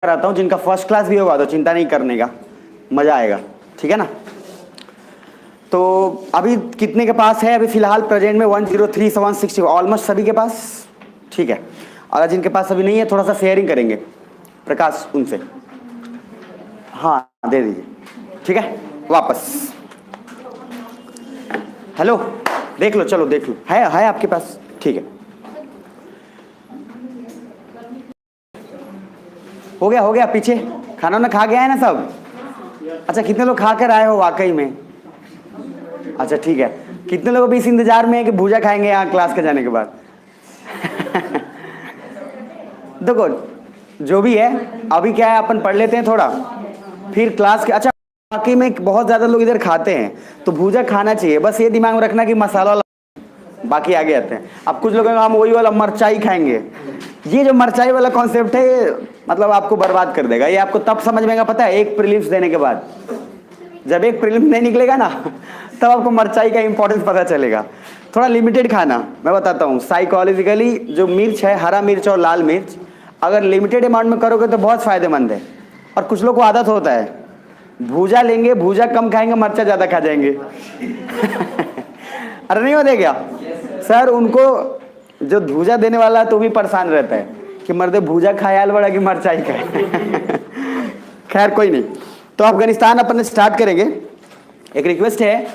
कराता हूँ, जिनका फर्स्ट क्लास भी होगा तो चिंता नहीं करने का, मजा आएगा। ठीक है ना। तो अभी कितने के पास है? अभी फिलहाल प्रेजेंट में 103 ऑलमोस्ट सभी के पास। ठीक है। अगर जिनके पास अभी नहीं है थोड़ा सा शेयरिंग करेंगे प्रकाश उनसे। हाँ दे दीजिए। ठीक है वापस। हेलो देख लो, चलो देख लो, है आपके पास। ठीक है, हो गया पीछे खाना ना खा गया है ना सब? अच्छा कितने लोग खा कर आए हो वाकई में? अच्छा ठीक है। कितने लोग अभी इस इंतजार में है कि भूजा खाएंगे यहाँ क्लास के जाने के बाद? देखो जो भी है अभी क्या है, अपन पढ़ लेते हैं थोड़ा फिर क्लास के। अच्छा वाकई में बहुत ज्यादा लोग इधर खाते हैं तो भूजा खाना चाहिए, बस ये दिमाग में रखना कि मसाला वाला, बाकी आगे आते हैं। अब कुछ लोग हम वही वाला मरचाई खाएंगे। ये जो मरचाई वाला कॉन्सेप्ट है ये मतलब आपको बर्बाद कर देगा। ये आपको तब समझ में आएगा पता है, एक प्रीलिम्स देने के बाद। जब एक प्रीलिम्स नहीं निकलेगा ना तब आपको मरचाई का इंपॉर्टेंस पता चलेगा। थोड़ा लिमिटेड खाना, मैं बताता हूँ साइकोलॉजिकली। जो मिर्च है, हरा मिर्च और लाल मिर्च, अगर लिमिटेड अमाउंट में करोगे तो बहुत फायदेमंद है। और कुछ लोग को आदत होता है भूजा लेंगे, भूजा कम खाएंगे, मरचा ज़्यादा खा जाएंगे। अरे नहीं होते क्या सर? उनको जो भूजा देने वाला है तो भी परेशान रहता है कि मर्दे भूजा खाए आल बड़ा कि मरचाई खाए। खैर कोई नहीं। तो अफगानिस्तान अपन स्टार्ट करेंगे। एक रिक्वेस्ट है,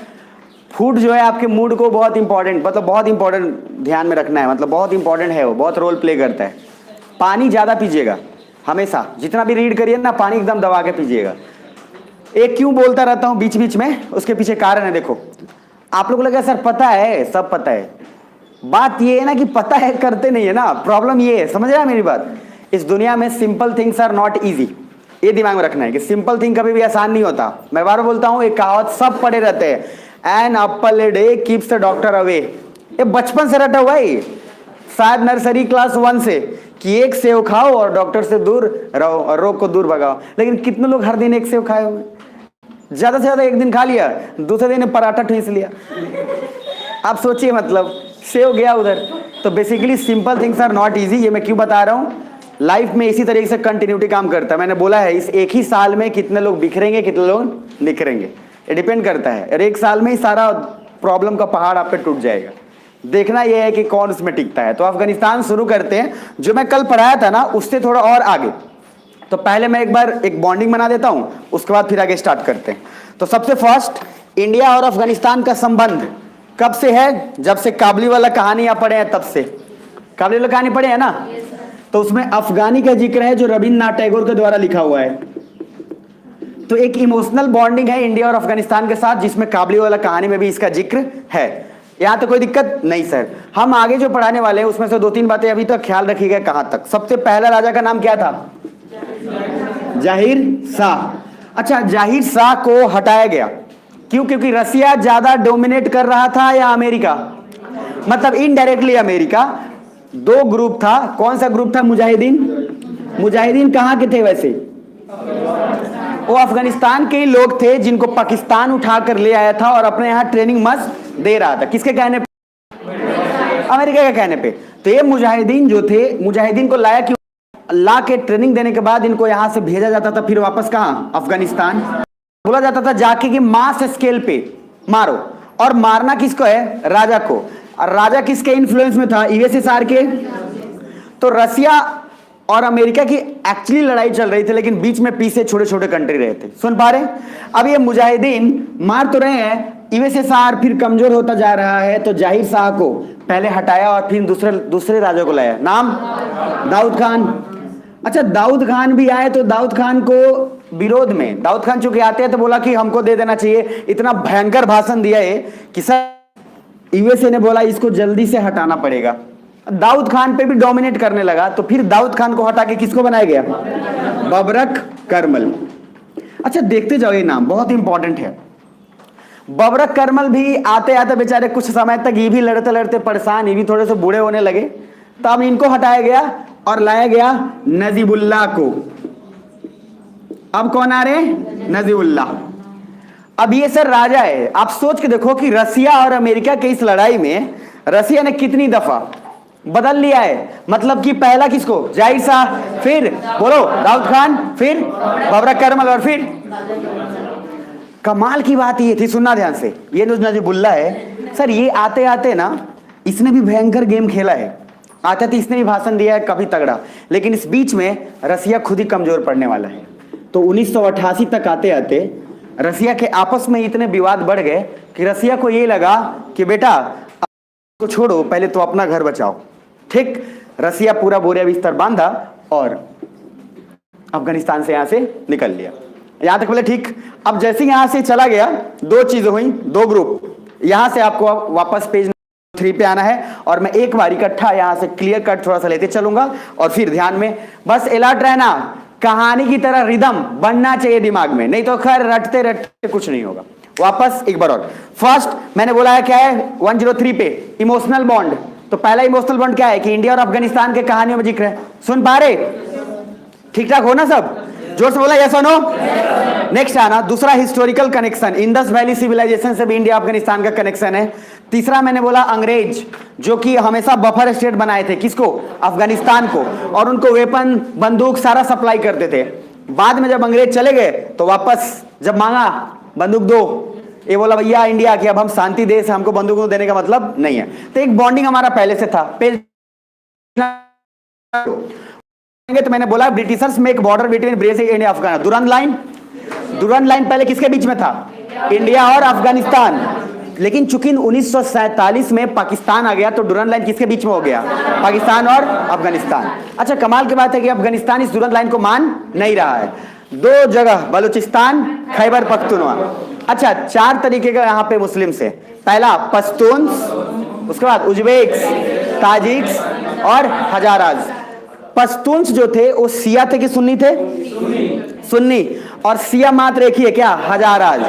फूड जो है आपके मूड को बहुत इंपॉर्टेंट, मतलब बहुत इंपॉर्टेंट ध्यान में रखना है, मतलब बहुत इंपॉर्टेंट है, वो बहुत रोल प्ले करता है। पानी ज़्यादा पीजिएगा हमेशा, जितना भी रीड करिए ना पानी एकदम दबा के पीजिएगा। एक क्यों बोलता रहता हूँ बीच बीच में, उसके पीछे कारण है। देखो आप लोग लगा सर पता है, सब पता है। बात ये है ना कि पता है करते नहीं है ना, प्रॉब्लम ये है। समझ रहा है मेरी बात? इस दुनिया में simple things are not easy, ये दिमाग में रखना है कि सिंपल थिंग कभी भी आसान नहीं होता। मैं बार बोलता हूँ एक कहावत सब पढ़े रहते हैं, an apple a day keeps the doctor away. ये बचपन से रटा हुआ है, शायद नर्सरी क्लास 1 से, कि एक सेव खाओ और डॉक्टर से दूर रहो और रोग को दूर भगाओ। लेकिन कितने लोग हर दिन एक सेव खाए हुए? ज्यादा से ज्यादा एक दिन खा लिया, दूसरे दिन पराठा ठूस लिया। आप सोचिए, मतलब सेव गया उधर। तो basically simple things are not easy. ये मैं क्यों बता रहा हूँ, लाइफ में इसी तरीके से कंटिन्यूटी काम करता है। मैंने बोला है इस एक ही साल में कितने लोग बिखरेंगे, कितने लोग निखरेंगे, ये डिपेंड करता है। और एक साल में ही सारा प्रॉब्लम का पहाड़ आप पे टूट जाएगा। देखना यह है कि कौन उसमें टिकता है। तो अफगानिस्तान शुरू करते हैं। जो मैं कल पढ़ाया था ना उससे थोड़ा और आगे। तो पहले मैं एक बार एक बॉन्डिंग बना देता हूं, उसके बाद फिर आगे स्टार्ट करते हैं। तो सबसे फर्स्ट, इंडिया और अफगानिस्तान का संबंध कब से है? जब से काबली वाला कहानी आप पढ़े हैं तब से। काबली वाला कहानी पढ़े हैं ना? तो उसमें अफगानी का जिक्र है जो रविन्द्रनाथ टैगोर के द्वारा लिखा हुआ है। तो एक इमोशनल बॉन्डिंग है इंडिया और अफगानिस्तान के साथ, जिसमें काबली वाला कहानी में भी इसका जिक्र है। यहां तो कोई दिक्कत नहीं सर। हम आगे जो पढ़ाने वाले हैं उसमें से 2-3 बातें अभी तक ख्याल रखिएगा। कहां तक? सबसे पहला राजा का नाम क्या था? जाहिर शाह। अच्छा, जाहिर शाह को हटाया गया क्यों? क्योंकि रसिया ज्यादा डोमिनेट कर रहा था या अमेरिका? मतलब इनडायरेक्टली अमेरिका। दो ग्रुप था, कौन सा ग्रुप था? मुजाहिदीन। मुजाहिदीन कहां के थे वैसे? वो अफगानिस्तान के ही लोग थे जिनको पाकिस्तान उठाकर ले आया था और अपने यहां ट्रेनिंग मस्त दे रहा था। किसके कहने पे? अमेरिका के कहने पे। तो ये मुजाहिदीन जो थे, मुजाहिदीन को लाया क्यों? ला के ट्रेनिंग देने के बाद इनको यहां से भेजा जाता था फिर वापस कहां? अफगानिस्तान। बोला जाता था जाके कि मास स्केल पे मारो। और मारना किसको है? राजा को। और राजा किसके इन्फ्लुएंस में था? यूएसएसआर के। तो रसिया और अमेरिका की एक्चुअली लड़ाई चल रही थी, लेकिन बीच में पीछे छोटे छोटे कंट्री रहे थे। सुन पा रहे? अब ये मुजाहिदीन मार तो रहे हैं, यूएसएसआर फिर कमजोर होता जा रहा है। तो जाहिर शाह को पहले हटाया और फिर दूसरे राजा को लाया। नाम? दाऊद खान। अच्छा, दाऊद खान भी आए तो दाऊद खान को विरोध में, दाऊद खान चूंकि आते हैं तो बोला कि हमको दे देना चाहिए। इतना भयंकर भाषण दिया है कि सर यूएसए ने बोला इसको जल्दी से हटाना पड़ेगा। दाऊद खान पे भी डोमिनेट करने लगा। तो फिर दाऊद खान को हटा के किसको बनाया गया? बबरक करमल। अच्छा देखते जाओ, ये नाम बहुत इंपॉर्टेंट है। बबरक करमल भी आते आते बेचारे कुछ समय तक ये भी लड़ते लड़ते परेशान, ये भी थोड़े से बूढ़े होने लगे। तो अब इनको हटाया गया और लाया गया नजीबुल्लाह को। अब कौन आ रहे? नजीबुल्लाह। अब ये सर राजा है। आप सोच के देखो कि रसिया और अमेरिका के इस लड़ाई में रसिया ने कितनी दफा बदल लिया है। मतलब कि पहला किसको, जाहिर शाह, फिर बोलो दाऊद खान, फिर बाबर करमल, और फिर कमाल की बात ये थी, सुनना ध्यान से, ये नजीबुल्ला है सर, ये आते आते ना इसने भी भयंकर गेम खेला है, आते थे इसने भी भाषण दिया है काफी तगड़ा, लेकिन इस बीच में रसिया खुद ही कमजोर पड़ने वाला है। तो 1988 तक आते आते रसिया के आपस में इतने विवाद बढ़ गए कि रसिया को ये लगा कि बेटा को छोड़ो, पहले तो अपना घर बचाओ। ठीक, रसिया पूरा बोरिया बिस्तर बांधा और अफगानिस्तान से यहां से निकल लिया। यहां तक बोले ठीक। अब जैसे यहां से चला गया, दो चीजें हुई, दो ग्रुप। यहां से आपको वापस पेज 3 पे आना है और मैं एक बार इकट्ठा यहां से क्लियर कट थोड़ा सा लेते चलूंगा और फिर ध्यान में बस अलर्ट रहना, कहानी की तरह रिदम बनना चाहिए दिमाग में, नहीं तो खैर रटते रटते कुछ नहीं होगा। वापस एक बार और, फर्स्ट मैंने बोला है क्या है 103 पे, इमोशनल बॉन्ड। तो पहला इमोशनल बॉन्ड क्या है कि इंडिया और अफगानिस्तान के कहानियों में जिक्र है। सुन पा रहे, ठीक ठाक हो ना सब, जोर से बोला यस और नो। नेक्स्ट आना दूसरा, historical connection, Indus valley civilisation से भी इंडिया अफगानिस्तान का कनेक्शन है। तीसरा मैंने बोला अंग्रेज, जो कि हमेशा बफर स्टेट बनाए थे, किसको, अफगानिस्तान को, और उनको वेपन बंदूक सारा सप्लाई करते थे। बाद में जब अंग्रेज चले गए तो वापस जब मांगा बंदूक दो, ये बोला भैया इंडिया की अब हम शांति देश, हमको बंदूक देने का मतलब नहीं है। तो एक बॉन्डिंग हमारा पहले से था। पेज तो मैंने बोला ब्रिटिशर्स में एक border between Brazil and Afghan, Durand line. Durand line पहले किसके बीच में था, इंडिया और अफगानिस्तान, लेकिन चूंकि 1947 में पाकिस्तान आ गया तो डुरंत लाइन किसके बीच में हो गया, पाकिस्तान और अफगानिस्तान। अच्छा कमाल की बात है कि अफगानिस्तान इस डुरंत लाइन को मान नहीं रहा है। दो जगह, बलूचिस्तान, खैबर पख्तूनवा। अच्छा 4 तरीके का यहाँ पे मुस्लिम से, पहला पश्तून्स, उसके बाद उज्बेक्स, ताजिक्स और हजाराज। पश्तून्स जो थे वो सिया थे कि सुन्नी थे, सुन्नी, और सिया मात्र एक ही है क्या, हजाराज।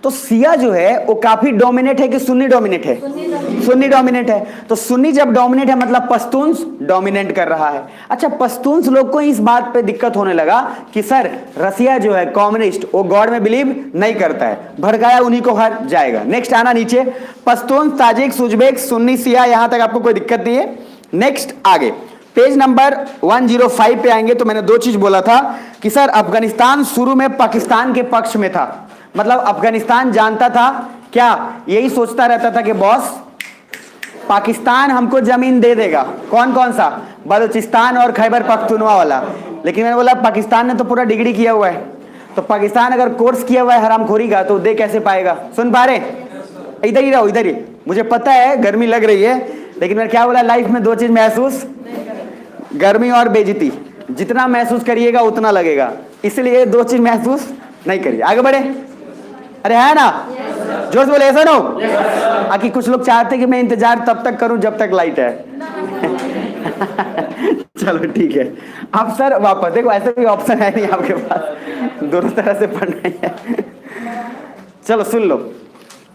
तो सिया जो है वो काफी डोमिनेट है कि सुन्नी डोमिनेट है, सुन्नी डोमिनेट है। तो सुन्नी जब डोमिनेट है मतलब पश्तून्स डोमिनेट कर रहा है। अच्छा पश्तून्स लोग को इस बात पे दिक्कत होने लगा कि सर रसिया जो है कम्युनिस्ट, वो गॉड में बिलीव नहीं करता है, भड़काया उन्हीं को हर जाएगा। नेक्स्ट आना नीचे, पश्तून, ताजिक, उज्बेक, सुन्नी, सिया, यहां तक आपको कोई दिक्कत नहीं है। नेक्स्ट आगे पेज नंबर 105 पे आएंगे तो मैंने 2 चीज बोला था कि सर अफगानिस्तान शुरू में पाकिस्तान के पक्ष में था, मतलब अफगानिस्तान जानता था क्या, यही सोचता रहता था कि बॉस पाकिस्तान हमको जमीन दे देगा, कौन कौन सा, बलूचिस्तान और खैबर पख्तूनवा वाला। लेकिन मैंने बोला पाकिस्तान ने तो पूरा डिग्री किया हुआ है, तो पाकिस्तान अगर कोर्स किया हुआ है हरामखोरी का तो दे कैसे पाएगा। सुन पा रहे, इधर ही रहो, इधर ही। मुझे पता है गर्मी लग रही है, लेकिन मैं क्या बोला, लाइफ में 2 चीज महसूस, गर्मी और बेइज्जती, जितना महसूस करिएगा उतना लगेगा, इसलिए 2 चीज महसूस नहीं करिए। आगे बढ़े, अरे है ना, जोर से बोले ऐसा नो। आखिर कुछ लोग चाहते हैं कि मैं इंतजार तब तक करूं जब तक लाइट है। चलो ठीक है। अब सर वापस देखो, ऐसे भी ऑप्शन है नहीं आपके पास, दोनों तरह से पढ़ना है। चलो सुन लो,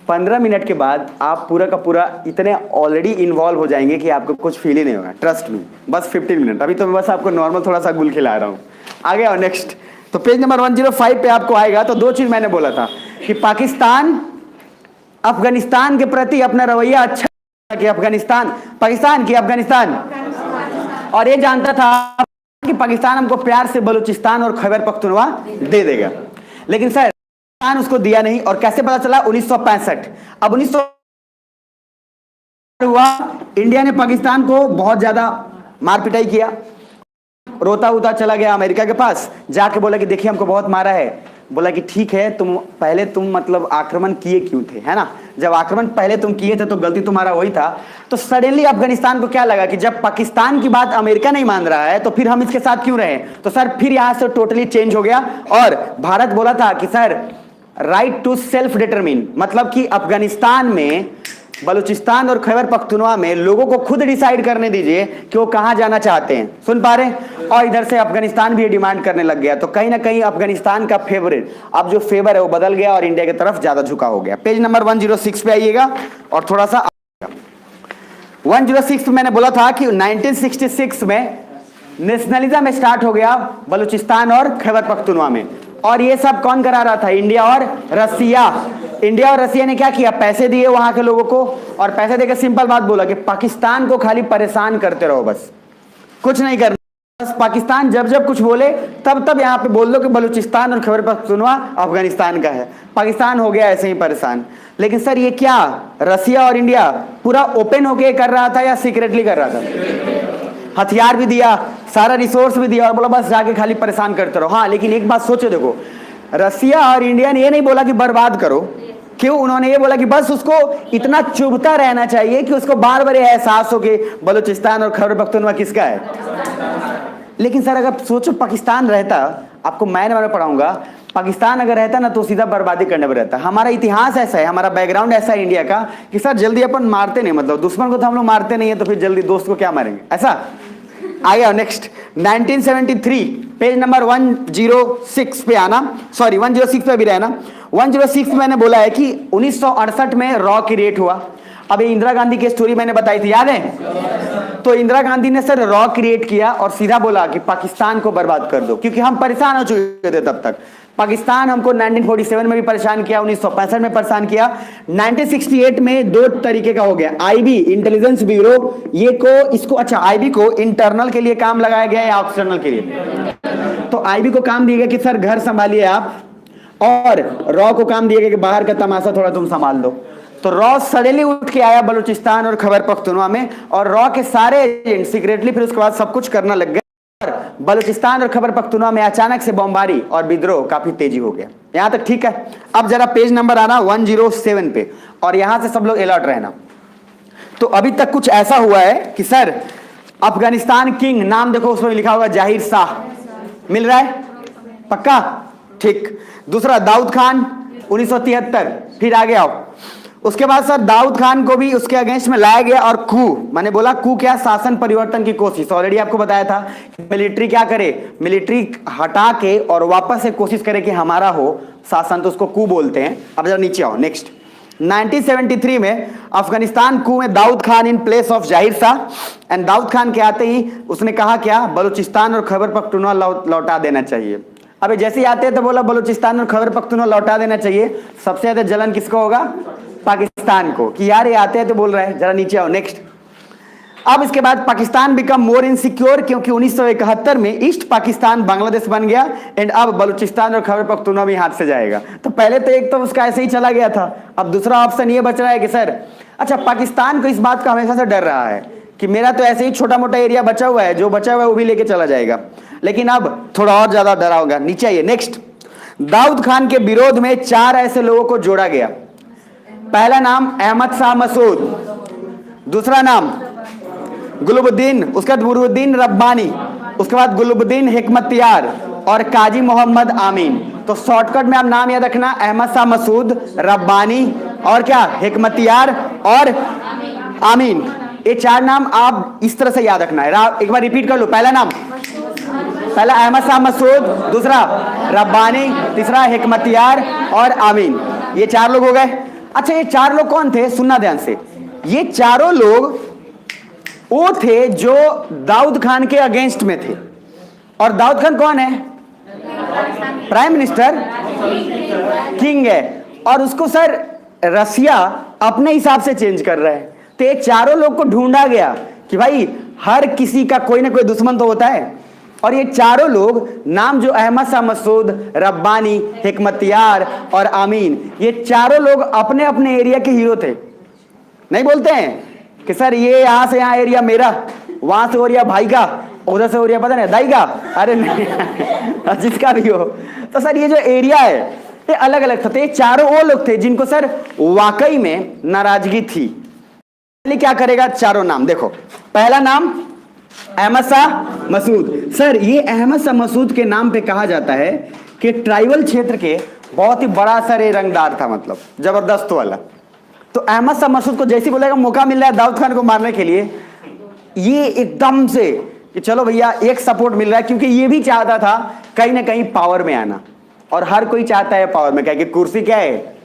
15 मिनट के बाद आप पूरा का पूरा इतने ऑलरेडी इन्वॉल्व हो जाएंगे कि आपको कुछ फील ही नहीं होगा, ट्रस्ट मी। बस 15 मिनट, अभी तो मैं बस आपको नॉर्मल थोड़ा सा गुल खिला रहा हूँ। आगे और नेक्स्ट, तो पेज नंबर 105 पे आपको आएगा। तो 2 चीज मैंने बोला था कि पाकिस्तान अफगानिस्तान के प्रति अपना रवैया अच्छा कि अफगानिस्तान, पाकिस्तान की अफगानिस्तान, और ये जानता था कि पाकिस्तान हमको प्यार से बलूचिस्तान और खैबर पख्तूनवा दे देगा, लेकिन सर पाकिस्तान उसको दिया नहीं। और कैसे पता चला, 1965। अब 1900 हुआ, इंडिया ने पाकिस्तान को बहुत ज्यादा मार पिटाई किया, रोता उता चला गया अमेरिका के पास, जाके बोला कि देखिए हमको बहुत मारा है। बोला कि ठीक है, तुम मतलब आक्रमण किए क्यों थे, है ना, जब आक्रमण पहले तुम किए थे तो गलती तुम्हारा वही था। तो सडनली अफगानिस्तान को क्या लगा कि जब पाकिस्तान की बात अमेरिका नहीं मान रहा है तो फिर हम इसके साथ क्यों रहे। तो सर फिर यहां से टोटली चेंज हो गया और भारत बोला था कि sir right to self determine, मतलब कि अफगानिस्तान में, बलूचिस्तान और खैबर पख्तूनवा में लोगों को खुद डिसाइड करने दीजिए कि वो कहां जाना चाहते हैं। सुन पा रहे हैं। और इधर से अफगानिस्तान भी डिमांड करने लग गया, तो कहीं ना कहीं अफगानिस्तान का फेवरेट, अब जो फेवर है वो बदल गया और इंडिया की तरफ ज्यादा झुका हो गया। पेज नंबर 106 पे आइएगा और थोड़ा सा 106 मैंने बोला था कि 1966 में नेशनलिज्म स्टार्ट हो गया बलूचिस्तान और खैबर पख्तूनवा में, और ये सब कौन करा रहा था, इंडिया और रसिया। इंडिया और रसिया ने क्या किया, पैसे दिए वहां के लोगों को, और पैसे देकर सिंपल बात बोला कि पाकिस्तान को खाली परेशान करते रहो, बस कुछ नहीं करना। बस पाकिस्तान जब जब कुछ बोले तब तब यहां पे बोल दो कि बलूचिस्तान और खैबर पख्तूनख्वा अफगानिस्तान का है। पाकिस्तान हो गया ऐसे ही परेशान। लेकिन सर ये क्या रसिया और इंडिया पूरा ओपन होके कर रहा था या सीक्रेटली कर रहा था? हथियार भी दिया, सारा रिसोर्स भी दिया और बोला बस जाके खाली परेशान करते रहो। हाँ, लेकिन एक बात सोचो, देखो रसिया और इंडिया ने ये नहीं बोला कि बर्बाद करो, क्यों? उन्होंने ये बोला कि बस उसको इतना चुभता रहना चाहिए कि उसको बार बार एहसास हो कि बलूचिस्तान और खैबर पख्तूनख्वा किसका है। लेकिन सर अगर सोचो पाकिस्तान रहता, आपको मैं पढ़ाऊंगा, पाकिस्तान अगर रहता ना तो सीधा बर्बादी करने पर रहता। हमारा इतिहास ऐसा है, हमारा बैकग्राउंड ऐसा है इंडिया का कि सर जल्दी अपन मारते नहीं, मतलब दुश्मन को तो हम लोग मारते नहीं है, तो फिर जल्दी दोस्त को क्या मारेंगे, ऐसा। आगे नेक्स्ट 1973 पेज नंबर 106 पे आना, सॉरी 106 पे भी रहना। 106 में मैंने बोला है कि 1968 में रॉ क्रिएट हुआ। अब ये इंदिरा गांधी की स्टोरी मैंने बताई थी, याद है? तो इंदिरा गांधी ने सर रॉ क्रिएट किया और सीधा बोला कि पाकिस्तान को बर्बाद कर दो, क्योंकि हम परेशान हो चुके थे तब तक। पाकिस्तान हमको 1947 में भी परेशान किया, 1965 में परेशान किया, 1968 में दो तरीके का हो गया। आईबी इंटेलिजेंस ब्यूरो, ये को इसको अच्छा आईबी को इंटरनल के लिए काम लगाया गया या एक्सटर्नल के लिए? तो आईबी को काम दिया गया कि सर घर संभालिए आप, और रॉ को काम दिया गया कि बाहर का तमाशा थोड़ा तुम संभाल दो। तो रॉ सडनली उठ के आया बलूचिस्तान और खैबर पख्तूनख्वा में, और रॉ के सारे एजेंट सीक्रेटली फिर उसके बाद सब कुछ करना लग गए। बलूचिस्तान और खैबर पख्तूनख्वा में अचानक से बमबारी और विद्रोह काफी तेजी हो गया। यहां तक ठीक है? अब जरा पेज नंबर आना 107 पे, और यहां से सब लोग अलर्ट रहना। तो अभी तक कुछ ऐसा हुआ है कि सर अफगानिस्तान किंग, नाम देखो उसमें लिखा होगा जाहिर शाह, मिल रहा है पक्का? ठीक। दूसरा दाऊद खान 1973, फिर आगे आओ। उसके बाद सर दाऊद खान को भी उसके अगेंस्ट में लाया गया, और कू, मैंने बोला कू क्या, शासन परिवर्तन की कोशिश। ऑलरेडी आपको बताया था मिलिट्री क्या करे, मिलिट्री हटा के और वापस से कोशिश करे कि हमारा हो शासन, तो उसको कू बोलते हैं। अब जरा नीचे आओ नेक्स्ट 1973 में अफगानिस्तान कू में Daoud Khan in place of Zahir Shah, and Dawood Khan के आते ही उसने कहा क्या, बलूचिस्तान और खैबर पख्तूनख्वा लौटा देना चाहिए। अबे जैसे ही आते हैं तो बोला बलूचिस्तान और खैबर पख्तूनख्वा लौटा देना चाहिए। सबसे ज्यादा जलन किसको होगा? पाकिस्तान को, कि यार ये आते हैं तो बोल रहा है। जरा नीचे आओ नेक्स्ट। अब इसके बाद पाकिस्तान बिकम मोर इनसिक्योर, क्योंकि 1971 में ईस्ट पाकिस्तान बांग्लादेश बन गया, एंड अब बलूचिस्तान और खैबर पख्तूनख्वा भी हाथ से जाएगा। तो पहले तो एक तो उसका ऐसे ही चला गया था, अब दूसरा ऑप्शन ये बच रहा है कि सर अच्छा पाकिस्तान को इस बात का हमेशा से डर रहा है कि मेरा तो ऐसे ही छोटा मोटा एरिया बचा हुआ है, जो बचा हुआ है वो भी लेके चला जाएगा। लेकिन अब थोड़ा और ज्यादा डरा होगा। नीचे आइए नेक्स्ट। दाऊद खान के विरोध में 4 ऐसे लोगों को जोड़ा गया। पहला नाम अहमद शाह मसूद, दूसरा नाम गुलुबुद्दीन, उसके बाद गुलुबुद्दीन रब्बानी, उसके बाद गुलुबुद्दीन हिकमतियार और काजी मोहम्मद आमीन। तो शॉर्टकट में आप नाम याद रखना, अहमद शाह मसूद, रब्बानी और क्या, हिकमतियार और आमीन। ये 4 नाम आप इस तरह से याद रखना है। एक बार रिपीट कर लो। पहला अहमद शाह मसूद, दूसरा रब्बानी, तीसरा हिकमतियार और आमीन। ये 4 लोग हो गए। अच्छा ये 4 लोग कौन थे, सुनना ध्यान से। ये चारों लोग वो थे जो दाऊद खान के अगेंस्ट में थे। और दाऊद खान कौन है? प्राइम मिनिस्टर, किंग है, और उसको सर रसिया अपने हिसाब से चेंज कर रहा है। तो ये चारों लोग को ढूंढा गया कि भाई हर किसी का कोई ना कोई दुश्मन तो होता है, और ये चारों लोग नाम जो अहमद शाह मसूद, रब्बानी, हिकमतियार और आमीन, ये चारों लोग अपने अपने एरिया के हीरो थे। नहीं बोलते हैं कि सर ये यहां से यहाँ एरिया मेरा, वहां से एरिया भाई का, उधर से एरिया पता नहीं दाई का, अरे नहीं जिसका भी हो। तो सर ये जो एरिया है ये अलग अलग था। ये चारों वो लोग थे जिनको सर वाकई में नाराजगी थी। क्या करेगा, चारों नाम देखो। पहला नाम अहमद शाह मसूद। सर ये अहमद शाह मसूद के नाम पे कहा जाता है कि ट्राइबल क्षेत्र के बहुत ही बड़ा सर ये रंगदार था, मतलब जबरदस्त वाला। तो अहमद शाह मसूद को जैसे बोलेगा मौका मिल रहा है दाऊद खान को मारने के लिए, ये एकदम से कि चलो भैया एक सपोर्ट मिल रहा है, क्योंकि ये भी चाहता था कहीं ना कहीं पावर में आना, और हर कोई चाहता है पावर में, क्या कि कुर्सी क्या है,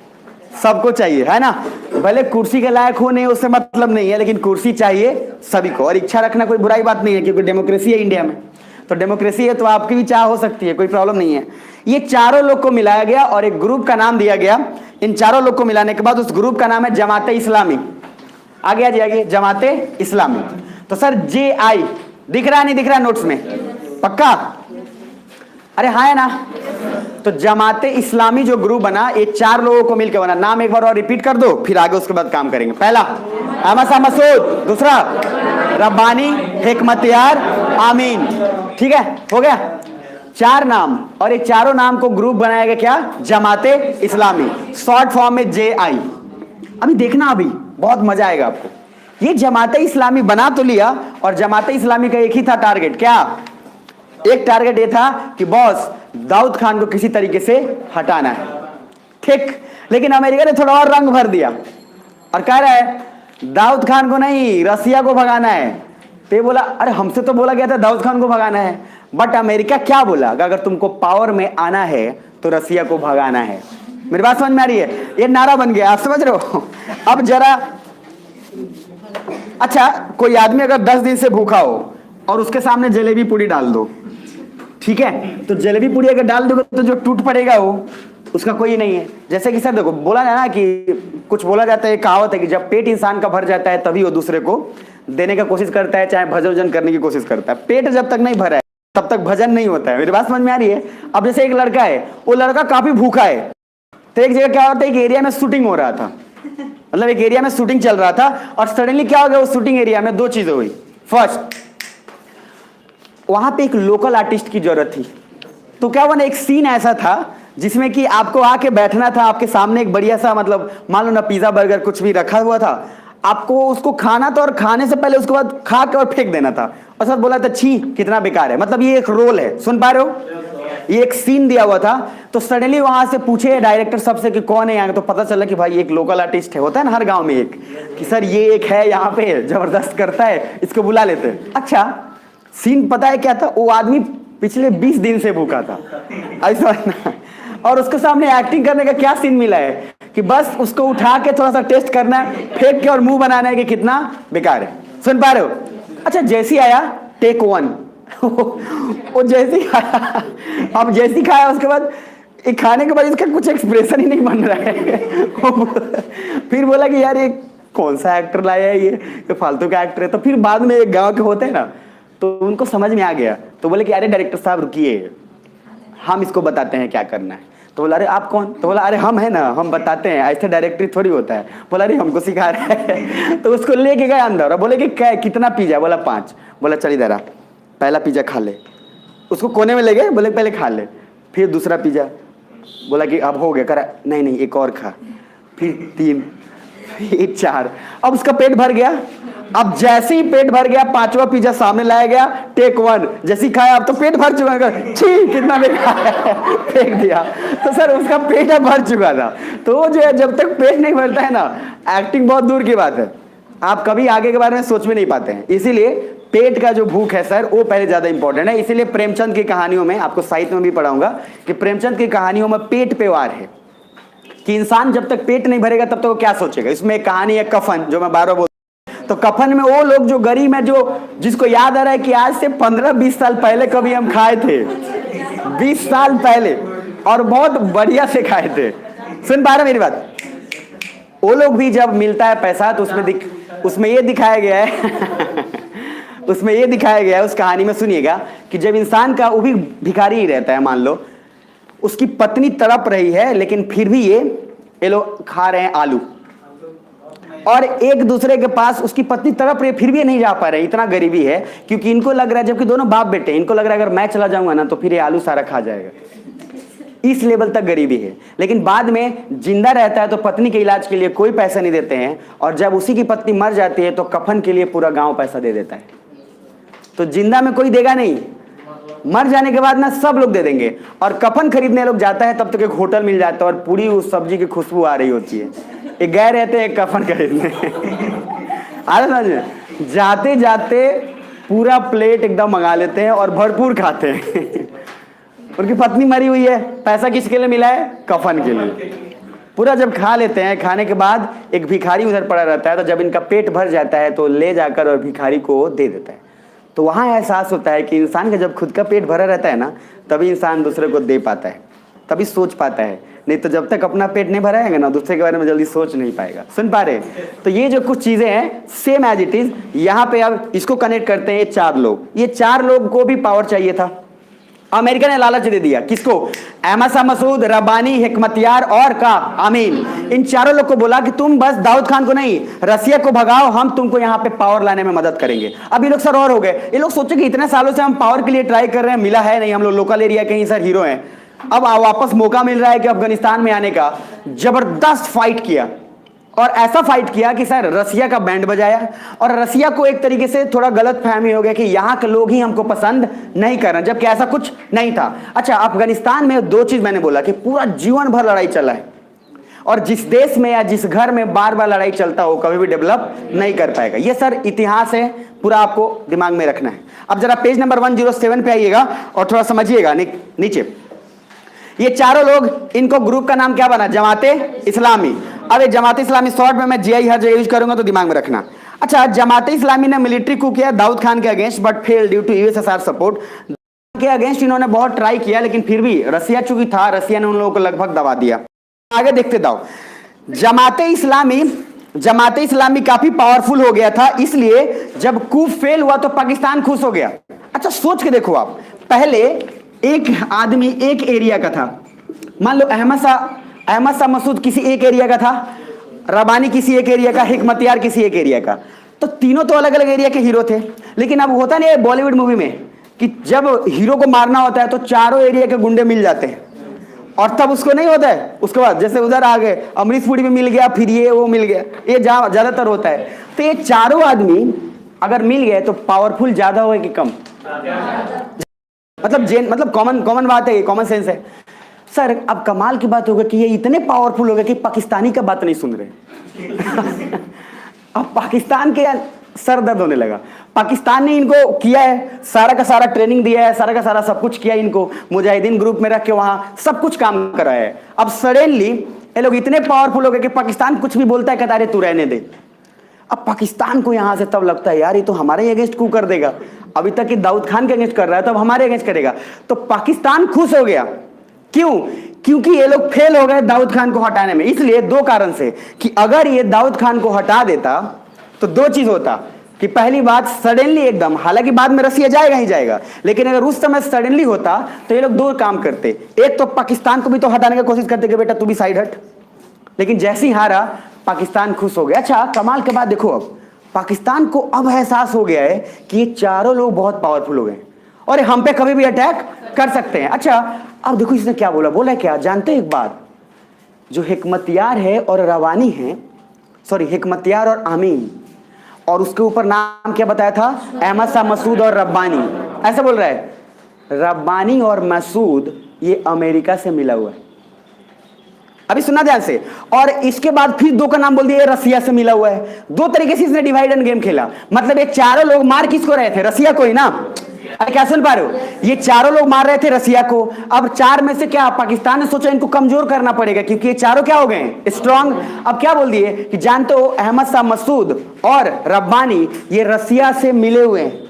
सबको चाहिए, है ना। भले कुर्सी के लायक हो नहीं उससे मतलब नहीं है, लेकिन कुर्सी चाहिए सभी को, और इच्छा रखना कोई बुराई बात नहीं है, क्योंकि डेमोक्रेसी है इंडिया में। तो डेमोक्रेसी है तो आपकी भी चाह हो सकती है, कोई प्रॉब्लम नहीं है। ये चारों लोग को मिलाया गया और एक ग्रुप का नाम दिया गया। इन चारों लोग को मिलाने के बाद उस ग्रुप का नाम है जमाते इस्लामी। आ गया जी, आगे जमाते इस्लामी। तो सर JI दिख रहा है, नहीं दिख रहा है नोट्स में? पक्का? अरे हाँ है ना? तो जमाते इस्लामी जो ग्रुप बना, ये 4 लोगों को मिलकर बना। नाम एक बार और रिपीट कर दो, फिर आगे उसके बाद काम करेंगे। पहला अहमद मसूद, दूसरा रब्बानी, हिकमतयार, आमीन। ठीक है, हो गया 4 नाम, और ये चारों नाम को ग्रुप बनाया गया क्या? जमाते इस्लामी, शॉर्ट फॉर्म में JI। अभी देखना, अभी बहुत मजा आएगा आपको। ये जमाते इस्लामी बना तो लिया, और जमाते इस्लामी का एक ही था टारगेट। क्या? एक टारगेट ये था कि बॉस दाऊद खान को किसी तरीके से हटाना है, ठीक। लेकिन अमेरिका ने थोड़ा और रंग भर दिया और कह रहा है दाऊद खान को नहीं, रसिया को भगाना है। तो ये बोला अरे हमसे तो बोला गया था दाऊद खान को भगाना है, बट अमेरिका क्या बोला, अगर तुमको पावर में आना है तो रसिया को भगाना है। मेरी बात समझ में आ रही है? ये नारा बन गया, आप समझ रहे हो? अब जरा, अच्छा कोई आदमी अगर 10 दिन से भूखा हो और उसके सामने जलेबी पूरी डाल दो, ठीक है, तो जलेबी पूरी अगर डाल दोगे तो जो टूट पड़ेगा वो उसका कोई नहीं है। जैसे कि सर देखो, बोला जाए ना कि कुछ बोला जाता है, कहावत है कि जब पेट इंसान का भर जाता है तभी वो दूसरे को देने का कोशिश करता है, चाहे भजन वजन करने की कोशिश करता है। पेट जब तक नहीं भरा है तब तक भजन नहीं होता है। मेरी बात समझ में आ रही है? अब जैसे एक लड़का है, वो लड़का काफी भूखा है, तो एक जगह क्या होता है, एक एरिया में शूटिंग हो रहा था, मतलब एक एरिया में शूटिंग चल रहा था, और सडनली क्या हो गया, उस शूटिंग एरिया में 2 चीजें हुई। फर्स्ट, वहां पे एक लोकल आर्टिस्ट की जरूरत थी। तो क्या हुआ ना, एक सीन ऐसा था जिसमें कि आपको आके बैठना था, आपके सामने एक बढ़िया सा, मतलब मान लो ना पिज्जा बर्गर कुछ भी रखा हुआ था, आपको उसको खाना था और खाने से पहले उसके बाद खा के और फेंक देना था। और सर बोला था छी कितना बेकार है, मतलब ये एक रोल है, सुन पा रहे हो, ये एक सीन दिया हुआ था। तो सडनली वहां से पूछे डायरेक्टर सबसे कि कौन है यहाँ, तो पता चला कि भाई एक लोकल आर्टिस्ट है, होता है ना हर गांव में एक, कि सर ये एक है यहाँ पे जबरदस्त करता है, इसको बुला लेते हैं। अच्छा सीन पता है क्या था, वो आदमी पिछले 20 दिन से भूखा था, ऐसा ना, और उसके सामने एक्टिंग करने का क्या सीन मिला है कि बस उसको उठा के थोड़ा सा टेस्ट करना है, फेंक के और मुंह बनाना है कि कितना बेकार है। सुन पा रहे हो? अच्छा जैसी आया टेक 1 वो जैसी खाया, अब जैसी खाया उसके बाद एक खाने के बाद इसका कुछ एक्सप्रेशन ही नहीं बन रहा है। फिर बोला कि यार ये कौन सा एक्टर लाया है, ये फालतू का एक्टर है। तो फिर बाद में एक गांव के होते हैं ना, तो उनको समझ में आ गया, तो बोले कि अरे डायरेक्टर साहब रुकिए, हम इसको बताते हैं क्या करना है। तो बोला अरे आप कौन? तो बोला अरे हम है ना, हम बताते हैं, ऐसे डायरेक्टरी थोड़ी होता है। बोला अरे हमको सिखा रहा है। तो उसको लेके गए अंदर और बोले कि कितना पिज्जा? बोला 5। बोला चल इधर आ, पहला पिज्जा खा ले। उसको कोने में ले गए, बोले पहले खा ले। फिर दूसरा पिज्जा, बोला कि अब हो गया, करा नहीं नहीं एक और खा। फिर 3, फिर 4, अब उसका पेट भर गया। अब जैसे ही पेट भर गया, 5वां पिज्जा सामने लाया गया, टेक 1, जैसे ही खाया अब तो पेट भर चुका है, छी कितना बेकार है, फेंक दिया। तो सर उसका पेट अब भर चुका था। तो वो जो है जब तक पेट नहीं भरता है ना, एक्टिंग बहुत दूर की बात है, आप कभी आगे के बारे में सोच भी नहीं पाते हैं। इसीलिए पेट का जो भूख है सर, वो पहले ज्यादा इंपॉर्टेंट है। इसीलिए प्रेमचंद की कहानियों में, आपको साहित्य में भी पढ़ाऊंगा कि प्रेमचंद की कहानियों में पेट पे वार है कि इंसान जब तक पेट नहीं भरेगा तब तक वो क्या सोचेगा। इसमें एक कहानी है कफन, जो मैं बार बार, तो कफन में वो लोग जो गरीब है, जो जिसको याद आ रहा है कि आज से 15-20 साल पहले कभी हम खाए थे, 20 साल पहले, और बहुत बढ़िया से खाए थे। सुन पा रहे मेरी बात? वो लोग भी जब मिलता है पैसा तो उसमें ये दिखाया गया है उसमें ये दिखाया गया है उस कहानी में, सुनिएगा कि जब इंसान का, वो भी भिखारी ही रहता है, मान लो उसकी पत्नी तड़प रही है, लेकिन फिर भी ये लोग खा रहे हैं आलू, और एक दूसरे के पास उसकी पत्नी तड़प रही है, फिर भी नहीं जा पा रहे, इतना गरीबी है। क्योंकि इनको लग रहा है, जबकि दोनों बाप बेटे, इनको लग रहा है अगर मैं चला जाऊंगा ना तो फिर ये आलू सारा खा जाएगा, इस लेवल तक गरीबी है। लेकिन बाद में जिंदा रहता है तो पत्नी के इलाज के लिए कोई पैसा नहीं देते हैं, और जब उसी की पत्नी मर जाती है तो कफन के लिए पूरा गांव पैसा दे देता है। तो जिंदा में कोई देगा नहीं, मर जाने के बाद ना सब लोग दे देंगे। और कफन खरीदने लोग जाता है तब तक एक होटल मिल जाता है और पूरी उस सब्जी की खुशबू आ रही होती है, ये गए रहते हैं कफन खरीदने समझ, जाते जाते पूरा प्लेट एकदम मंगा लेते हैं और भरपूर खाते हैं। उनकी पत्नी मरी हुई है, पैसा किसके लिए मिला है? कफन के लिए। पूरा जब खा लेते हैं, खाने के बाद एक भिखारी उधर पड़ा रहता है, तो जब इनका पेट भर जाता है तो ले जाकर और भिखारी को दे देता है। तो वहाँ एहसास होता है कि इंसान का जब खुद का पेट भरा रहता है ना, तभी इंसान दूसरे को दे पाता है, तभी सोच पाता है। नहीं तो जब तक अपना पेट नहीं भरा रहेगा ना, दूसरे के बारे में जल्दी सोच नहीं पाएगा। सुन पा रहे? तो ये जो कुछ चीजें हैं सेम एज इट इज यहाँ पे अब इसको कनेक्ट करते हैं। ये चार लोग, ये चार लोग को भी पावर चाहिए था। अमेरिका ने लालच दे दिया किसको? अहमद मसूद, रब्बानी, हिकमतयार और का अमीन। इन चारों लोग को बोला कि तुम बस दाऊद खान को नहीं, रसिया को भगाओ, हम तुमको यहाँ पे पावर लाने में मदद करेंगे। अब ये लोग सर और हो गए। ये लोग सोचे कि इतने सालों से हम पावर के लिए ट्राई कर रहे हैं, मिला है नहीं, हम लोग लोकल एरिया के ही सर हीरो हैं। अब वापस मौका मिल रहा है कि अफगानिस्तान में आने का। जबरदस्त फाइट किया, और ऐसा फाइट किया कि सर रसिया का बैंड बजाया, और रसिया को एक तरीके से थोड़ा गलत फहमी हो गया कि यहाँ के लोग ही हमको पसंद नहीं कर रहे, जबकि ऐसा कुछ नहीं था। अच्छा, अफगानिस्तान में दो चीज मैंने बोला कि पूरा जीवन भर लड़ाई चला है, और जिस देश में या जिस घर में बार बार लड़ाई चलता हो कभी भी डेवलप नहीं कर पाएगा। ये सर इतिहास है, पूरा आपको दिमाग में रखना है। अब जरा पेज नंबर 107 पे आइएगा और थोड़ा समझिएगा नीचे। ये चारों लोग, इनको ग्रुप का नाम क्या बना? जमाते इस्लामी। अब ये जमाते इस्लामी शॉर्ट में मैं जीआई हर जगह यूज करूंगा, तो दिमाग में रखना। अच्छा, जमाते इस्लामी ने मिलिट्री coup किया दाऊद खान के against, but fail due to USSR support. के अगेंस्ट इन्होंने बहुत ट्राई किया, लेकिन फिर भी रसिया चूंकि था, रसिया ने उन लोगों को लगभग दबा दिया। आगे देखते जाओ। जमाते इस्लामी काफी पावरफुल हो गया था, इसलिए जब coup फेल हुआ तो पाकिस्तान खुश हो गया। अच्छा, सोच के देखो आप, पहले एक आदमी एक एरिया का था। मान लो अहमद शाह मसूद किसी एक एरिया का था, रब्बानी किसी एक एरिया का, हिकमतयार किसी एक एरिया का। तो तीनों तो अलग अलग एरिया के हीरो थे। लेकिन अब होता नहीं है बॉलीवुड मूवी में कि जब हीरो को मारना होता है तो चारों एरिया के गुंडे मिल जाते हैं, और तब उसको नहीं होता है। उसके बाद जैसे उधर आ गए, अमरीश पुरी भी मिल गया, फिर ये वो मिल गया, ये ज्यादातर होता है। तो ये चारों आदमी अगर मिल गए तो पावरफुल ज्यादा होगा कि कम? मतलब कॉमन बात है, कॉमन सेंस है सर। अब कमाल की बात होगा कि ये इतने पावरफुल हो गए कि पाकिस्तानी का बात नहीं सुन रहे। अब पाकिस्तान के सर दर्द होने लगा। पाकिस्तान ने इनको किया है, सारा का सारा ट्रेनिंग दिया है, सारा का सारा सब कुछ किया इनको, मुजाहिदीन ग्रुप में रख के वहां सब कुछ काम कराया है। अब सडनली ये लोग इतने पावरफुल हो गए कि पाकिस्तान कुछ भी बोलता है, कहता है तू रहने दे। अब पाकिस्तान को यहां से तब लगता है यार ये तो हमारे अगेंस्ट coup कर देगा। अभी तक ये दाऊद खान के अगेंस्ट कर रहा है, तो अब हमारे अगेंस्ट करेगा। तो पाकिस्तान खुश हो गया। क्यों? क्योंकि ये लोग फेल हो गए दाऊद खान को हटाने में। इसलिए दो कारण से कि अगर ये दाऊद खान को हटा देता तो दो चीज होता कि पहली बात सडनली एकदम, हालांकि बाद में रसिया जाएगा ही जाएगा, लेकिन अगर उस समय सडनली होता तो ये लोग दो काम करते। एक तो पाकिस्तान को भी तो हटाने की कोशिश करते कि बेटा तू भी साइड हट, लेकिन जैसे ही हारा पाकिस्तान खुश हो गया। अच्छा, कमाल के बाद देखो, अब पाकिस्तान को अब एहसास हो गया है कि ये चारों लोग बहुत पावरफुल हो गए और हम पे कभी भी अटैक कर सकते हैं। अच्छा, अब देखो इसने क्या बोला है क्या जानते हैं? एक बात, जो हिकमतयार है और रवानी है, सॉरी हिकमतयार और आमीन, और उसके ऊपर नाम क्या बताया था? अहमद शाह मसूद और रब्बानी। ऐसा बोल रहा है, रब्बानी और मसूद ये अमेरिका से मिला हुआ है। अभी सुना ध्यान से। और इसके बाद फिर दो का नाम बोल दिया, रसिया से मिला हुआ है। दो तरीके से इसने डिवाइड एंड गेम खेला। मतलब ये चारों लोग मार किसको रहे थे? रसिया को ही ना। अरे क्या सुन पा रहे हो? ये चारों लोग मार रहे थे रसिया को। अब चार में से क्या पाकिस्तान ने सोचा इनको कमजोर करना पड़ेगा, क्योंकि ये चारों क्या हो गए? स्ट्रांग। अब क्या बोल दिए कि जानते हो अहमद शाह मसूद और रब्बानी ये रसिया से मिले हुए हैं।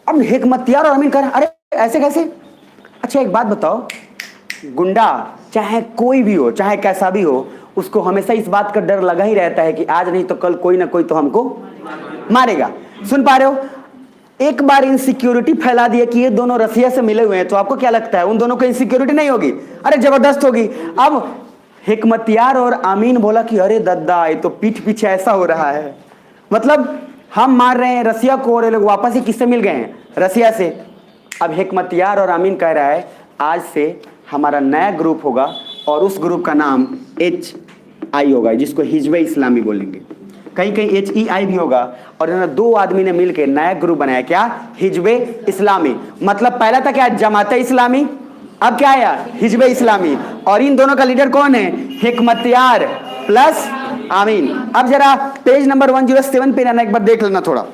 अब हिकमतयार और अमीन कर, अरे ऐसे कैसे? अच्छा एक बात बताओ, गुंडा चाहे कोई भी हो, चाहे कैसा भी हो, उसको हमेशा इस बात का डर लगा ही रहता है कि आज नहीं तो कल कोई ना कोई तो हमको मारेगा। सुन पा रहे हो? एक बार इनसिक्योरिटी फैला दिया कि ये दोनों रसिया से मिले हुए हैं, तो आपको क्या लगता है उन दोनों को इनसिक्योरिटी नहीं होगी? अरे जबरदस्त होगी। अब हिकमतयार और आमीन बोला कि अरे दद्दा ये तो पीठ पीछे ऐसा हो रहा है, मतलब हम मार रहे हैं रसिया को और ये लोग वापस ही किससे मिल गए हैं? रसिया से। अब हिकमतयार और आमीन कह रहा है आज से हमारा नया ग्रुप होगा और उस ग्रुप का नाम HI होगा, जिसको हिजबे इस्लामी बोलेंगे। कहीं कहीं HEI भी होगा। और इन्होंने दो आदमी ने मिलकर नया ग्रुप बनाया, क्या? हिजबे इस्लामी। मतलब पहला था क्या? जमाते इस्लामी। अब क्या आया? हिजबे इस्लामी। और इन दोनों का लीडर कौन है? हिकमतयार प्लस आमीन। अब जरा पेज नंबर 107 पे रहना, एक बार देख लेना, थोड़ा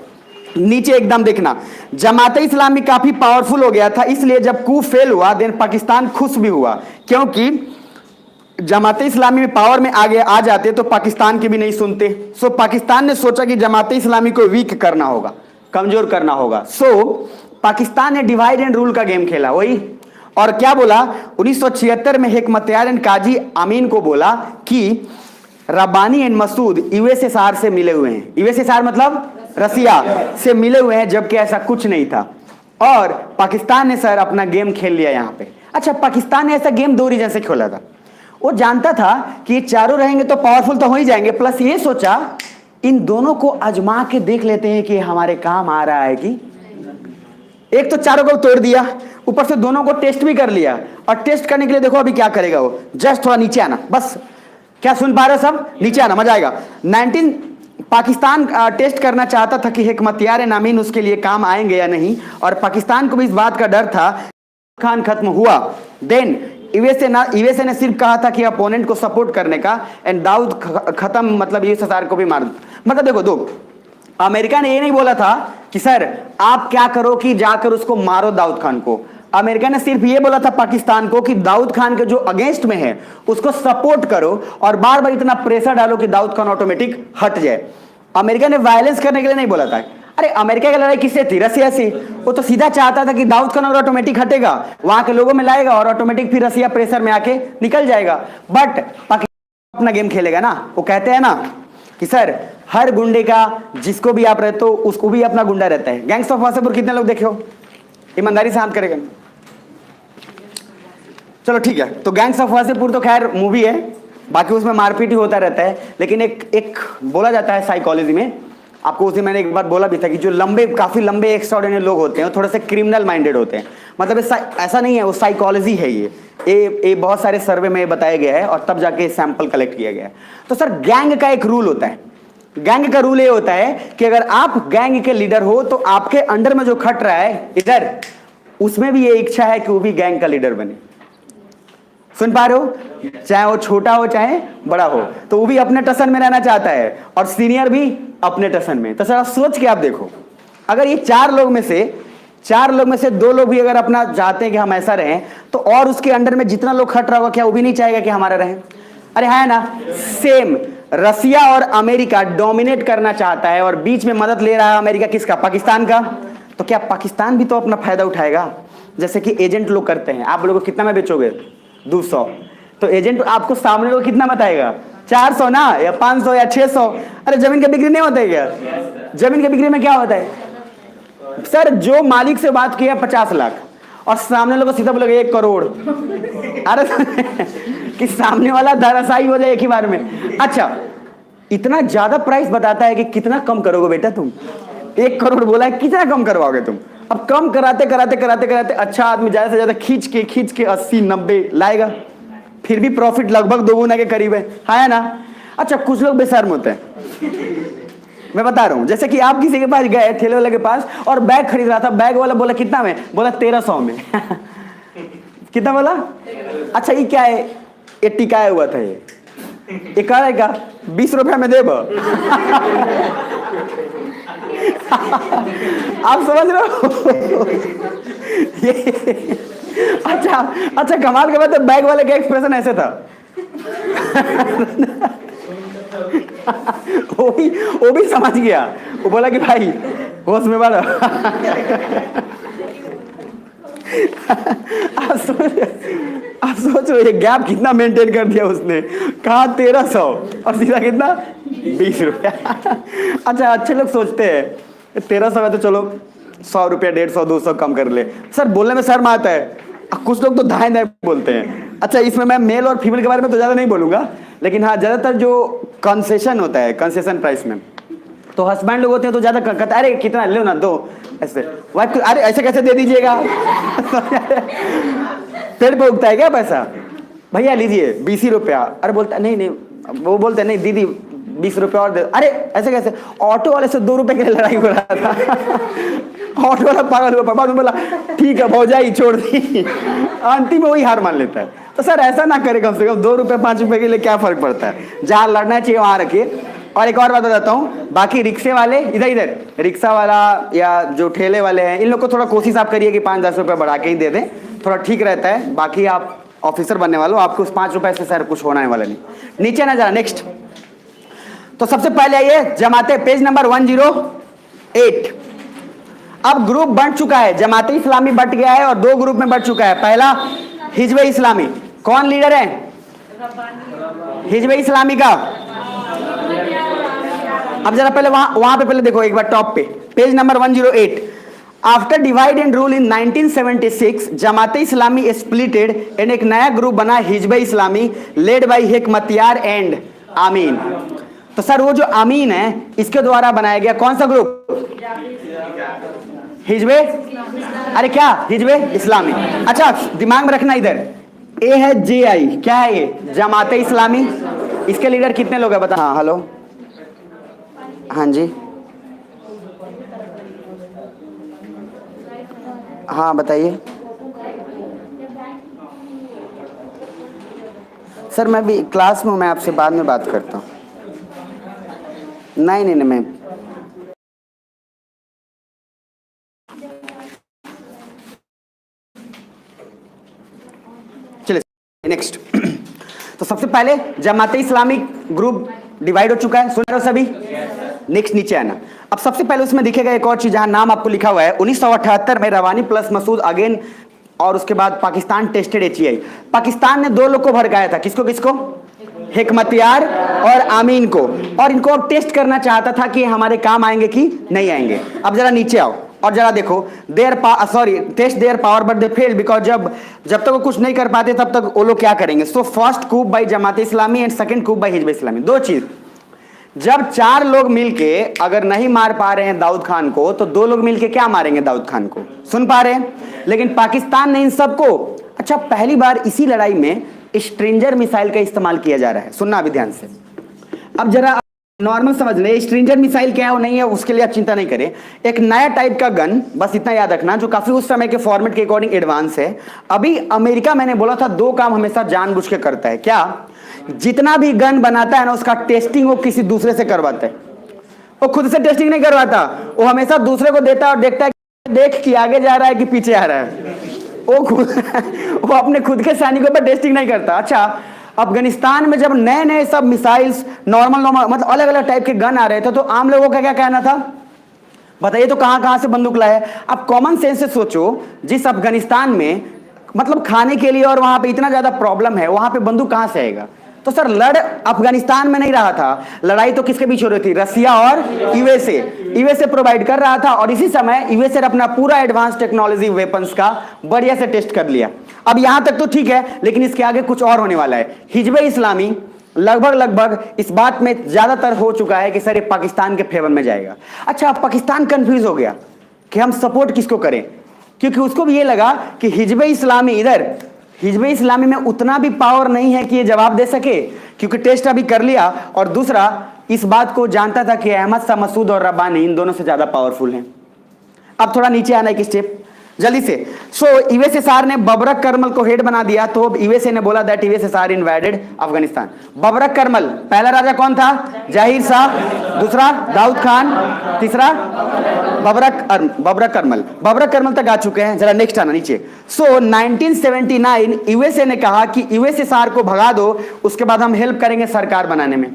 नीचे एकदम देखना। जमाते इस्लामी काफी पावरफुल हो गया था, इसलिए जब coup फेल हुआ देन पाकिस्तान खुश भी हुआ, क्योंकि जमाते इस्लामी में पावर में आगे आ जाते तो पाकिस्तान की भी नहीं सुनते। सो पाकिस्तान ने सोचा कि जमाते इस्लामी को वीक करना होगा। कमजोर करना होगा। पाकिस्तान ने डिवाइड एंड रूल का गेम खेला वही, और क्या बोला 1976 में हिकमतयार एंड काजी अमीन को बोला कि रब्बानी एंड मसूद यूएसएसआर से मिले हुए हैं। यूएसएसआर मतलब रसिया से मिले हुए हैं, जबकि ऐसा कुछ नहीं था। और पाकिस्तान ने सर अपना गेम खेल लिया यहां पे। अच्छा, पाकिस्तान ने ऐसा गेम 2 रीजन से खेला था। वो जानता था कि ये चारों रहेंगे तो पावरफुल तो हो ही जाएंगे, प्लस ये सोचा इन दोनों को आजमा के देख लेते हैं कि हमारे काम आ रहा है कि। एक तो चारों को तोड़ दिया, ऊपर से दोनों को टेस्ट भी कर लिया। और टेस्ट करने के लिए देखो अभी क्या करेगा वो, जस्ट थोड़ा नीचे आना, बस। क्या सुन पा रहे हो सब? नीचे आना, मजा आएगा। पाकिस्तान टेस्ट करना चाहता था कि हिकमतयार अमीन उसके लिए काम आएंगे या नहीं, और पाकिस्तान को भी इस बात का डर था। खान खत्म हुआ, देन यूएसए ने सिर्फ कहा था कि अपोनेंट को सपोर्ट करने का, एंड दाऊद खत्म मतलब यूएसएसआर को भी मार। मतलब देखो, दो अमेरिका ने ये नहीं बोला था कि सर आप क्या करो कि जाकर उसको मारो दाऊद खान को। अमेरिका ने सिर्फ ये बोला था पाकिस्तान को कि दाऊद खान के जो अगेंस्ट में है उसको सपोर्ट करो, और बार बार इतना प्रेशर डालो कि दाऊद खान ऑटोमेटिक हट जाए। अमेरिका ने वायलेंस करने के लिए नहीं बोला था। अरे अमेरिका की लड़ाई किससे थी? रसिया से। वो तो सीधा चाहता था कि दाऊद खान और ऑटोमेटिक हटेगा, वहां के लोगों में लाएगा और ऑटोमेटिक फिर रसिया प्रेशर में आके निकल जाएगा। बट पाकिस्तान अपना गेम खेलेगा ना। वो कहते हैं ना कि सर हर गुंडे का जिसको भी आप रहते हो उसको भी अपना गुंडा रहता है। गैंग्स ऑफ वासेपुर कितने लोग देखे हो? ईमानदारी से हाथ करेगा। चलो ठीक है, तो गैंग्स ऑफ वासेपुर तो खैर मूवी है, बाकी उसमें मारपीट ही होता रहता है। लेकिन एक बोला जाता है साइकोलॉजी में, आपको उसी मैंने एक बार बोला भी था कि जो काफी लंबे एक्स्ट्राऑर्डिनरी लोग होते हैं थोड़े से क्रिमिनल माइंडेड होते हैं। मतलब ऐसा नहीं है, वो साइकोलॉजी है। ये बहुत सारे सर्वे में बताया गया है और तब जाके सैंपल कलेक्ट किया गया है। तो सर गैंग का एक रूल होता है। गैंग का रूल ये होता है कि अगर आप गैंग के लीडर हो तो आपके अंडर में जो खट रहा है इधर, उसमें भी ये इच्छा है कि वो भी गैंग का लीडर बने। सुन पा रहे हो? चाहे वो छोटा हो चाहे बड़ा हो, तो वो भी अपने टसन में रहना चाहता है और सीनियर भी अपने टसन में। तो सर सोच के आप देखो, अगर ये 4 लोग में से 2 लोग भी अगर अपना चाहते हैं कि हम ऐसा रहें, तो और उसके अंडर में जितना लोग खट रहा होगा, क्या वो भी नहीं चाहेगा कि हमारा रहे? अरे है ना। सेम रसिया और अमेरिका डोमिनेट करना चाहता है और बीच में मदद ले रहा है अमेरिका किसका? पाकिस्तान का। तो क्या पाकिस्तान भी तो अपना फायदा उठाएगा? जैसे कि एजेंट लोग करते हैं, आप लोगों को कितना में बेचोगे? 200। तो एजेंट आपको सामने लोग कितना बताएगा? 400 ना, या 500 या 600। अरे जमीन की बिक्री नहीं होता है क्या? जमीन की बिक्री में क्या होता है सर? जो मालिक से बात किया 50 लाख और सामने लोग सीधा बोलेगा 1 करोड़। अरे कि सामने वाला धराशायी हो जाए एक ही बार में। अच्छा, इतना ज्यादा प्राइस बताता है कि कितना कम करोगे बेटा तुम? 1 करोड़ बोला है, कितना कम करवाओगे तुम? अब कम कराते कराते अच्छा आदमी ज्यादा से ज्यादा खींच के 80-90 लाएगा, फिर भी प्रॉफिट लगभग 2 गुना के करीब है ना। अच्छा, कुछ लोग बेशर्म होते हैं, मैं बता रहा हूं। जैसे कि आप किसी के पास गए, ठेले वाले के पास, और बैग खरीद रहा था। बैग वाला बोला कितना में? बोला 1300 में। कितना बोला? अच्छा ये क्या है? ये टिकाया हुआ था। ये कह रहा है का 20 रुपया में देब। आप समझ रहे हो? ये अच्छा कमाल के बात है, बैग वाले का एक्सप्रेशन ऐसे था। वो भी समझ गया। वो बोला कि भाई होश में बाढ़। आप सोच रहे हो ये गैप कितना मेंटेन कर दिया उसने। कहा 1300 और सीधा कितना? 20 रुपया। अच्छा, अच्छे लोग सोचते हैं 1300 में तो चलो 100 रुपया, 150, 200 कम कर ले। सर बोलने में शर्म आता है। कुछ लोग तो दाएं बोलते हैं। अच्छा, इसमें मैं मेल और फीमेल के बारे में तो ज्यादा नहीं बोलूंगा, लेकिन हाँ ज्यादातर जो कंसेशन होता है, कंसेशन प्राइस में, तो हस्बैंड लोग होते हैं तो ज्यादा कहते हैं अरे कितना ले ना दो, ऐसे। वाइफ को अरे ऐसे कैसे दे दीजिएगा? पेड़ पे उगता है क्या पैसा? भैया लीजिए 20 रुपया। अरे बोलता नहीं, वो बोलते नहीं दीदी 20 रुपया और दे। अरे ऐसे कैसे? ऑटो वाले से 2 रुपए के लिए लड़ाई हो रहा था। ऑटो वाला पागल हुआ, बाद में बोला ठीक है भौजाई छोड़ दी। अंतिम में वही हार मान लेता है। तो सर ऐसा ना करे, कम से कम 2 रुपए 5 रुपए के लिए क्या फर्क पड़ता है? जहाँ लड़ना चाहिए वहां रखिए। और एक और बात बताता हूँ, बाकी रिक्शे वाले इधर रिक्शा वाला या जो ठेले वाले हैं, इन लोग को थोड़ा कोशिश आप करिए कि 5-10 रुपए बढ़ा के ही दे दें, थोड़ा ठीक रहता है। बाकी आप ऑफिसर बनने वालों, आपको उस 5 रुपए से सर कुछ होने वाला नहीं। नीचे ना जाना, नेक्स्ट। तो सबसे पहले आइए जमाते, पेज नंबर 108। अब ग्रुप बंट चुका है, जमाते इस्लामी बंट गया है और दो ग्रुप में बंट चुका है। पहला हिजबे इस्लामी, कौन लीडर है हिजबे इस्लामी का? अब जरा पहले वहां पे पहले देखो एक बार टॉप पे, page number 108। After divide and rule in 1976 Jamaate Islami splitted and एक नया ग्रुप बना हिजबे इस्लामी लेड बाय हिकमतियार एंड आमीन। तो सर वो जो आमीन है इसके द्वारा बनाया गया कौन सा ग्रुप? हिजबे, अरे क्या हिजबे इस्लामी। अच्छा दिमाग में रखना, इधर ए है JI, क्या है ये? जमाते इस्लामी। इसके लीडर कितने लोग हैं बता? हाँ हेलो, हाँ जी, हाँ बताइए सर। मैं भी क्लास में हूँ, मैं आपसे बाद में बात करता हूँ। नहीं नहीं नहीं, मैं चलिए नेक्स्ट। तो सबसे पहले जमाते इस्लामी ग्रुप डिवाइड हो चुका है, सुन रहे हो सभी? नेक्स्ट नीचे आना। अब सबसे पहले उसमें दिखेगा एक और चीज, जहां नाम आपको लिखा हुआ है 1978 में रवानी प्लस मसूद अगेन, और उसके बाद पाकिस्तान टेस्टेड HEI। पाकिस्तान ने दो लोग को भड़काया था, किसको किसको? हिकमतियार और आमीन को, और इनको अब टेस्ट करना चाहता था कि हमारे काम आएंगे कि नहीं आएंगे। अब जरा नीचे आओ और जरा देखो, test their power but they failed, because जब तक वो कुछ नहीं कर पाते तब तक वो लोग क्या करेंगे? So first coup by Jamaat Islami and second coup by Hizb Islami. दो चीज, जब चार लोग मिलके अगर नहीं मार पा रहे हैं दाऊद खान को, तो दो लोग मिलके क्या मारेंगे दाऊद खान को? सुन पा रहे हैं? लेकिन पाकिस्तान ने इन सबको, अच्छा पहली बार इसी लड़ाई में स्ट्रेंजर मिसाइल का इस्तेमाल किया जा रहा है, सुनना अभी ध्यान से। अब जरा नॉर्मल समझ ले, स्ट्रेंजर मिसाइल क्या है वो नहीं है, उसके लिए आप चिंता नहीं करें। एक नया टाइप का गन, बस इतना याद रखना, जो काफी उस समय के फॉर्मेट के अकॉर्डिंग एडवांस है। अभी अमेरिका, मैंने बोला था, दो काम हमेशा जानबूझ के करता है। क्या? जितना भी गन बनाता है ना, उसका टेस्टिंग वो किसी दूसरे से करवाता है। वो खुद से टेस्टिंग नहीं करवाता, वो हमेशा दूसरे को देता है और देखता है देख कि आगे जा रहा है कि पीछे आ रहा है। वो अपने खुद के सैनिकों पर टेस्टिंग नहीं करता। अच्छा, अफगानिस्तान में जब नए नए सब मिसाइल्स नॉर्मल मतलब अलग अलग टाइप के गन आ रहे थे, तो आम लोगों का क्या कहना था? बताइए तो कहां कहां से बंदूक लाए? आप कॉमन सेंस से सोचो, जिस अफगानिस्तान में मतलब खाने के लिए और वहां पे इतना ज्यादा प्रॉब्लम है, वहां पे बंदूक कहां से आएगा? तो सर लड़ अफगानिस्तान में नहीं रहा था, लड़ाई तो किसके बीच हो रही थी? रसिया और यूएसए प्रोवाइड कर रहा था, और इसी समय यूएसए ने अपना पूरा एडवांस टेक्नोलॉजी वेपन्स का बढ़िया से टेस्ट कर लिया। अब यहां तक तो ठीक है, लेकिन इसके आगे कुछ और होने वाला है। हिजबे इस्लामी लगभग इस बात में ज्यादातर हो चुका है कि सर ये पाकिस्तान के फेवर में जाएगा। अच्छा, अब पाकिस्तान कंफ्यूज हो गया कि हम सपोर्ट किसको करें, क्योंकि उसको भी ये लगा कि हिजबे इस्लामी में उतना भी पावर नहीं है कि ये जवाब दे सके, क्योंकि टेस्ट अभी कर लिया, और दूसरा इस बात को जानता था कि अहमद शाह मसूद और रब्बानी इन दोनों से ज्यादा पावरफुल हैं। अब थोड़ा नीचे आना एक स्टेप जल्दी से। सो यूएसएसआर ने बबरक करमल को हेड बना दिया, तो यूएसए ने बोला दैट यूएसएसआर इन्वाइडेड अफगानिस्तान। बबरक करमल, पहला राजा कौन था? जहीर शाह, दूसरा दाऊद खान, तीसरा बबरक करमल तक आ चुके हैं। जरा नेक्स्ट आना नीचे। सो 1979 यूएसए ने कहा कि यूएसएसआर को भगा दो, उसके बाद हम हेल्प करेंगे सरकार बनाने में।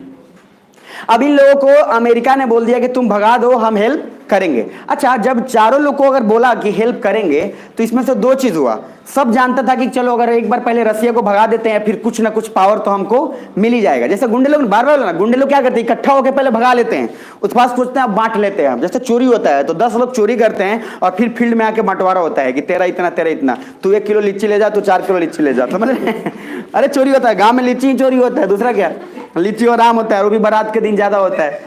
अब इन लोगों को अमेरिका ने बोल दिया कि तुम भगा दो, हम हेल्प करेंगे। अच्छा, जब चारों लोग को अगर बोला कि हेल्प करेंगे, तो इसमें से दो चीज हुआ। सब जानता था कि चलो अगर एक बार पहले रसिया को भगा देते हैं, फिर कुछ ना कुछ पावर तो हमको मिल ही जाएगा। जैसे गुंडे लोग बार बार गुंडे लोग क्या करते हैं, इकट्ठा होकर पहले भगा लेते हैं, उसके बाद सोचते हैं अब बांट लेते हैं। जैसे चोरी होता है तो 10 लोग चोरी करते हैं और फिर फील्ड में आके बंटवारा होता है कि तेरा इतना, तू 1 किलो लीची ले जा, तू 4 किलो लीची ले जा। तो मतलब अरे चोरी होता है, गाँव में लीची ही चोरी होता है, दूसरा क्या? लीची और आम होता है, वो भी बारात के दिन ज्यादा होता है।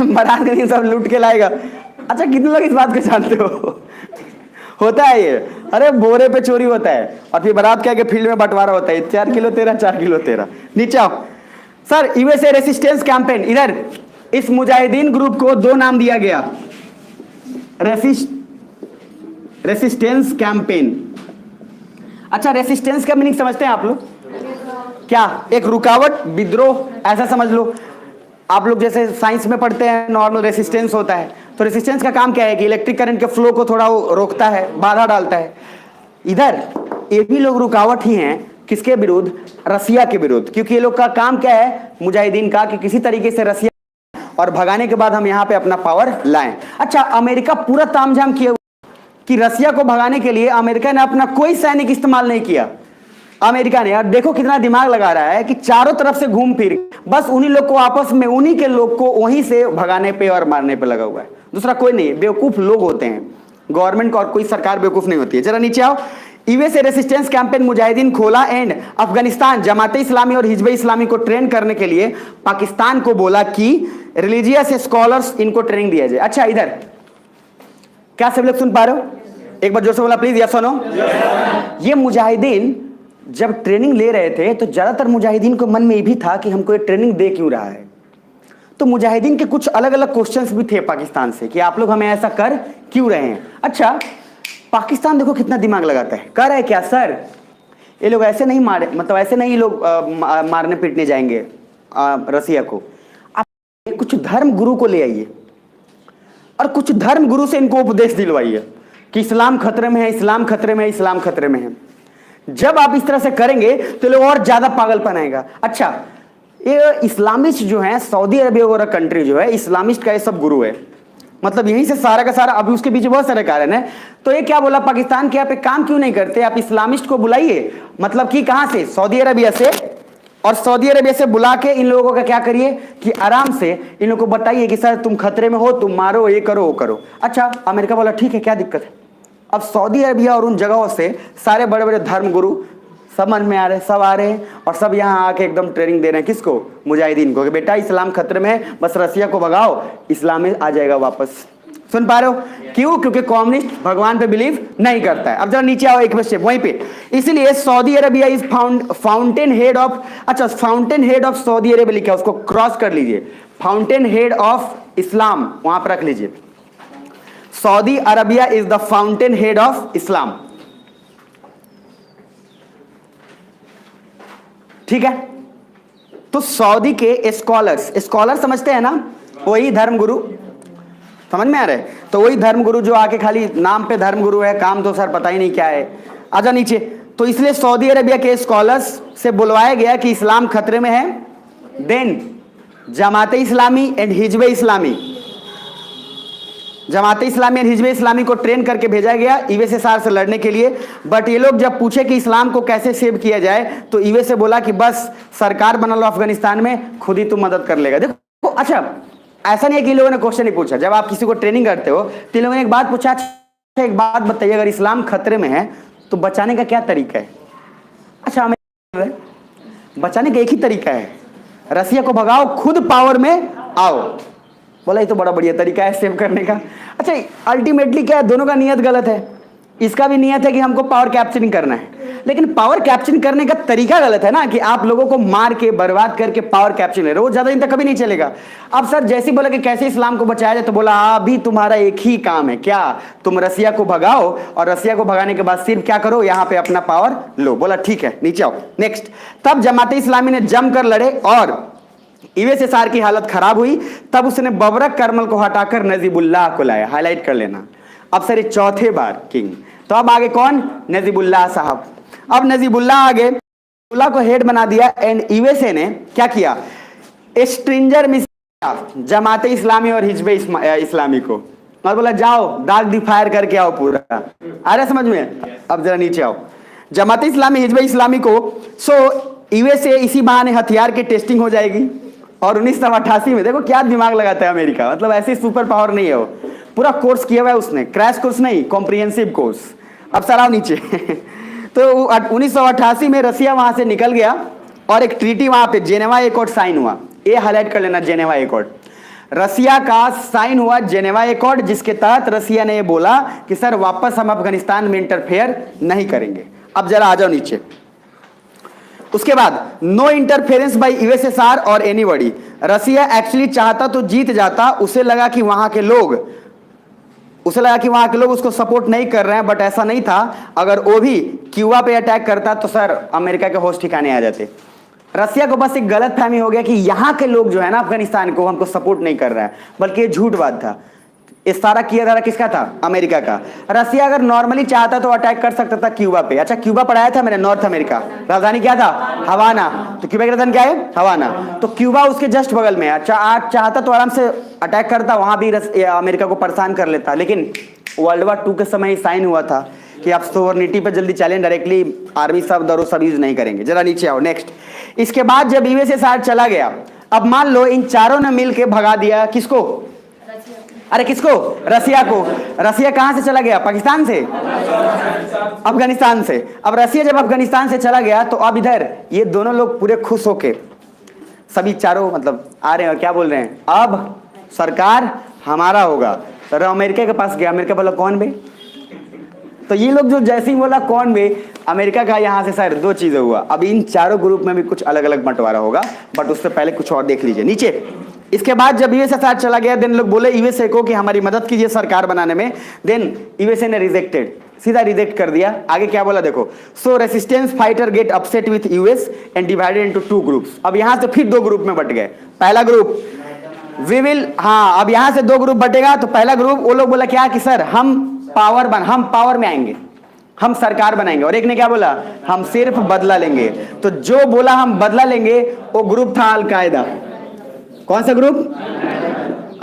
बारात के दिन सब लूट के लाएगा। अच्छा, कितने लोग इस बात को जानते हो? होता है ये, अरे बोरे पे चोरी होता है और फिर बारात के आगे फील्ड में बंटवारा होता है, 4 किलो तेरा, 4 किलो तेरा। नीचे आओ सर। यूएसए रेसिस्टेंस कैंपेन, इधर इस मुजाहिदीन ग्रुप को दो नाम दिया गया, रेसिस्टेंस कैंपेन। अच्छा, रेसिस्टेंस का मीनिंग समझते हैं आप लोग? क्या? एक रुकावट, विद्रोह, ऐसा समझ लो। आप लोग जैसे साइंस में पढ़ते हैं, नॉर्मल रेसिस्टेंस होता है। तो रेसिस्टेंस का काम क्या है कि इलेक्ट्रिक करंट के फ्लो को थोड़ा रोकता है, बाधा डालता है। इधर ये भी लोग रुकावट ही हैं, किसके विरुद्ध? रसिया के विरुद्ध। क्योंकि ये लोग का काम क्या है मुजाहिदीन का, कि किसी तरीके से रसिया और भगाने के बाद हम यहाँ पे अपना पावर लाएं। अच्छा, अमेरिका पूरा तामझाम किए कि रसिया को भगाने के लिए अमेरिका ने अपना कोई सैनिक इस्तेमाल नहीं किया। अमेरिका ने, और देखो कितना दिमाग लगा रहा है कि चारों तरफ से घूम फिर बस उन्हीं लोग को आपस में, उन्हीं के लोग को वहीं से भगाने पे और मारने पे लगा हुआ है, दूसरा कोई नहीं। बेवकूफ लोग होते हैं, गवर्नमेंट को और कोई सरकार बेवकूफ नहीं होती है। जरा नीचे आओ। यूएसए रेसिस्टेंस कैंपेन मुजाहिदीन खोला एंड अफगानिस्तान जमाते इस्लामी और हिजबे इस्लामी को ट्रेन करने के लिए पाकिस्तान को बोला कि रिलीजियस स्कॉलर्स इनको ट्रेनिंग दिया जाए। अच्छा, इधर क्या सब लोग सुन पा रहे हो? एक बार जोर से बोला प्लीज, यस सुनो। ये मुजाहिदीन जब ट्रेनिंग ले रहे थे तो ज्यादातर मुजाहिदीन को मन में ये भी था कि हमको ये ट्रेनिंग दे क्यों रहा है। तो मुजाहिदीन के कुछ अलग अलग क्वेश्चंस भी थे पाकिस्तान से कि आप लोग हमें ऐसा कर क्यों रहे हैं। अच्छा, पाकिस्तान देखो कितना दिमाग लगाता है, कह रहा है क्या सर ये लोग ऐसे नहीं मारे, मतलब ऐसे नहीं लोग मारने पीटने जाएंगे रसिया को, आप कुछ धर्म गुरु को ले आइए और कुछ धर्म गुरु से इनको उपदेश दिलवाइए कि इस्लाम खतरे में है, इस्लाम खतरे में है, इस्लाम खतरे में है। जब आप इस तरह से करेंगे तो लोग और ज्यादा पागलपन आएगा। अच्छा, ये इस्लामिस्ट जो है, सऊदी अरबिया वगैरह कंट्री जो है, इस्लामिस्ट का ये सब गुरु है, मतलब यहीं से सारा का सारा। अभी उसके पीछे बहुत सारे कारण है। तो ये क्या बोला पाकिस्तान के, आप एक काम क्यों नहीं करते, आप इस्लामिस्ट को बुलाइए, मतलब कि कहां से, सऊदी अरबिया से, और सऊदी अरबिया से बुला के इन लोगों का क्या करिए कि आराम से इन लोगों को बताइए कि सर तुम खतरे में हो, तुम मारो, ये करो वो करो। अच्छा, अमेरिका बोला ठीक है, क्या दिक्कत है। अब सऊदी अरबिया और उन जगहों से सारे बड़े बड़े धर्म गुरु समझ में आ रहे, सब आ रहे हैं और सब यहाँ आके एकदम ट्रेनिंग दे रहे हैं किसको, मुजाहिदीन को, कि बेटा इस्लाम खतरे में है, बस रसिया को भगाओ, इस्लाम में आ जाएगा वापस। सुन पा रहे हो? क्यों? क्योंकि कम्युनिस्ट भगवान पे बिलीव नहीं करता है। अब जरा नीचे आओ एक स्टेप वहीं पे। इसलिए Saudi Arabia is fountain head of, अच्छा fountain head of Saudi Arabia लिखा है, उसको क्रॉस कर लीजिए, फाउंटेन हेड ऑफ इस्लाम वहां पर रख लीजिए। Saudi Arabia is the fountain head of Islam, ठीक है। तो सऊदी के स्कॉलर्स, स्कॉलर समझते हैं ना, वही धर्मगुरु, समझ में आ रहा है? तो वही धर्मगुरु जो आके खाली नाम पे धर्मगुरु है, काम तो सर पता ही नहीं क्या है। आजा नीचे। तो इसलिए सऊदी अरबिया के स्कॉलर्स से बुलवाया गया कि इस्लाम खतरे में है। देन जमाते इस्लामी एंड हिजबे इस्लामी, जमाते इस्लामी और हिजबे इस्लामी को ट्रेन करके भेजा गया यूएसएसआर से लड़ने के लिए। बट ये लोग जब पूछे कि इस्लाम को कैसे सेव किया जाए तो यूएसए बोला कि बस सरकार बना लो अफगानिस्तान में, खुद ही तुम मदद कर लेगा। देखो, अच्छा ऐसा नहीं है कि इन लोगों ने क्वेश्चन नहीं पूछा। जब आप किसी को ट्रेनिंग करते हो तो इन लोगों ने एक बात पूछा, अच्छा एक बात बताइए, अगर इस्लाम खतरे में है तो बचाने का क्या तरीका है? अच्छा हमें बचाने का एक ही तरीका है, रसिया को भगाओ, खुद पावर में आओ। बोला ये तो बड़ा बढ़िया तरीका है सेव करने का। अच्छा अल्टीमेटली क्या है, दोनों का नियत गलत है। इसका भी नियत है कि हमको पावर कैप्चरिंग करना है, लेकिन पावर कैप्चरिंग करने का तरीका गलत है ना, कि आप लोगों को मार के बर्बाद करके पावर कैप्चरिंग ले रहे हो, वो ज्यादा दिन तक कभी नहीं चलेगा। अब सर जैसे बोला कि कैसे इस्लाम को बचाया जाए, तो बोला अभी तुम्हारा एक ही काम है, क्या? तुम रसिया को भगाओ और रसिया को भगाने के बाद सिर्फ क्या करो, यहाँ पे अपना पावर लो। बोला ठीक है, नीचे आओ नेक्स्ट। तब जमाते इस्लामी ने जमकर लड़े और यूएसएसआर की हालत खराब हुई। तब उसने बबरक करमल को हटाकर नजीबुल्लाह को लाया, हाईलाइट कर लेना। अब सर ये चौथे बार किंग, तो अब आगे कौन? नजीबुल्लाह साहब। अब नजीबुल्लाह आगे नजीबुल्लाह को हेड बना दिया एंड यूएसए ने क्या किया, स्ट्रिंजर मिशन जमाते इस्लामी और हिजबे इस्लामी को, और बोला जाओ दाग दी फायर करके आओ पूरा। आ रहा समझ में? अब जरा नीचे आओ। जमाते इस्लामी हिजबे इस्लामी को, सो यूएसए इसी बहाने हथियार की टेस्टिंग हो जाएगी। और 1988 में देखो क्या दिमाग लगाता है अमेरिका, मतलब ऐसी सुपर पावर नहीं है वो, पूरा कोर्स किया हुआ है उसने, क्रैश कोर्स नहीं, कॉम्प्रिहेंसिव कोर्स। अब सर आओ नीचे। तो 1988 में रसिया वहां से निकल गया और एक ट्रीटी वहां पे जेनेवा एकॉर्ड साइन हुआ। ये हाईलाइट कर लेना, जेनेवा एकॉर्ड, रसिया का साइन हुआ जेनेवा एकॉर्ड, जिसके तहत रसिया ने ये बोला कि सर वापस हम अफगानिस्तान में इंटरफेयर नहीं करेंगे। अब जरा आ जाओ नीचे। उसके बाद नो इंटरफेरेंस बाय यूएसएसआर और एनीबॉडी। रसिया एक्चुअली चाहता तो जीत जाता, उसे लगा कि वहां के लोग उसको सपोर्ट नहीं कर रहे हैं, बट ऐसा नहीं था। अगर वो भी क्यूबा पे अटैक करता तो सर अमेरिका के होश ठिकाने आ जाते। रसिया को बस एक गलत फहमी हो गया कि यहाँ के लोग जो है ना अफगानिस्तान को हमको सपोर्ट नहीं कर रहा है, बल्कि ये झूठ बात था। ये सारा किया धारा किसका था? अमेरिका का। रसिया अगर नॉर्मली चाहता तो अटैक कर सकता था क्यूबा पे। अच्छा, क्यूबा पढ़ाया था मैंने, नॉर्थ अमेरिका, राजधानी क्या था? हवाना। तो क्यूबा की राजधानी क्या है? हवाना। तो क्यूबा उसके जस्ट बगल में। अच्छा, आज चाहता तो आराम से अटैक करता, वहां भी अमेरिका को परेशान कर लेता, लेकिन वर्ल्ड वॉर 2 के समय साइन हुआ था कि आप सोवरेनिटी पे जल्दी चलें, डायरेक्टली आर्मी शब्द और सब यूज नहीं करेंगे। जरा नीचे आओ, नेक्स्ट। इसके बाद जब यूएसए साथ चला गया, अब मान लो इन चारों ने मिलकर भगा दिया किसको? अरे किसको? रसिया को। रसिया कहां से चला गया? पाकिस्तान से, अफगानिस्तान से। अब रसिया जब अफगानिस्तान से चला गया तो अब इधर ये दोनों लोग पूरे खुश होके सभी चारों मतलब आ रहे हैं और क्या बोल रहे हैं? अब सरकार हमारा होगा। तो अमेरिका के पास गया, अमेरिका बोला कौन बे? तो ये लोग जो जैसे ही बोला कौन बे, अमेरिका का यहां से सर 2 चीजें हुआ। अब इन चारों ग्रुप में भी कुछ अलग अलग बंटवारा होगा, बट उससे पहले कुछ और देख लीजिए नीचे। इसके बाद जब यूएसए साथ चला गया, देन लोग बोले यूएसए को कि हमारी मदद कीजिए सरकार बनाने में। देन यूएसए ने रिजेक्टेड, सीधा रिजेक्ट कर दिया। आगे क्या बोला देखो, so resistance fighter get upset with US and divided into 2 groups. अब यहां से फिर 2 ग्रुप में बट गए। पहला ग्रुप वी विल, हाँ अब यहां से 2 ग्रुप बटेगा। तो पहला ग्रुप वो लोग बोला क्या कि सर हम पावर में आएंगे, हम सरकार बनाएंगे। और एक ने क्या बोला, हम सिर्फ बदला लेंगे। तो जो बोला हम बदला लेंगे वो ग्रुप था अलकायदा। कौन सा ग्रुप?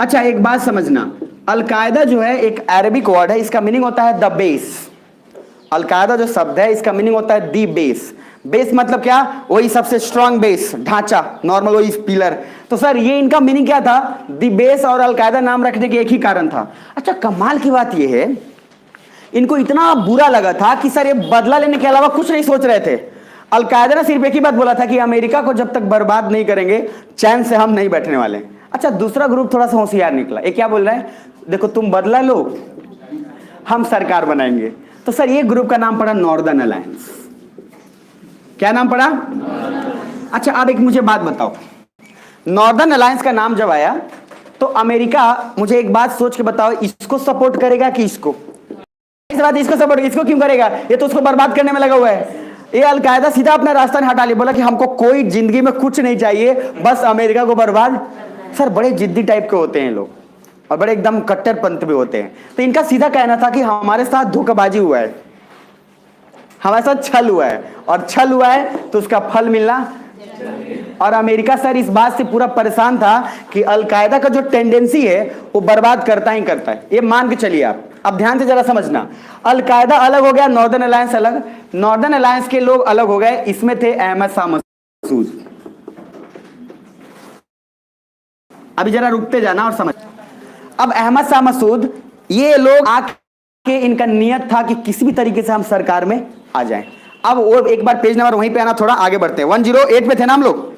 अच्छा एक बात समझना, अलकायदा जो है एक अरबिक वर्ड है, इसका मीनिंग होता है द बेस। अलकायदा जो शब्द है इसका मीनिंग होता है दी बेस। बेस मतलब क्या? वही सबसे स्ट्रांग बेस, ढांचा, नॉर्मल वही पिलर। तो सर ये इनका मीनिंग क्या था? दी बेस और अलकायदा नाम रखने के एक ही कारण था। अच्छा कमाल की बात ये है, इनको इतना बुरा लगा था कि सर ये बदला लेने के अलावा कुछ नहीं सोच रहे थे। अलकायदा ने सिर्फ एक ही बात बोला था कि अमेरिका को जब तक बर्बाद नहीं करेंगे चैन से हम नहीं बैठने वाले। अच्छा दूसरा ग्रुप थोड़ा सा होशियार निकला, ये क्या बोल रहा है? देखो तुम बदला लो, हम सरकार बनाएंगे। तो सर ये ग्रुप का नाम पड़ा नॉर्दर्न अलायंस। क्या नाम पड़ा? अच्छा अब एक मुझे बात बताओ, नॉर्दर्न अलायंस का नाम जब आया तो अमेरिका, मुझे एक बात सोच के बताओ, इसको सपोर्ट करेगा कि इसको? इस बात इसको सपोर्ट, इसको क्यों करेगा? ये तो उसको बर्बाद करने में लगा हुआ है। ये अलकायदा सीधा अपना रास्ता नहीं हटा लिया, बोला कि हमको कोई जिंदगी में कुछ नहीं चाहिए, बस अमेरिका को बर्बाद। सर बड़े जिद्दी टाइप के होते हैं लोग और बड़े एकदम कट्टरपंथ भी होते हैं। तो इनका सीधा कहना था कि हमारे साथ धोखाबाजी हुआ है, हमारे साथ छल हुआ है, और छल हुआ है तो उसका फल मिलना। और अमेरिका सर इस बात से पूरा परेशान था कि अलकायदा का जो टेंडेंसी है वो बर्बाद करता ही करता है। ये मान के चलिए आप। अब ध्यान से जरा समझना, अलकायदा अलग हो गया, नॉर्दर्न अलायंस अलग। नॉर्दर्न अलायंस के लोग अलग हो गए, इसमें थे अहमद शाह मसूद। अभी जरा रुकते जाना और समझ। अब अहमद शाह मसूद, ये लोग आके इनका नियत था कि किसी भी तरीके से हम सरकार में आ जाएं। अब वो एक बार पेज नंबर वहीं पे आना, थोड़ा आगे बढ़ते हैं। 108 पे थे ना हम लोग।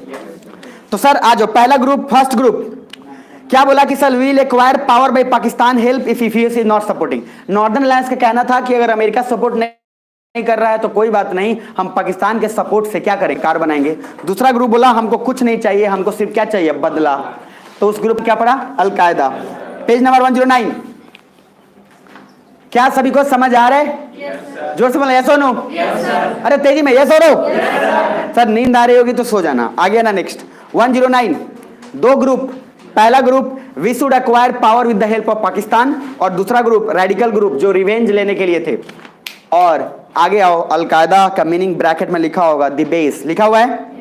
तो सर आ जाओ, पहला ग्रुप, फर्स्ट ग्रुप क्या बोला कि sir will acquire power bye Pakistan help if US is not supporting. Northern alliance का कहना था कि अगर अमेरिका सपोर्ट नहीं कर रहा है तो कोई बात नहीं, हम पाकिस्तान के सपोर्ट से क्या करें, कार बनाएंगे। दूसरा ग्रुप बोला हमको कुछ नहीं चाहिए, हमको सिर्फ क्या चाहिए, बदला। तो उस ग्रुप क्या पड़ा? अलकायदा। Page number 109। क्या सभी को समझ आ रहा है? जोर से बोलो यस और नो। अरे तेजी में यस और नो। सर नींद आ रही होगी तो सो जाना। आ गया ना नेक्स्ट 109। 2 ग्रुप, पहला group we should acquire power with the help of Pakistan, और दूसरा ग्रुप रेडिकल ग्रुप जो रिवेंज लेने के लिए थे। और आगे आओ, अलकायदा का मीनिंग ब्रैकेट में लिखा होगा द बेस, लिखा हुआ है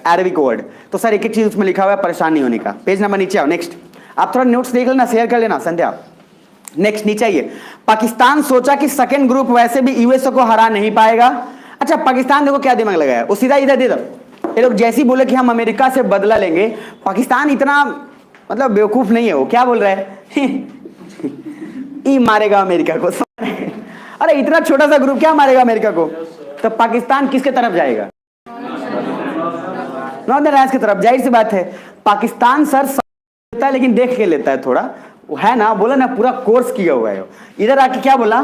अरबिक वर्ड। तो सर एक एक चीज उसमें लिखा हुआ है, परेशान नहीं होने का। पेज नंबर नीचे आओ, नेक्स्ट। आप थोड़ा नोट्स देख लेना, शेयर कर लेना संध्या। नेक्स्ट नीचे आइए। पाकिस्तान सोचा कि सेकंड ग्रुप वैसे भी यूएसए को हरा नहीं पाएगा। अच्छा पाकिस्तान देखो क्या दिमाग लगाया, वो सीधा इधर दे दो। ये लोग जैसे ही बोले कि हम अमेरिका से बदला लेंगे, पाकिस्तान इतना मतलब बेवकूफ नहीं है, वो क्या बोल रहा है ई मारेगा अमेरिका को। अरे इतना छोटा सा ग्रुप क्या मारेगा अमेरिका को? तो पाकिस्तान किसके तरफ जाएगा? नॉर्दर्न अलायंस की तरफ। जाहिर सी बात है पाकिस्तान सर लेता है, लेकिन देख के लेता है थोड़ा, है ना, बोला ना पूरा कोर्स किया हुआ है। इधर आके क्या बोला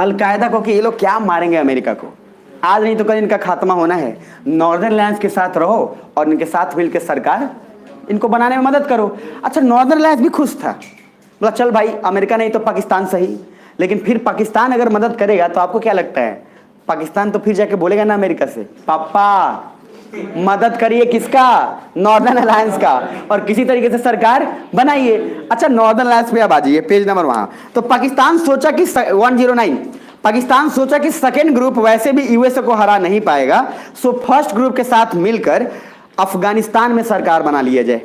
अलकायदा को कि ये लोग क्या मारेंगे अमेरिका को, आज नहीं तो कल इनका खात्मा होना है। नॉर्दर्न अलायंस के साथ रहो और इनके साथ मिलकर सरकार इनको बनाने में मदद करो। अच्छा नॉर्दर्न अलायंस भी खुश था, बोला चल भाई अमेरिका नहीं तो पाकिस्तान सही। लेकिन फिर पाकिस्तान अगर मदद करेगा तो आपको क्या लगता है, पाकिस्तान तो फिर जाके बोलेगा ना अमेरिका से, पापा मदद करिए किसका? नॉर्दर्न अलायंस का, और किसी तरीके से सरकार बनाइए। अच्छा, नॉर्दर्न अलायंस पे अब आ जाइए, पेज नंबर वहां। तो पाकिस्तान सोचा कि 109, पाकिस्तान सोचा कि सेकेंड ग्रुप वैसे भी यूएसए को हरा नहीं पाएगा, सो फर्स्ट ग्रुप के साथ मिलकर अफगानिस्तान में सरकार बना लिया जाए।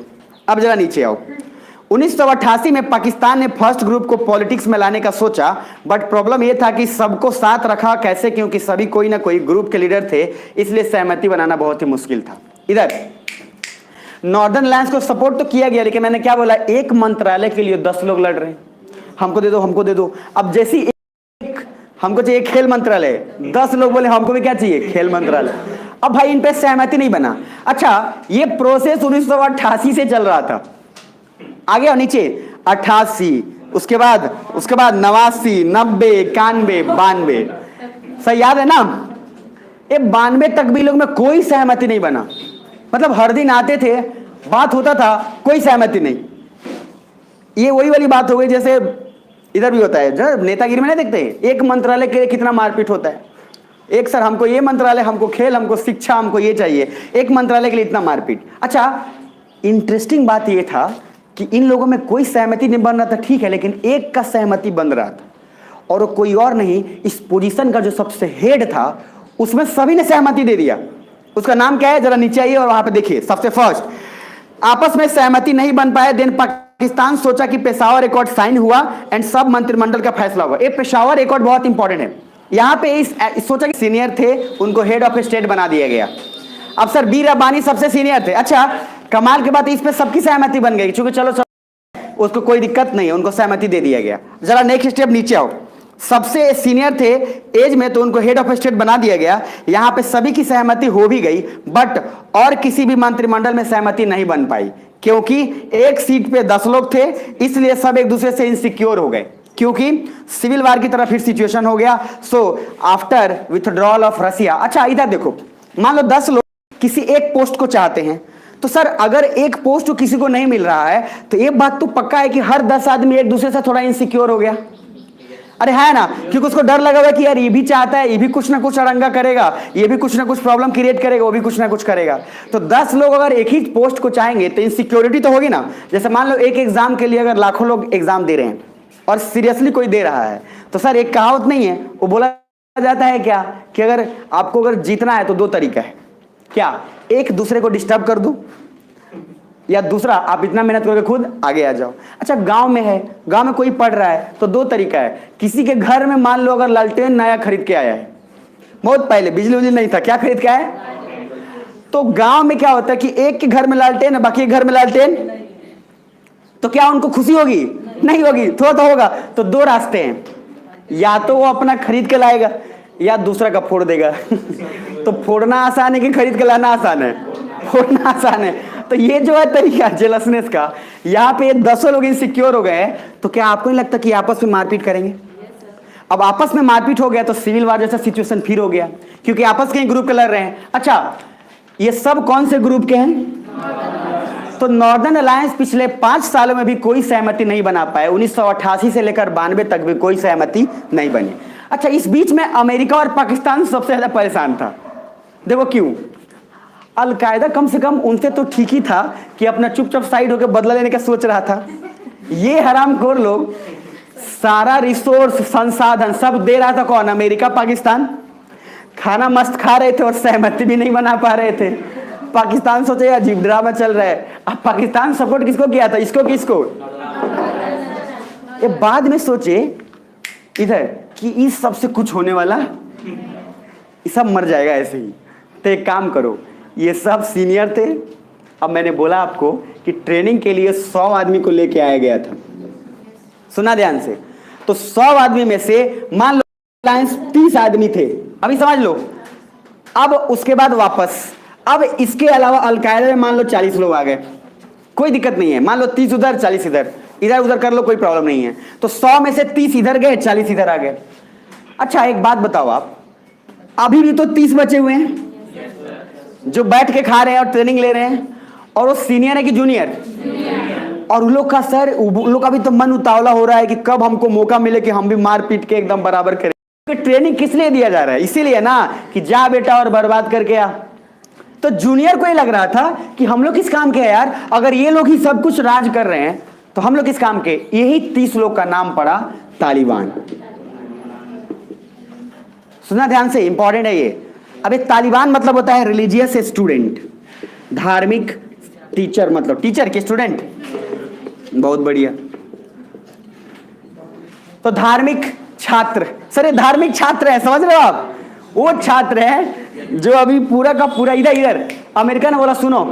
अब जरा नीचे आओ। 1988 में पाकिस्तान ने फर्स्ट ग्रुप को पॉलिटिक्स में लाने का सोचा, बट प्रॉब्लम यह था कि सबको साथ रखा कैसे, क्योंकि सभी कोई ना कोई ग्रुप के लीडर थे, इसलिए सहमति बनाना बहुत ही मुश्किल था। इधर नॉर्दर्न अलायंस को सपोर्ट तो किया गया, लेकिन मैंने क्या बोला, एक मंत्रालय के लिए 10 लोग लड़ रहे हैं, हमको दे दो, हमको दे दो। अब जैसी हमको चाहिए खेल मंत्रालय, 10 लोग बोले हमको भी क्या चाहिए, खेल मंत्रालय। अब भाई इन पे सहमति नहीं बना। अच्छा, ये प्रोसेस 1988 से चल रहा था। आगे और नीचे 88, उसके बाद 89, 90, 91, 92, सही याद है ना? ये 92 तक भी लोग में कोई सहमति नहीं बना। मतलब हर दिन आते थे, बात होता था, कोई सहमति नहीं। ये वही वाली बात हो गई जैसे इधर भी होता है, जब नेतागिरी में नहीं देखते, एक मंत्रालय के लिए कितना मारपीट होता है। एक सर हमको ये मंत्रालय, हमको खेल, हमको शिक्षा, हमको ये चाहिए, एक मंत्रालय के लिए इतना मारपीट। अच्छा, इंटरेस्टिंग बात ये था कि इन लोगों में कोई सहमति नहीं बन रहा था, ठीक है, लेकिन एक का सहमति बन रहा था, और वो कोई और नहीं, इस पोजीशन का जो सबसे हेड था, उसमें सभी ने सहमति दे दिया। उसका नाम क्या है, जरा नीचे आइए और वहां पे देखिए। सबसे फर्स्ट, आपस में सहमति नहीं बन पाए, देन पाकिस्तान सोचा कि पेशावर एकॉर्ड साइन हुआ एंड सब मंत्रिमंडल का फैसला हुआ। ये पेशावर एकॉर्ड बहुत इंपॉर्टेंट है। यहां पे इस सोचा कि सीनियर थे, उनको हेड ऑफ स्टेट बना दिया गया। अब सर बी रब्बानी सबसे सीनियर थे। अच्छा, कमाल के बात, इस पे सबकी सहमति बन गई, क्योंकि चलो उसको कोई दिक्कत नहीं है, उनको सहमति दे दिया गया। जरा नेक्स्ट स्टेप नीचे आओ। सबसे सीनियर थे एज में, तो उनको हेड ऑफ स्टेट बना दिया गया। यहां पे सभी की सहमति हो भी गई, बट और किसी भी मंत्रिमंडल में सहमति नहीं बन पाई, क्योंकि एक सीट पे 10 लोग थे, इसलिए सब एक दूसरे से इनसिक्योर हो गए, क्योंकि सिविल वार की तरह फिर सिचुएशन हो गया। So after withdrawal of Russia. अच्छा, इधर देखो, मान लो 10 लोग किसी एक पोस्ट को चाहते हैं, तो सर अगर एक पोस्ट किसी को नहीं मिल रहा है, तो ये बात तो पक्का है कि हर 10 आदमी एक दूसरे से थोड़ा इनसिक्योर हो गया। अरे है ना, क्योंकि उसको डर लगा हुआ है कि यार ये भी चाहता है, ये भी कुछ ना कुछ अड़ंगा करेगा, ये भी कुछ ना कुछ प्रॉब्लम क्रिएट करेगा, वो भी कुछ ना कुछ करेगा। तो 10 लोग अगर एक ही पोस्ट को चाहेंगे तो इनसिक्योरिटी तो होगी ना। जैसे मान लो एक एग्जाम के लिए अगर लाखों लोग एग्जाम दे रहे हैं और सीरियसली कोई दे रहा है, तो सर एक कहावत नहीं है, वो बोला जाता है क्या कि अगर आपको अगर जीतना है तो 2 तरीका है, क्या, एक दूसरे को डिस्टर्ब कर दूं, या दूसरा आप इतना मेहनत करके खुद आगे आ जाओ। अच्छा, गांव में है, गांव में कोई पढ़ रहा है, तो 2 तरीका है। किसी के घर में मान लो अगर लालटेन नया खरीद के आया है, बहुत पहले बिजली उजली नहीं था, क्या खरीद के आया, तो गांव में क्या होता है कि एक के घर में लालटेन है, बाकी के घर में लालटेन, तो क्या उनको खुशी होगी? नहीं होगी, थोड़ा तो होगा। तो 2 रास्ते हैं, या तो वो अपना खरीद के लाएगा, या दूसरा का फोड़ देगा। तो फोड़ना आसान है कि खरीद के लाना आसान है? फोड़ना आसान है। तो ये जो है तरीका जेलसनेस का, यहाँ पे 10 लोग इनसिक्योर हो गए हैं, तो क्या आपको नहीं लगता कि आपस में मारपीट करेंगे? अब आपस में मारपीट हो गया तो सिविल वार जैसा सिचुएशन फिर हो गया, क्योंकि आपस के ग्रुप के लड़ रहे हैं। अच्छा, ये सब कौन से ग्रुप के हैं? तो नॉर्दर्न अलायंस पिछले 5 सालों में भी कोई सहमति नहीं बना पाए। 1988 से लेकर 92 तक भी कोई सहमति नहीं बनी। अच्छा, इस बीच में अमेरिका और पाकिस्तान सबसे ज्यादा परेशान था। देखो क्यों? अलकायदा कम से कम उनसे तो ठीक ही था कि अपना चुपचाप साइड होकर बदला लेने का सोच रहा था। ये हरामखोर लोग सारा रिसोर्स संसाधन सब दे रहा था। कौन? अमेरिका, पाकिस्तान। खाना मस्त खा रहे थे और सहमति भी नहीं बना पा रहे थे। पाकिस्तान सोचे अजीब ड्रामा चल रहा है। अब पाकिस्तान सपोर्ट किसको किया था? इसको, किसको? ये बाद में सोचे इधर कि इस सबसे कुछ होने वाला, ये सब मर जाएगा ऐसे ही। तो एक काम करो, ये सब सीनियर थे। अब मैंने बोला आपको कि ट्रेनिंग के लिए 100 आदमी को लेके आया गया था। सुना ध्यान से। तो 100 आदमी में से मान लो अलायंस 30 आदमी थे, अभी समझ लो। अब उसके बाद वापस, अब इसके अलावा अलकायदा में मान लो 40 लोग आ गए, कोई दिक्कत नहीं है। मान लो 30 उधर 40 इधर, इधर उधर कर लो, कोई प्रॉब्लम नहीं है। तो 100 में से 30 इधर गए, 40 इधर आ गए। अच्छा, एक बात बताओ आप, अभी भी तो 30 बचे हुए हैं जो बैठ के खा रहे हैं और ट्रेनिंग ले रहे हैं। और वो सीनियर है कि जूनियर? और उन लोग का सर, उन लोग का भी तो मन उतावला हो रहा है कि कब हमको मौका मिले कि हम भी मार पीट के एकदम बराबर करें। ट्रेनिंग किस लिए दिया जा रहा है? इसीलिए ना कि जा बेटा और बर्बाद करके आ। तो जूनियर को ये लग रहा था कि हम लोग किस काम के हैं यार, अगर ये लोग ही सब कुछ राज कर रहे हैं तो हम लोग किस काम के। यही 30 लोग का नाम पड़ा तालिबान। सुना ध्यान से, इंपॉर्टेंट है ये। अब एक तालिबान मतलब होता है रिलीजियस स्टूडेंट, धार्मिक टीचर, मतलब टीचर के स्टूडेंट। बहुत बढ़िया। तो धार्मिक छात्र, सर ये धार्मिक छात्र है, समझ रहे हो आप, वो छात्र है जो अभी पूरा का पूरा इधर अमेरिका ने बोला सुनो,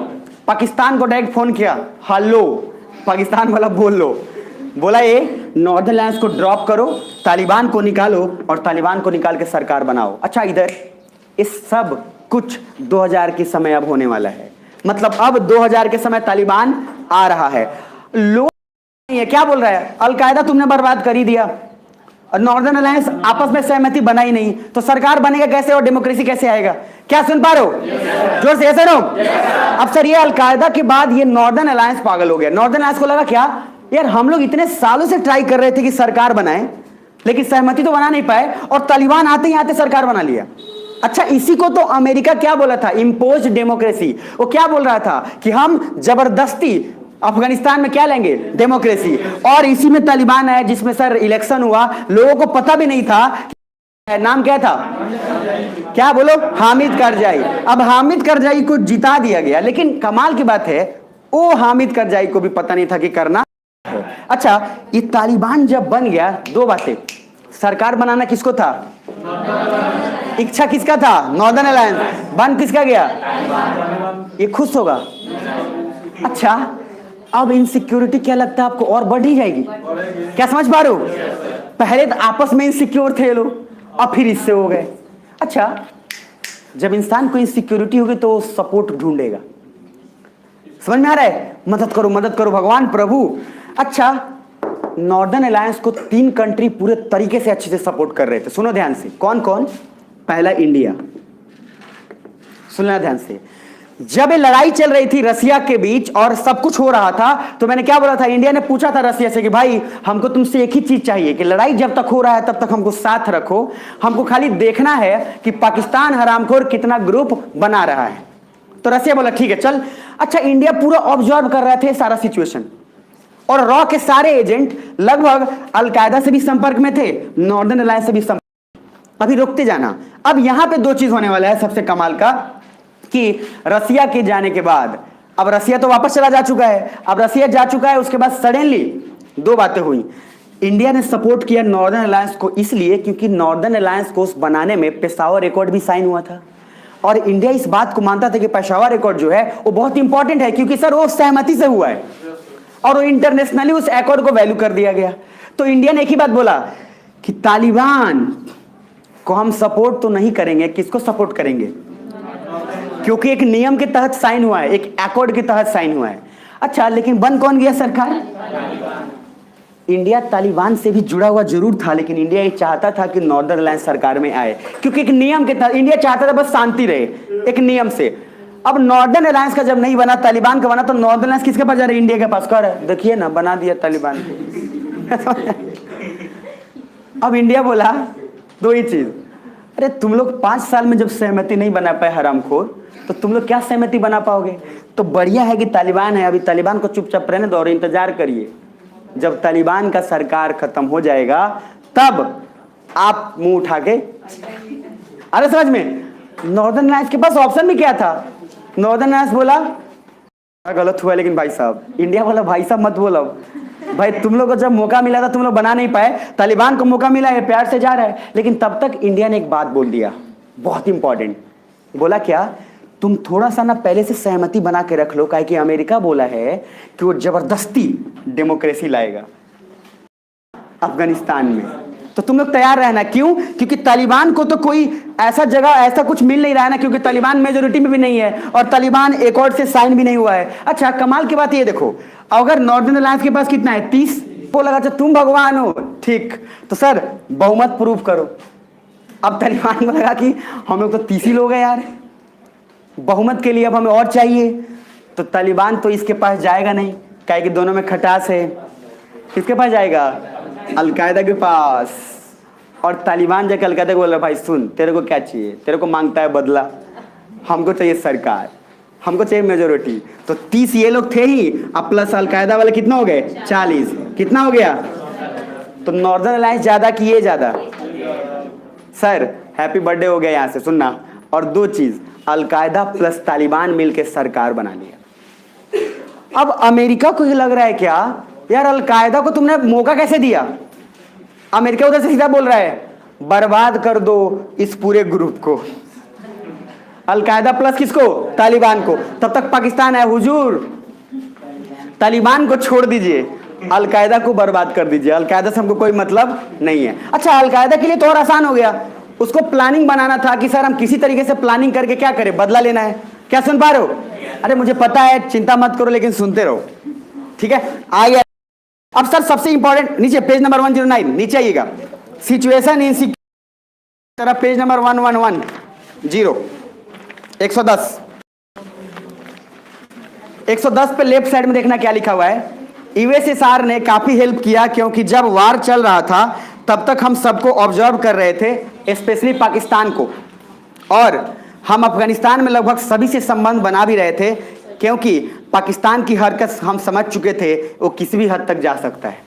पाकिस्तान को डायरेक्ट फोन किया, हेलो पाकिस्तान वाला बोल लो, बोला ये नॉर्दर्न अलायंस को ड्रॉप करो, तालिबान को निकालो और तालिबान को निकाल के सरकार बनाओ। अच्छा इधर इस सब कुछ 2000 के समय अब होने वाला है, मतलब अब 2000 के समय तालिबान आ रहा है। लोग ये क्या बोल रहा है, अलकायदा तुमने बर्बाद कर ही दिया और नॉर्दर्न अलायंस आपस में सहमति बना ही नहीं, तो सरकार बनेगा कैसे और डेमोक्रेसी कैसे आएगा। क्या सुन पा रहे हो? जोर से ऐसे रहो। अब सर ये अलकायदा के बाद ये नॉर्दर्न अलायंस पागल हो गया। नॉर्दर्न अलायंस को लगा क्या यार, हम लोग इतने सालों से ट्राई कर रहे थे कि सरकार बनाए लेकिन सहमति तो बना नहीं पाए, और तालिबान आते ही आते सरकार बना लिया। अच्छा इसी को तो अमेरिका क्या बोला था, इम्पोज डेमोक्रेसी। वो क्या बोल रहा था कि हम जबरदस्ती अफगानिस्तान में क्या लेंगे, डेमोक्रेसी। और इसी में तालिबान है जिसमें सर इलेक्शन हुआ, लोगों को पता भी नहीं था, नाम क्या था, क्या बोलो, हामिद करजाई। अब हामिद करजाई को जिता दिया गया, लेकिन कमाल की बात है वो हामिद करजाई को भी पता नहीं था कि करना। अच्छा ये तालिबान जब बन गया, दो बातें, सरकार बनाना किसको था, इच्छा किसका था, नॉर्दर्न अलायंस, बन किसका गया, ये खुश होगा। अच्छा अब इनसिक्योरिटी क्या लगता है आपको और बढ़ ही जाएगी, क्या समझ पा रहे हो? पहले तो आपस में इनसिक्योर थे लोग, अब फिर इससे हो गए। अच्छा जब इंसान को इनसिक्योरिटी होगी तो सपोर्ट ढूंढेगा, समझ में आ रहा है, मदद करो भगवान प्रभु। अच्छा नॉर्दर्न अलायंस को 3 कंट्री पूरे तरीके से अच्छे से सपोर्ट कर रहे थे, सुनो ध्यान से, कौन कौन। पहला इंडिया, सुनना ध्यान से, जब ये लड़ाई चल रही थी रसिया के बीच और सब कुछ हो रहा था, तो मैंने क्या बोला था, इंडिया ने पूछा था रसिया से कि भाई हमको तुमसे एक ही चीज चाहिए कि लड़ाई जब तक हो रहा है तब तक हमको साथ रखो, हमको खाली देखना है कि पाकिस्तान हरामखोर कितना ग्रुप बना रहा है। तो रसिया बोला ठीक है चल। अच्छा इंडिया पूरा ऑब्जर्व कर रहे थे सारा सिचुएशन, और रॉ के सारे एजेंट लगभग अलकायदा से भी संपर्क में थे, नॉर्दर्न अलायंस से भी संपर्क। अभी रुकते जाना, अब यहां पे 2 चीज होने वाला है सबसे कमाल का, कि रसिया के जाने के बाद, अब रसिया तो वापस चला जा चुका है, अब रसिया जा चुका है, उसके बाद सडनली 2 बातें हुई। इंडिया ने सपोर्ट किया नॉर्दर्न अलायंस को इसलिए क्योंकि नॉर्दर्न अलायंस को बनाने में पेशावर एकॉर्ड भी साइन हुआ था, और इंडिया इस बात को मानता था कि पेशावर एकॉर्ड जो है वो बहुत इंपॉर्टेंट है, क्योंकि सर वो सहमति से हुआ है और वो इंटरनेशनली उस एकॉर्ड को वैल्यू कर दिया गया। तो इंडिया ने एक ही बात बोला कि तालिबान को हम सपोर्ट तो नहीं करेंगे, किसको सपोर्ट करेंगे, क्योंकि एक नियम के तहत साइन हुआ है, एक एकॉर्ड के तहत साइन हुआ है। अच्छा लेकिन बन कौन गया सरकार, इंडिया तालिबान से भी जुड़ा हुआ जरूर था, लेकिन इंडिया ये चाहता था कि नॉर्दर्न अलायंस सरकार में आए, क्योंकि एक नियम के तहत इंडिया चाहता था बस शांति रहे एक नियम से। अब नॉर्दर्न अलायंस का जब नहीं बना, तालिबान का बना, तो नॉर्दर्न अलायंस किसके पास जा रहा है, इंडिया के पास। कर देखिए ना, बना दिया तालिबान को। अब इंडिया बोला 2 ही चीज, अरे तुम लोग 5 साल में जब सहमति नहीं बना पाए हरामखोर, तो तुम लोग क्या सहमति बना पाओगे। तो बढ़िया है कि तालिबान है, अभी तालिबान को चुपचाप रहने दो और इंतजार करिए, जब तालिबान का सरकार खत्म हो जाएगा तब आप मुंह उठा के, अरे समझ में। नॉर्दर्न अलायंस के पास ऑप्शन भी क्या था, नॉर्दर्न अलायंस बोला गलत हुआ, लेकिन भाई साहब, इंडिया बोला भाई साहब मत बोलो भाई, तुम लोग को जब मौका मिला था तुम लोग बना नहीं पाए, तालिबान को मौका मिला है, प्यार से जा रहा है। लेकिन तब तक इंडिया ने एक बात बोल दिया बहुत इंपॉर्टेंट, बोला क्या, तुम थोड़ा सा ना पहले से सहमति बना के रख लो, काहे कि अमेरिका बोला है कि वो जबरदस्ती डेमोक्रेसी लाएगा अफगानिस्तान में, तो तुम लोग तैयार रहना। क्यों, क्योंकि तालिबान को तो कोई ऐसा जगह ऐसा कुछ मिल नहीं रहा है ना, क्योंकि तालिबान मेजोरिटी में भी नहीं है और तालिबान एकॉर्ड से साइन भी नहीं हुआ है। अच्छा कमाल की बात ये देखो, अगर नॉर्दर्न अलायंस के पास कितना है 30, को लगा तुम भगवान हो, ठीक, तो सर बहुमत प्रूफ करो। अब तालिबान को लगा कि हम लोग तो 30 ही लोग हैं यार, बहुमत के लिए अब हमें और चाहिए, तो तालिबान तो इसके पास जाएगा नहीं, काहे कि दोनों में खटास है, किसके पास जाएगा, अलकायदा के पास। और तालिबान जाके अलकायदा को बोला भाई सुन, तेरे को क्या चाहिए, तेरे को मांगता है बदला, हमको चाहिए सरकार। हमको चाहिए मेजोरिटी। तो 30 ये लोग थे ही, अब प्लस अलकायदा वाले कितना हो गए 40, कितना हो गया? तो नॉर्दर्न अलायंस ज्यादा कि ये ज्यादा? सर हैप्पी बर्थडे हो गया यहाँ से सुनना। और दो चीज, अलकायदा प्लस तालिबान मिलकर सरकार बना लिया। अब अमेरिका को ये लग रहा है क्या यार अलकायदा को तुमने मौका कैसे दिया? अमेरिका उधर से सीधा बोल रहा है बर्बाद कर दो इस पूरे ग्रुप को, अलकायदा प्लस किसको? तालिबान को। तब तक पाकिस्तान है हुजूर तालिबान को छोड़ दीजिए, अलकायदा को बर्बाद कर दीजिए, अलकायदा से हमको कोई मतलब नहीं है। अच्छा अलकायदा के लिए तो और आसान हो गया, उसको प्लानिंग बनाना था कि सर हम किसी तरीके से प्लानिंग करके क्या करें, बदला लेना है। क्या सुन पा रहे हो? अरे मुझे पता है चिंता मत करो लेकिन सुनते रहो, ठीक है? आइए अब सर सबसे इंपॉर्टेंट नीचे पेज नंबर 109 नीचे आइएगा, situation in security, page number 1110 110 पे लेफ्ट साइड में देखना क्या लिखा हुआ है। यूएसएसआर ने काफी हेल्प किया क्योंकि जब वार चल रहा था तब तक हम सबको ऑब्जर्व कर रहे थे, स्पेशली पाकिस्तान को, और हम अफगानिस्तान में लगभग सभी से संबंध बना भी रहे थे क्योंकि पाकिस्तान की हरकत हम समझ चुके थे वो किसी भी हद तक जा सकता है।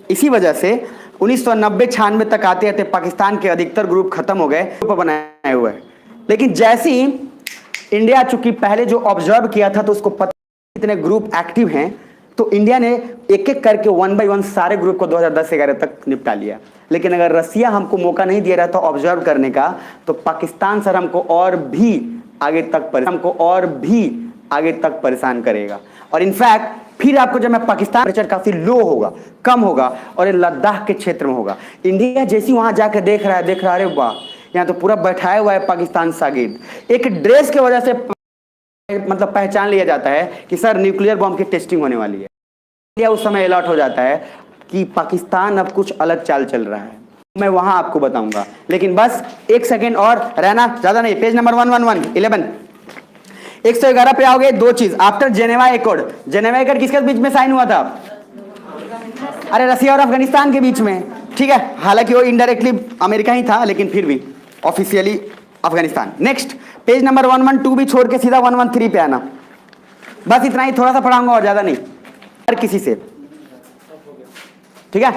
इसी वजह से 1990-96 तक आते आते पाकिस्तान के अधिकतर ग्रुप खत्म हो गए, ग्रुप बनाए हुए। लेकिन जैसे ही इंडिया चूंकि पहले जो ऑब्जर्व किया था तो उसको पता कितने ग्रुप एक्टिव हैं, तो इंडिया ने एक एक करके 1 बाय 1 सारे ग्रुप को 2010-11 तक निपटा लिया। लेकिन अगर रसिया हमको मौका नहीं दे रहा था ऑब्जर्व करने का, तो पाकिस्तान सर हमको और भी आगे तक परेशान करेगा। और इनफैक्ट फिर आपको जब मैं पाकिस्तान टेम्परेचर काफी लो होगा, कम होगा, और ये लद्दाख के क्षेत्र में होगा। इंडिया जैसी वहां जाकर देख रहा है अरे वाह यहाँ तो पूरा बैठाया हुआ है पाकिस्तान शागिर्द। एक ड्रेस की वजह से मतलब पहचान लिया जाता है कि सर न्यूक्लियर बॉम्ब की टेस्टिंग होने वाली है। इंडिया उस समय अलर्ट हो जाता है कि पाकिस्तान अब कुछ अलग चाल चल रहा है, मैं वहां आपको बताऊंगा। लेकिन बस एक सेकेंड और रहना, ज्यादा नहीं, पेज नंबर 111 111 पे आओगे। दो चीज, after Geneva accord, Geneva accord किसके बीच में साइन हुआ था? अरे रसिया और अफगानिस्तान के बीच में, ठीक है? हालांकि वो इनडायरेक्टली अमेरिका ही था लेकिन फिर भी officially Afghanistan. Next page number 112 भी छोड़ के सीधा 113 पे आना, बस इतना ही, थोड़ा सा पढ़ाऊंगा और ज्यादा नहीं, हर किसी से, ठीक है?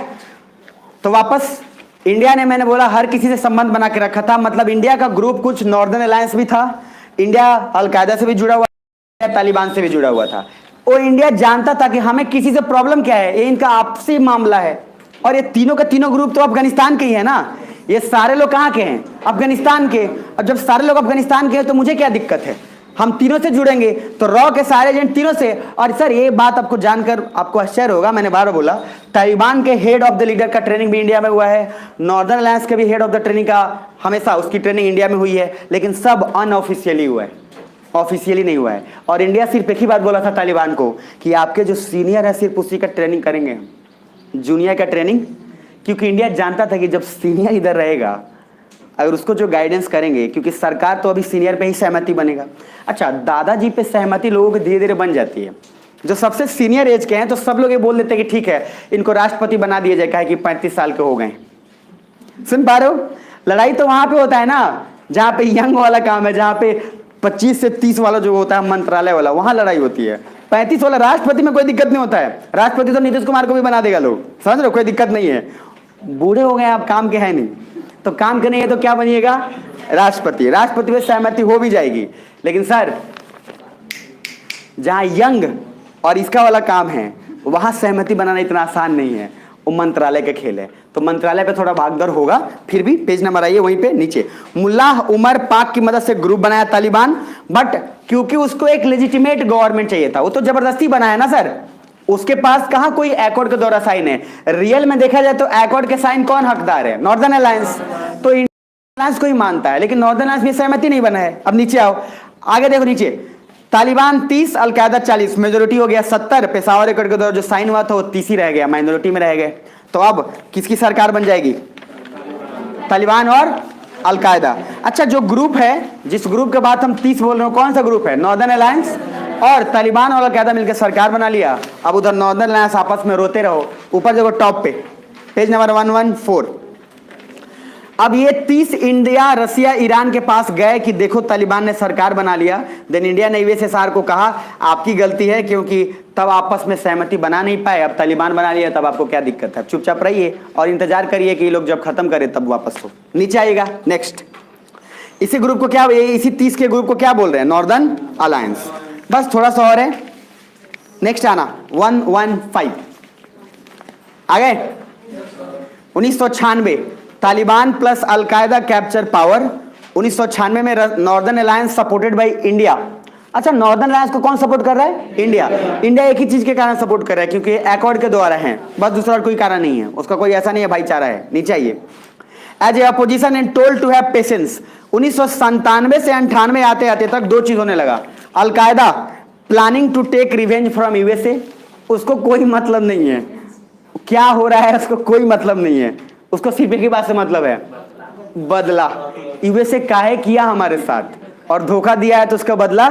तो वापस इंडिया ने, मैंने बोला हर किसी से संबंध बना के रखा था, मतलब इंडिया का ग्रुप कुछ नॉर्दर्न अलायंस भी था, इंडिया अलकायदा से भी जुड़ा हुआ था, तालिबान से भी जुड़ा हुआ था। और इंडिया जानता था कि हमें किसी से प्रॉब्लम क्या है, ये इनका आपसी मामला है। और ये तीनों के तीनों ग्रुप तो अफगानिस्तान के ही है ना, ये सारे लोग कहाँ के हैं? अफगानिस्तान के। और जब सारे लोग अफगानिस्तान के हैं तो मुझे क्या दिक्कत है? हम तीनों से जुड़ेंगे, तो रॉ के सारे एजेंट तीनों से। और सर ये बात आपको जानकर आपको आश्चर्य होगा, मैंने बार बार बोला तालिबान के हेड ऑफ द लीडर का ट्रेनिंग भी इंडिया में हुआ है, नॉर्दर्न अलायंस के भी हेड ऑफ द ट्रेनिंग का हमेशा उसकी ट्रेनिंग इंडिया में हुई है, लेकिन सब अनऑफिशियली हुआ है, ऑफिशियली नहीं हुआ है। और इंडिया सिर्फ एक ही बात बोला था तालिबान को कि आपके जो सीनियर है सिर्फ उसी का ट्रेनिंग करेंगे, जूनियर का ट्रेनिंग, क्योंकि इंडिया जानता था कि जब सीनियर इधर रहेगा अगर उसको जो गाइडेंस करेंगे, क्योंकि सरकार तो अभी सीनियर पे ही सहमति बनेगा। अच्छा दादाजी पे सहमति लोगों की धीरे धीरे बन जाती है, जो सबसे सीनियर एज के हैं तो सब लोग ये बोल देते हैं कि ठीक है इनको राष्ट्रपति बना दिया जाए, काहे कि 35 साल के हो गए। सुन पा रहे हो? लड़ाई तो वहां पे होता है ना जहां पे यंग वाला काम है, जहां पे 25 से 30 वाला जो होता है मंत्रालय वाला, वहां लड़ाई होती है। 35 वाला राष्ट्रपति में कोई दिक्कत नहीं होता है, राष्ट्रपति तो नीतीश कुमार को भी बना देगा लोग, समझ रहे हो? कोई दिक्कत नहीं है, बूढ़े हो गए आप, काम के है नहीं, तो काम के नहीं है तो क्या बनिएगा? राष्ट्रपति। राष्ट्रपति में सहमति हो भी जाएगी, लेकिन सर जहां यंग और इसका वाला काम है वहां सहमति बनाना इतना आसान नहीं है, वो मंत्रालय के खेल है। तो मंत्रालय पे थोड़ा भागदौड़ होगा, फिर भी पेज नंबर आइए वहीं पे नीचे। मुल्लाह उमर पाक की मदद से ग्रुप बनाया तालिबान, बट क्योंकि उसको एक लेजिटिमेट गवर्नमेंट चाहिए था, वो तो जबरदस्ती बनाया ना सर, उसके पास कहां कोई एकॉर्ड के द्वारा साइन है। रियल में देखा जाए तो एकॉर्ड के साइन कौन हकदार है? Northern alliance. तो इंडियन अलायंस को ही मानता है, लेकिन नॉर्दर्न अलायंस में सहमति नहीं बना है। अब नीचे आओ, आगे देखो नीचे, तालिबान 30, अलकायदा 40, मेजोरिटी हो गया 70। पेशावर एकॉर्ड के द्वारा जो साइन हुआ था वो 30 ही रह गया, माइनॉरिटी में रह गए। तो अब किसकी सरकार बन जाएगी? तालिबान और अलकायदा। अच्छा जो ग्रुप है, जिस ग्रुप के बाद हम 30 बोल रहे हो, कौन सा ग्रुप है? Northern alliance. और तालिबान और अलकायदा मिलकर सरकार बना लिया। अब उधर नॉर्दर्न अलायंस आपस में रोते रहो। ऊपर देखो टॉप पे पेज नंबर 114, अब ये 30 इंडिया रसिया ईरान के पास गए कि देखो तालिबान ने सरकार बना लिया। देन इंडिया ने यूएसएसआर को कहा आपकी गलती है, क्योंकि तब आपस में सहमति बना नहीं पाए, अब तालिबान बना लिया, तब आपको क्या दिक्कत है, चुपचाप रहिए और इंतजार करिए कि ये लोग जब खत्म करे तब वापस हो। नीचे आइएगा नेक्स्ट। इसी ग्रुप को क्या, इसी 30 के ग्रुप को क्या बोल रहे हैं, नॉर्दर्न अलायंस। बस थोड़ा सा और है, नेक्स्ट आना 115 आ गए। 1996 Taliban plus al Qaeda capture power. 1996 में northern alliance supported by India. अच्छा, नॉर्दर्न अलायंस को कौन सपोर्ट कर रहा है, इंडिया। इंडिया एक ही चीज के कारण सपोर्ट कर रहा है, क्योंकि अकॉर्ड के द्वारा है, बस दूसरा कोई कारण नहीं है उसका, कोई ऐसा नहीं है भाईचारा है। नीचे आइए। As a opposition and told to have patience. 1997 से 98 आते आते तक दो चीज होने लगा। Al Qaeda planning to take revenge from USA, उसको कोई मतलब नहीं है क्या हो रहा है, उसको कोई मतलब नहीं है, उसको सिर्फ एक ही बात से मतलब है, बदला। यूएसए काहे किया हमारे साथ और धोखा दिया है तो उसका बदला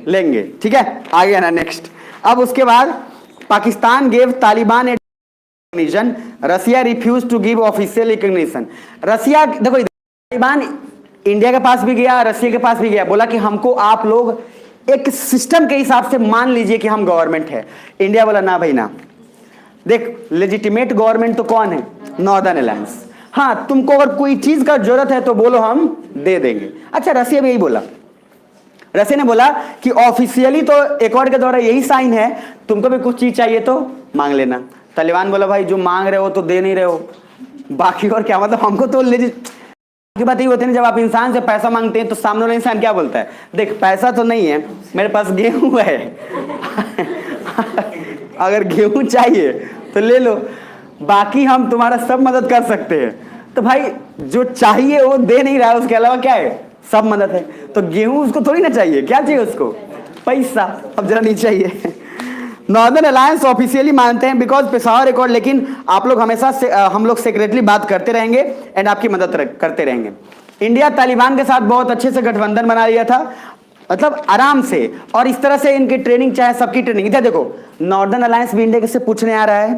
लेंगे। ठीक है, आगे ना नेक्स्ट। अब उसके बाद Pakistan gave Taliban a recognition, Russia refuse to give official recognition. Russia देखो, तालिबान इंडिया के पास भी गया, रसिया के पास भी गया, बोला कि हमको आप लोग एक सिस्टम के हिसाब से मान लीजिए कि हम गवर्नमेंट है। इंडिया बोला ना भाई ना, देख लेजिटिमेट गवर्नमेंट तो कौन है, नॉर्दर्न अलायंस। हाँ, तुमको अगर कोई चीज का जरूरत है तो बोलो, हम दे देंगे। अच्छा, रसिया भी यही बोला, रसिया ने बोला कि ऑफिशियली तो अकॉर्ड के द्वारा यही साइन है, तुमको भी कुछ चीज चाहिए तो मांग लेना। तालिबान बोला भाई जो मांग रहे हो तो दे नहीं रहे हो, बाकी और क्या, मतलब हमको तो की बात ये होती है, जब आप इंसान से पैसा मांगते हैं तो सामने वाला इंसान क्या बोलता है, देख पैसा तो नहीं है, मेरे पास गेहूं है अगर गेहूं चाहिए तो ले लो, बाकी हम तुम्हारा सब मदद कर सकते हैं। तो भाई जो चाहिए वो दे नहीं रहा है, उसके अलावा क्या है, सब मदद है। तो गेहूं उसको थोड़ी ना चाहिए, क्या चाहिए उसको, पैसा। अब जरा नीचे चाहिए। नॉर्दर्न अलायंस ऑफिशियली मानते हैं बिकॉज पेशावर रिकॉर्ड, लेकिन आप लोग हमेशा से हम लोग सेक्रेटली बात करते रहेंगे एंड आपकी मदद करते रहेंगे। इंडिया तालिबान के साथ बहुत अच्छे से गठबंधन बना लिया था, मतलब आराम से, और इस तरह से इनकी ट्रेनिंग चाहे सबकी ट्रेनिंग। इधर देखो, नॉर्दर्न अलायंस भी इंडिया से पूछने आ रहा है,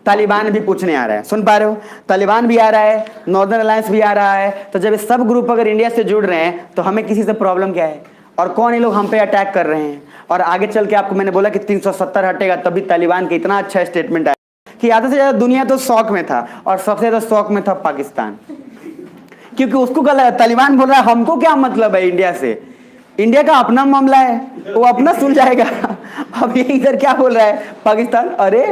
तालिबान भी पूछने आ रहा है, सुन पा रहे हो, तालिबान भी आ रहा है, नॉर्दर्न अलायंस भी आ रहा है। तो जब ये सब ग्रुप अगर इंडिया से जुड़ रहे हैं तो हमें किसी से प्रॉब्लम क्या है, और कौन ये लोग हम पे अटैक कर रहे हैं। और आगे चल के आपको मैंने बोला कि 370 हटेगा, तभी तालिबान का इतना अच्छा स्टेटमेंट आया कि आधे से ज्यादा दुनिया तो शौक में था, और सबसे ज्यादा शौक में था पाकिस्तान, क्योंकि उसको गलत, तालिबान बोल रहा है हमको क्या मतलब है इंडिया से, इंडिया का अपना मामला है, वो अपना सुलझाएगा। अब ये इधर क्या बोल रहा है पाकिस्तान, अरे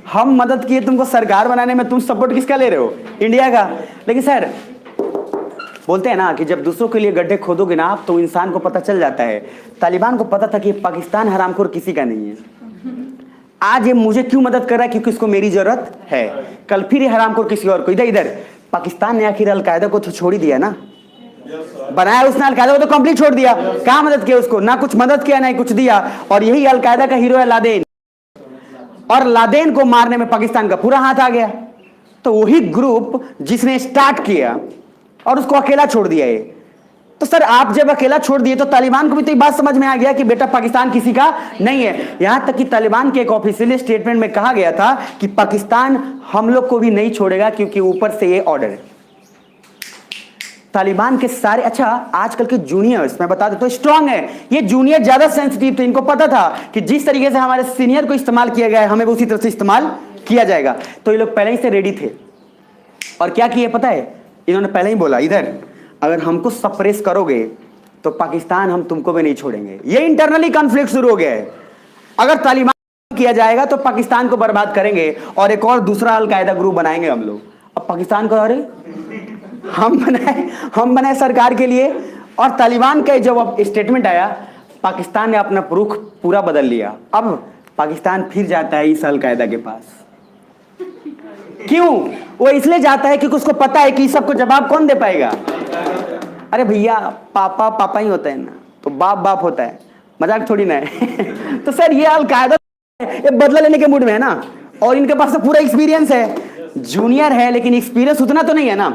हम मदद किए तुमको सरकार बनाने में, तुम सपोर्ट किसका ले रहे हो, इंडिया का। लेकिन सर बोलते हैं ना कि जब दूसरों के लिए गड्ढे खोदोगे ना आप, तो इंसान को पता चल जाता है। तालिबान को पता था कि पाकिस्तान हरामखोर किसी का नहीं है, आज ये मुझे क्यों मदद कर रहा है, क्योंकि इसको मेरी जरूरत है, कल फिर ये हरामखोर किसी और को। इधर इधर पाकिस्तान ने आखिर अलकायदा को तो छोड़ ही दिया ना, बनाया उसने अलकायदा को तो कंप्लीट छोड़ दिया, कहाँ मदद किया उसको, ना कुछ मदद किया ना कुछ दिया। और यही अलकायदा का हीरो है लादेन, और लादेन को मारने में पाकिस्तान का पूरा हाथ आ गया। तो वही ग्रुप जिसने स्टार्ट किया और उसको अकेला छोड़ दिया ये। तो सर आप जब अकेला छोड़ दिए तो तालिबान को भी तो ये बात समझ में आ गया कि बेटा पाकिस्तान किसी का नहीं है। यहां तक कि तालिबान के एक ऑफिशियल स्टेटमेंट में कहा गया था कि पाकिस्तान हम लोग को भी नहीं छोड़ेगा, क्योंकि ऊपर से ये ऑर्डर है। तालिबान के सारे, अच्छा आजकल के जूनियर्स मैं बता देता हूं स्ट्रांग है, ये जूनियर ज्यादा सेंसिटिव थे, इनको पता था कि जिस तरीके से हमारे सीनियर को इस्तेमाल किया गया है हमें उसी तरह से इस्तेमाल किया जाएगा। तो ये लोग पहले ही से रेडी थे, और क्या किए पता है, इन्होंने पहले ही बोला इधर अगर हमको सप्रेस करोगे तो पाकिस्तान हम तुमको भी नहीं छोड़ेंगे। ये इंटरनली कॉन्फ्लिक्ट शुरू हो गया है, अगर तालिबान किया जाएगा तो पाकिस्तान को बर्बाद करेंगे और एक और दूसरा अलकायदा ग्रुप बनाएंगे हम लोग। अब पाकिस्तान को अरे हम बनाए सरकार के लिए, और तालिबान का जब स्टेटमेंट आया पाकिस्तान ने अपना रुख पूरा बदल लिया। अब पाकिस्तान फिर जाता है इस अलकायदा के पास। क्यों? वो इसलिए जाता है क्योंकि उसको पता है कि इस सबको जवाब कौन दे पाएगा। अरे भैया पापा पापा ही होता है ना, तो बाप बाप होता है, मजाक थोड़ी ना है। तो सर ये अलकायदा ये बदला लेने के मूड में है ना, और इनके पास तो पूरा एक्सपीरियंस है, जूनियर है लेकिन एक्सपीरियंस उतना तो नहीं है ना।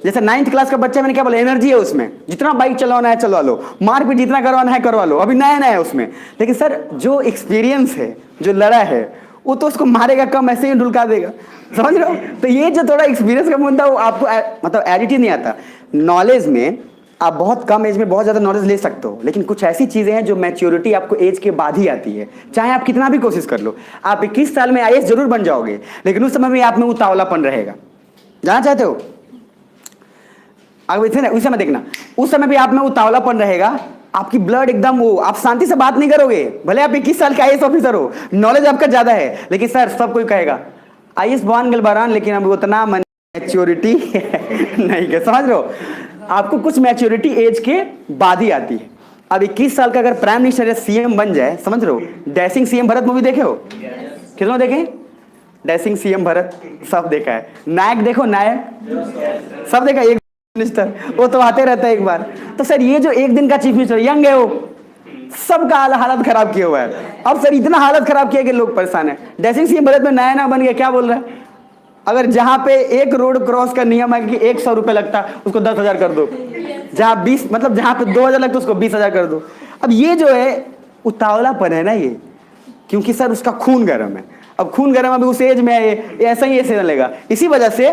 जैसे 9th क्लास का बच्चा, मैंने क्या बोला, एनर्जी है उसमें, जितना बाइक चलाना है चलवा लो, मारपीट जितना करवाना है करवा लो, अभी नया नया है उसमें। लेकिन सर जो एक्सपीरियंस है, जो लड़ा है, वो तो उसको मारेगा कम, ऐसे ही ढुलका देगा, समझ रहे हो। तो ये जो थोड़ा एक्सपीरियंस का मुद्दा, वो आपको मतलब एडिटिव नहीं आता। नॉलेज में आप बहुत कम एज में बहुत ज़्यादा नॉलेज ले सकते हो, लेकिन कुछ ऐसी चीज़ें हैं जो मैच्योरिटी आपको एज के बाद ही आती है, चाहे आप कितना भी कोशिश कर लो। आप 21 साल में आईएएस जरूर बन जाओगे, लेकिन उस समय भी आप में उतावलापन रहेगा। जानना चाहते हो? अगर उस समय देखना, उस समय भी आप में उतावलापन रहेगा, आपकी ब्लड एकदम वो, आप शांति से बात नहीं करोगे, भले आप 21 साल के आईएएस ऑफिसर हो, नॉलेज आपका ज़्यादा है, लेकिन सर सब कोई कहेगा आईएएस बन गल बरान, लेकिन अब उतना मैच्योरिटी नहीं है, समझ रहे हो। आपको कुछ मैच्योरिटी एज के बाद ही आती है। अब 21 साल का अगर प्राइम मिनिस्टर या सीएम बन जाए, समझ रहे हो। डैशिंग सीएम भरत मूवी देखे हो? कितनों देखे? डैशिंग सीएम भरत सब देखा है। नायक देखो, नायक सब देखा। एक मिनिस्टर वो तो आते रहता है एक बार। तो सर ये जो एक दिन का चीफ मिनिस्टर यंग है, वो सबका हालत खराब किया हुआ है। अब सर इतना हालत खराब किया कि लोग परेशान है। डैशिंग सीएम भरत में नया बन गया, क्या बोल रहा है, अगर जहां पे एक रोड क्रॉस का नियम है कि 100 रुपए लगता, उसको 10,000 कर दो। जहां 20 मतलब जहां पे 2,000 लगता, उसको 20,000 कर दो। अब ये जो है उतावलापन है ना ये, क्योंकि सर उसका खून गर्म है। अब खून गर्म अभी उस एज में है, ये ऐसा ही ऐसे लगेगा। इसी वजह से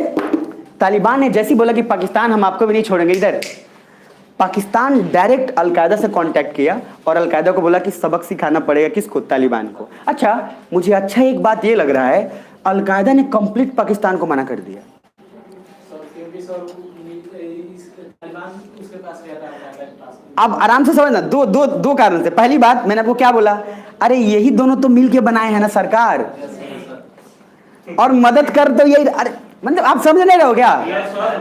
तालिबान ने जैसी बोला कि पाकिस्तान हम आपको भी नहीं छोड़ेंगे, इधर पाकिस्तान डायरेक्ट अलकायदा से कांटेक्ट किया और अलकायदा को बोला कि सबक सिखाना पड़ेगा किसको, तालिबान को। अच्छा, मुझे अच्छा एक बात ये लग रहा है, अलकायदा ने कंप्लीट पाकिस्तान को मना कर दिया। अब आराम से समझना, दो कारण से। पहली बात, मैंने आपको क्या बोला, अरे यही दोनों तो मिलके बनाए हैं ना सरकार, और मदद कर तो यही, अरे मतलब आप समझ नहीं रहे हो क्या?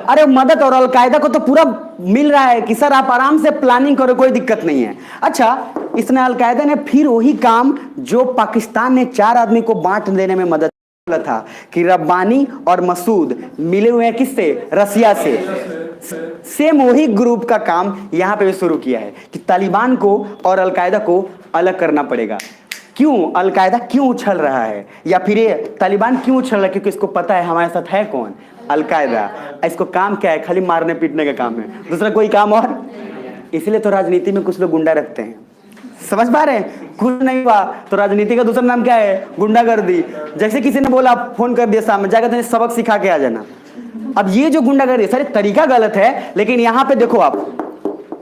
अरे मदद और अलकायदा को तो पूरा मिल रहा है कि सर आप आराम से प्लानिंग करो, कोई दिक्कत नहीं है। अच्छा, इसने अलकायदा ने फिर वही काम जो पाकिस्तान ने 4 आदमी को बांट देने में मदद था कि रब्बानी और मसूद मिले हुए हैं किससे, रसिया से। सेम वही ग्रुप का काम यहां पे भी शुरू किया है कि तालिबान को और अलकायदा को अलग करना पड़ेगा। क्यों? अलकायदा क्यों उछल रहा है, या फिर ये तालिबान क्यों उछल रहा है? क्योंकि इसको पता है हमारे साथ है कौन, अलकायदा। इसको काम क्या है, खाली मारने पीटने का काम है, दूसरा कोई काम और। इसलिए तो राजनीति में कुछ लोग गुंडा रखते हैं, समझ पा रहे हैं? कुछ नहीं हुआ तो राजनीति का दूसरा नाम क्या है, गुंडागर्दी। जैसे किसी ने बोला, फोन कर दिया सामने, जाकर तुम्हें सबक सिखा के आ जाना। अब ये जो गुंडागर्दी, सारे तरीका गलत है, लेकिन यहां पे देखो आप,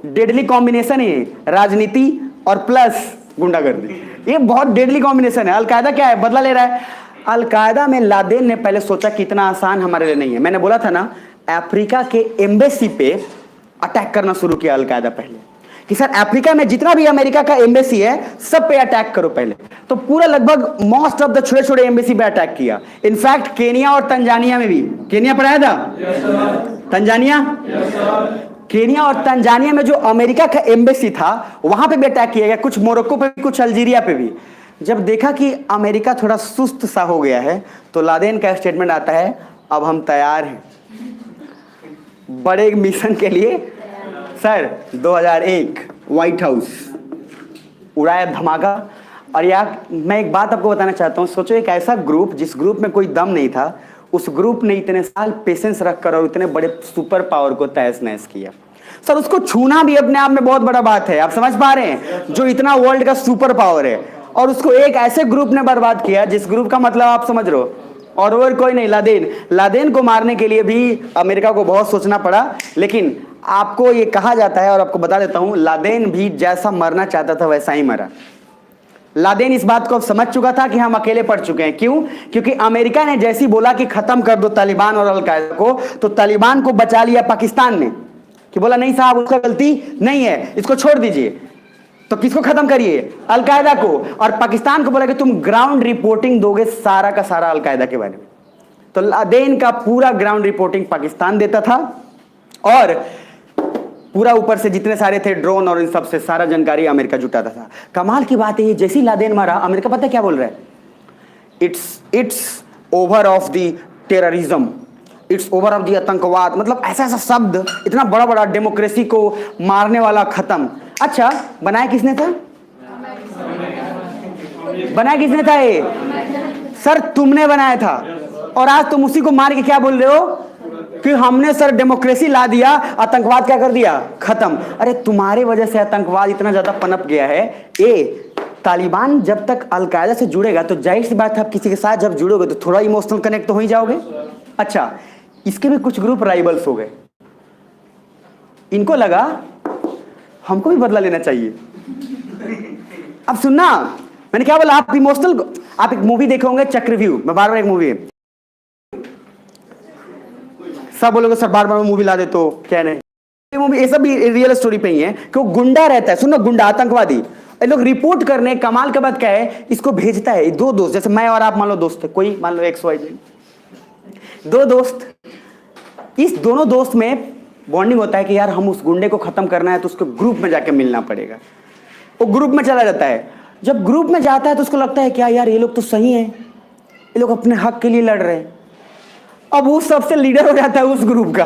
डेडली कॉम्बिनेशन है राजनीति और प्लस गुंडागर्दी, ये बहुत डेडली कॉम्बिनेशन है। अलकायदा क्या है, बदला ले रहा है। अलकायदा में लादेन ने पहले सोचा कि इतना आसान हमारे लिए नहीं है। मैंने बोला था ना, अफ्रीका के एम्बेसी पे अटैक करना शुरू किया अलकायदा पहले, कि सर अफ्रीका में जितना भी अमेरिका का एम्बेसी है सब पे अटैक करो पहले। तो पूरा लगभग मोस्ट ऑफ द छोटे छोटे एम्बेसी पे अटैक किया। इनफैक्ट केनिया और तंजानिया में भी, केनिया पर आया था, तंजानिया, केनिया और तंजानिया में जो अमेरिका का एम्बेसी था वहां पे भी अटैक किया गया, कुछ मोरक्को पे भी, कुछ अल्जीरिया पे भी। जब देखा कि अमेरिका थोड़ा सुस्त सा हो गया है, तो लादेन का स्टेटमेंट आता है, अब हम तैयार हैं बड़े मिशन के लिए। सर 2001 व्हाइट हाउस उड़ाया धमाका। और यार मैं एक बात आपको बताना चाहता हूँ, सोचो एक ऐसा ग्रुप जिस ग्रुप में कोई दम नहीं था, उस ग्रुप ने इतने साल पेशेंस रखकर और इतने बड़े सुपर पावर को तहस नहस किया। सर उसको छूना भी अपने आप में बहुत बड़ा बात है, आप समझ पा रहे हैं, जो इतना वर्ल्ड का सुपर पावर है, और उसको एक ऐसे ग्रुप ने बर्बाद किया जिस ग्रुप का मतलब आप समझ रहे हो, और कोई नहीं, लादेन। लादेन को मारने के लिए भी अमेरिका को बहुत सोचना पड़ा। लेकिन आपको ये कहा जाता है, और आपको बता देता हूं, लादेन भी जैसा मरना चाहता था वैसा ही मरा। लादेन इस बात को समझ चुका था कि हम अकेले पड़ चुके हैं। क्यों? क्योंकि अमेरिका ने जैसी बोला कि खत्म कर दो तालिबान और अलकायदा को, तो तालिबान को बचा लिया पाकिस्तान ने, कि बोला नहीं साहब उसका गलती नहीं है, इसको छोड़ दीजिए। तो किसको खत्म करिए? अलकायदा को। और पाकिस्तान को बोला कि तुम ग्राउंड रिपोर्टिंग दोगे सारा का सारा अलकायदा के बारे में। तो लादेन का पूरा ग्राउंड रिपोर्टिंग पाकिस्तान देता था, और पूरा ऊपर से जितने सारे थे ड्रोन और इन सब से सारा जानकारी अमेरिका जुटाता था। कमाल की बात है, जैसे ही लादेन मारा, अमेरिका पता है क्या बोल रहा है? It's over of the terrorism, it's over of the आतंकवाद। मतलब ऐसा ऐसा शब्द, इतना बड़ा बड़ा, डेमोक्रेसी को मारने वाला खत्म। अच्छा, बनाया किसने था? बनाया किसने था ये? सर तुमने बनाया था, और आज तुम उसी को मार के क्या बोल रहे हो कि हमने सर डेमोक्रेसी ला दिया, आतंकवाद क्या कर दिया, खत्म। अरे तुम्हारे वजह से आतंकवाद इतना ज्यादा पनप गया है। तालिबान जब तक अलकायदा से जुड़ेगा तो जाहिर सी बात है, आप किसी के साथ जब जुड़ोगे तो थोड़ा इमोशनल कनेक्ट तो हो ही जाओगे। अच्छा, इसके भी कुछ ग्रुप राइवल्स हो गए, इनको लगा हमको भी बदला लेना चाहिए। अब सुनना, मैंने क्या बोला, आप इमोशनल, आप एक मूवी देखे होंगे चक्रव्यूह, मैं बार बार एक मूवी है, सब बोलोगे सर बार बार मूवी ला दे तो क्या नहीं, ये मूवी ये सब भी रियल स्टोरी पे ही है कि वो गुंडा रहता है, सुनो, गुंडा आतंकवादी, ये लोग रिपोर्ट करने, कमाल के बाद क्या है, इसको भेजता है दो दोस्त, जैसे मैं और आप मान लो दोस्त है, कोई मान लो XY, दो दोस्त, इस दोनों दोस्त में बॉन्डिंग होता है कि यार हम उस गुंडे को खत्म करना है तो उसको ग्रुप में जाके मिलना पड़ेगा। वो ग्रुप में चला जाता है, जब ग्रुप में जाता है तो उसको लगता है क्या यार ये लोग तो सही हैं, ये लोग अपने हक के लिए लड़ रहे हैं। अब वो सबसे लीडर हो जाता है उस ग्रुप का।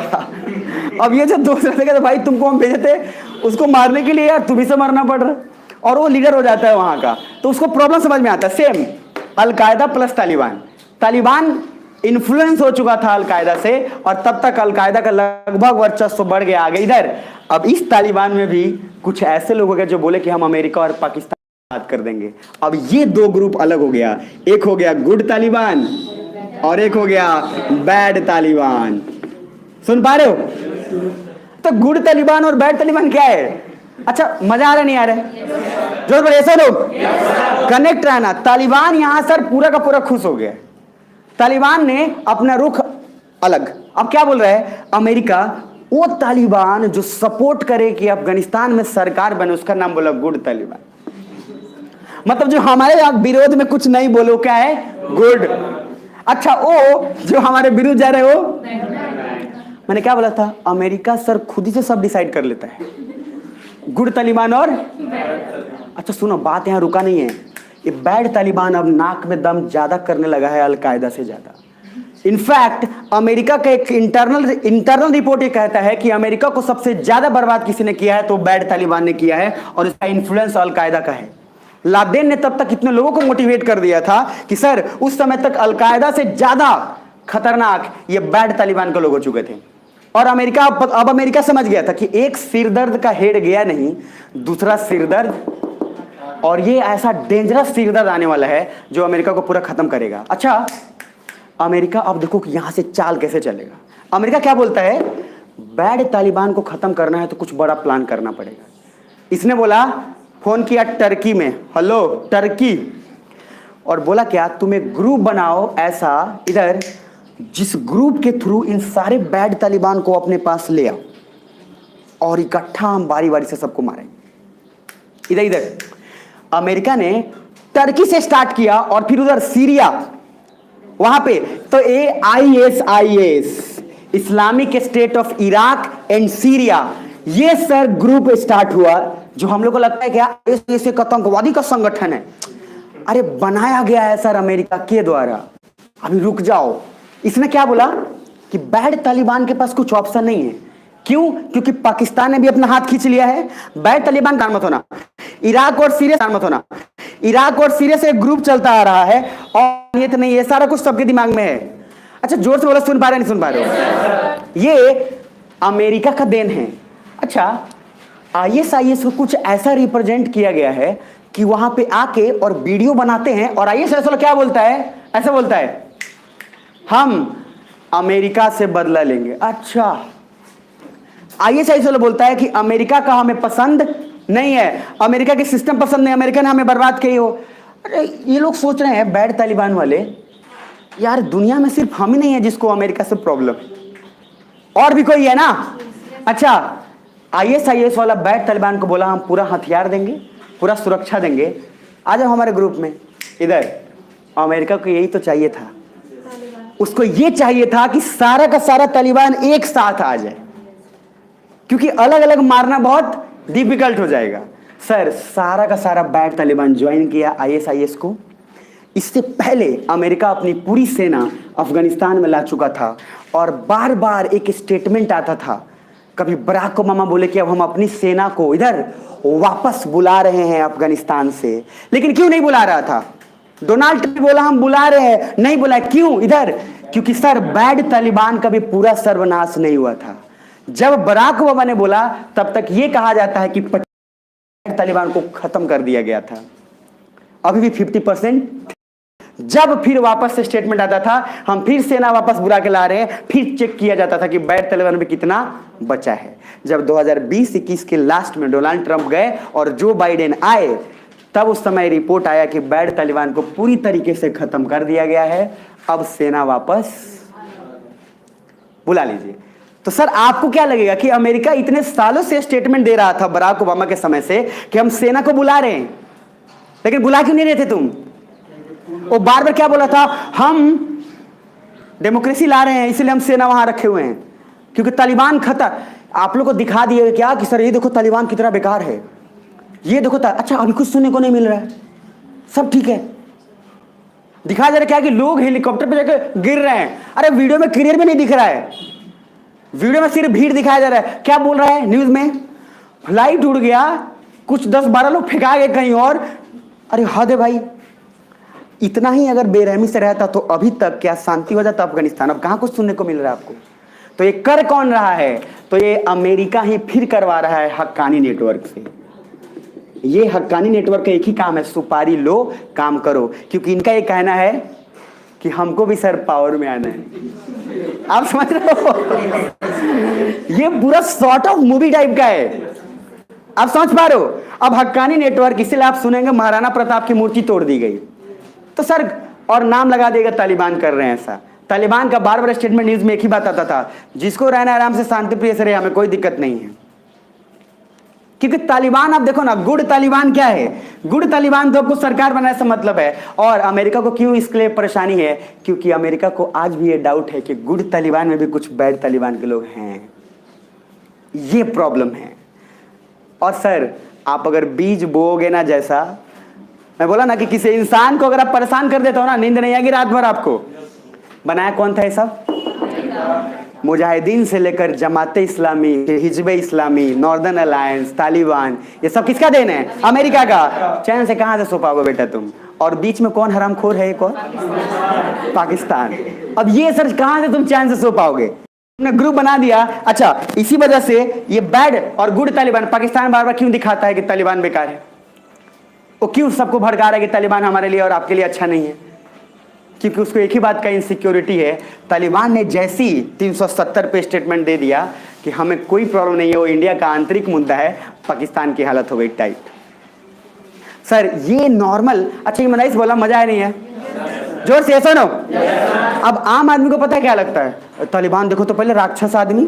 अब ये जो दोस्त रहते हैं भाई तुमको हम भेजे थे उसको मारने के लिए, यार तुम्ही से मरना पड़ रहा, और वो लीडर हो जाता है वहां का, तो उसको प्रॉब्लम समझ में आता है। Same al Qaeda plus Taliban, Taliban influence हो चुका था अलकायदा से, और तब तक अलकायदा का लगभग वर्चस्व बढ़ गया आगे इधर। अब इस तालिबान में भी कुछ ऐसे लोग हो गए जो बोले कि हम अमेरिका और पाकिस्तान बात कर देंगे। अब ये दो ग्रुप अलग हो गया, एक हो गया गुड तालिबान और एक हो गया बैड तालिबान। सुन पा रहे हो? तो गुड तालिबान और बैड तालिबान क्या है? अच्छा, मजा आ रहा नहीं आ रहा है? जोर पर ऐसे लोग कनेक्ट रहना। तालिबान यहां सर पूरा का पूरा खुश हो गया, तालिबान ने अपना रुख अलग, अब क्या बोल रहा है अमेरिका, वो तालिबान जो सपोर्ट करे कि अफगानिस्तान में सरकार बने उसका नाम बोला गुड तालिबान। मतलब जो हमारे विरोध में कुछ नहीं बोलो क्या है? गुड। अच्छा, वो जो हमारे विरुद्ध जा रहे हो, मैंने क्या बोला था, अमेरिका सर खुद ही से सब डिसाइड कर लेता है, गुड तालिबान और अच्छा सुनो, बात यहां रुका नहीं है, ये बैड तालिबान अब नाक में दम ज्यादा करने लगा है अलकायदा से ज्यादा। इनफैक्ट अमेरिका का एक इंटरनल रिपोर्ट ये कहता है कि अमेरिका को सबसे ज्यादा बर्बाद किसी ने किया है तो बैड तालिबान ने किया है, और इसका इन्फ्लुएंस अलकायदा का है। लादेन ने तब तक इतने लोगों को मोटिवेट कर दिया था कि सर उस समय तक अलकायदा से ज्यादा खतरनाक ये बैड तालिबान के लोग हो चुके थे। और अमेरिका अब अमेरिका समझ गया था कि एक सिरदर्द का हेड गया नहीं, दूसरा सिरदर्द, और ये ऐसा डेंजरस सिरदर्द आने वाला है जो अमेरिका को पूरा खत्म करेगा। अच्छा, अमेरिका अब देखो कि यहां से चाल कैसे चलेगा। अमेरिका क्या बोलता है, बैड तालिबान को खत्म करना है तो कुछ बड़ा प्लान करना पड़ेगा। इसने बोला, फोन किया टर्की में, हेलो टर्की, और बोला क्या, तुम एक ग्रुप बनाओ ऐसा इधर जिस ग्रुप के थ्रू इन सारे बैड तालिबान को अपने पास ले आओ और इकट्ठा हम बारी बारी से सबको मारेंगे। इधर इधर अमेरिका ने टर्की से स्टार्ट किया और फिर उधर सीरिया, वहां पे तो ISIS Islamic state of Iraq and Syria, ये सर ग्रुप स्टार्ट हुआ जो हम लोग को लगता है क्या ऐसे आतंकवादी का संगठन है। अरे बनाया गया है सर अमेरिका के द्वारा। अभी रुक जाओ, इसने क्या बोला कि बैड तालिबान के पास कुछ ऑप्शन नहीं है। क्यों? क्योंकि पाकिस्तान ने भी अपना हाथ खींच लिया है। बैड तालिबान का मत होना, इराक और सीरिया मत होना, इराक और सीरिया से एक ग्रुप चलता आ रहा है और ये तो नहीं, ये सारा कुछ सबके दिमाग में है। अच्छा जोर से बोला, सुन पा रहे नहीं सुन पा रहे हो? ये अमेरिका का देन है। अच्छा, ISIS को कुछ ऐसा रिप्रेजेंट किया गया है कि वहां पे आके और वीडियो बनाते हैं, और ISIS क्या बोलता है, ऐसा बोलता है, हम अमेरिका से बदला लेंगे। अच्छा, ISIS बोलता है कि अमेरिका का हमें पसंद नहीं है, अमेरिका के सिस्टम पसंद नहीं, अमेरिका ने हमें बर्बाद किए हो। अरे ये लोग सोच रहे हैं बैड तालिबान वाले, यार दुनिया में सिर्फ हम ही नहीं है जिसको अमेरिका से प्रॉब्लम है, और भी कोई है ना। अच्छा, ISIS वाला बैड तालिबान को बोला हम पूरा हथियार देंगे, पूरा सुरक्षा देंगे, आ जाओ हमारे ग्रुप में। इधर अमेरिका को यही तो चाहिए था, उसको ये चाहिए था कि सारा का सारा तालिबान एक साथ आ जाए, क्योंकि अलग अलग मारना बहुत डिफिकल्ट हो जाएगा। सर सारा का सारा बैड तालिबान ज्वाइन किया ISIS को। इससे पहले अमेरिका अपनी पूरी सेना अफगानिस्तान में ला चुका था, और बार बार एक स्टेटमेंट आता था, कभी बराक ओबामा बोले कि अब हम अपनी सेना को इधर वापस बुला रहे हैं अफगानिस्तान से, लेकिन क्यों नहीं बुला रहा था? डोनाल्ड ट्रंप बोला हम बुला रहे हैं, नहीं बुला, क्यों इधर? क्योंकि सर बैड तालिबान का भी पूरा सर्वनाश नहीं हुआ था। जब बराक ओबामा ने बोला तब तक यह कहा जाता है कि तालिबान को खत्म कर दिया गया था। अभी भी 50%। जब फिर वापस से स्टेटमेंट आता था, हम फिर सेना वापस बुला के ला रहे हैं, फिर चेक किया जाता था कि बैड तालिबान में कितना बचा है। जब 2020-21 के लास्ट में डोनाल्ड ट्रंप गए और जो बाइडेन आए, तब उस समय रिपोर्ट आया कि बैड तालिबान को पूरी तरीके से खत्म कर दिया गया है, अब सेना वापस बुला लीजिए। तो सर आपको क्या लगेगा कि अमेरिका इतने सालों से स्टेटमेंट दे रहा था बराक ओबामा के समय से कि हम सेना को बुला रहे हैं, लेकिन बुला क्यों नहीं रहे थे तुम? वो बार बार क्या बोला था, हम डेमोक्रेसी ला रहे हैं इसलिए हम सेना वहां रखे हुए हैं, क्योंकि तालिबान खत्म। आप लोग को दिखा दिए क्या कि सर ये देखो तालिबान कितना बेकार है, ये देखो अच्छा अभी कुछ सुनने को नहीं मिल रहा है, सब ठीक है। दिखाया जा रहा है क्या कि लोग हेलीकॉप्टर पे जाकर गिर रहे हैं। अरे वीडियो में क्लियर भी नहीं दिख रहा है, वीडियो में सिर्फ भीड़ दिखाया जा रहा है। क्या बोल रहा है न्यूज में, फ्लाइट उड़ गया, कुछ 10-12 लोग फेंका गए कहीं और। अरे हद है भाई, इतना ही अगर बेरहमी से रहता तो अभी तक क्या शांति हो जाता अफगानिस्तान। अब कहां कुछ सुनने को मिल रहा है आपको। तो ये कर कौन रहा है? तो ये अमेरिका ही फिर करवा रहा है हक्कानी नेटवर्क से। ये हक्कानी नेटवर्क का एक ही काम है, सुपारी लो काम करो, क्योंकि इनका ये कहना है कि हमको भी सर पावर में आना है। आप समझ रहे हो, ये पूरा सॉर्ट ऑफ मूवी टाइप का है, आप समझ पा रहे हो। अब हक्कानी नेटवर्क, इसलिए आप सुनेंगे महाराणा प्रताप की मूर्ति तोड़ दी गई, तो सर और नाम लगा देगा तालिबान कर रहे हैं ऐसा। तालिबान का बार बार स्टेटमेंट न्यूज में एक ही बात आता था, जिसको रहना आराम से शांति प्रिय से रहे, हमें कोई दिक्कत नहीं है। क्योंकि तालिबान आप देखो ना, गुड तालिबान क्या है, गुड तालिबान तो आपको सरकार बनाने से मतलब है। और अमेरिका को क्यों इसके लिए परेशानी है? क्योंकि अमेरिका को आज भी ये डाउट है कि गुड तालिबान में भी कुछ बैड तालिबान के लोग हैं, ये प्रॉब्लम है। और सर आप अगर बीज बोओगे ना, जैसा मैं बोला ना कि किसी इंसान को अगर आप परेशान कर देते हो ना, नींद नहीं आएगी रात भर आपको। बनाया कौन था ये सब? मुजाहिदीन से लेकर जमाते इस्लामी, हिजबे इस्लामी, नॉर्दर्न अलायंस, तालिबान, ये सब किसका देन है? अमेरिका का। चैन से कहां से सो पाओगे बेटा तुम? और बीच में कौन हरामखोर है? एक और पाकिस्तान। अब ये सर कहां से तुम चैन से सो पाओगे? तुमने ग्रुप बना दिया। अच्छा, इसी वजह से ये बैड और गुड तालिबान, पाकिस्तान बार बार क्यों दिखाता है कि तालिबान बेकार है? वो क्यों सबको भड़का रहा है कि तालिबान हमारे लिए और आपके लिए अच्छा नहीं है? क्योंकि उसको एक ही बात का इनसिक्योरिटी है। तालिबान ने जैसी 370 पे स्टेटमेंट दे दिया कि हमें कोई प्रॉब्लम नहीं है, वो इंडिया का आंतरिक मुद्दा है, पाकिस्तान की हालत हो गई टाइट। सर ये नॉर्मल, अच्छा ये मनाइस बोला, मजा है नहीं है? जोर से सुनो। अब आम आदमी को पता है क्या लगता है? तालिबान देखो तो पहले राक्षस आदमी।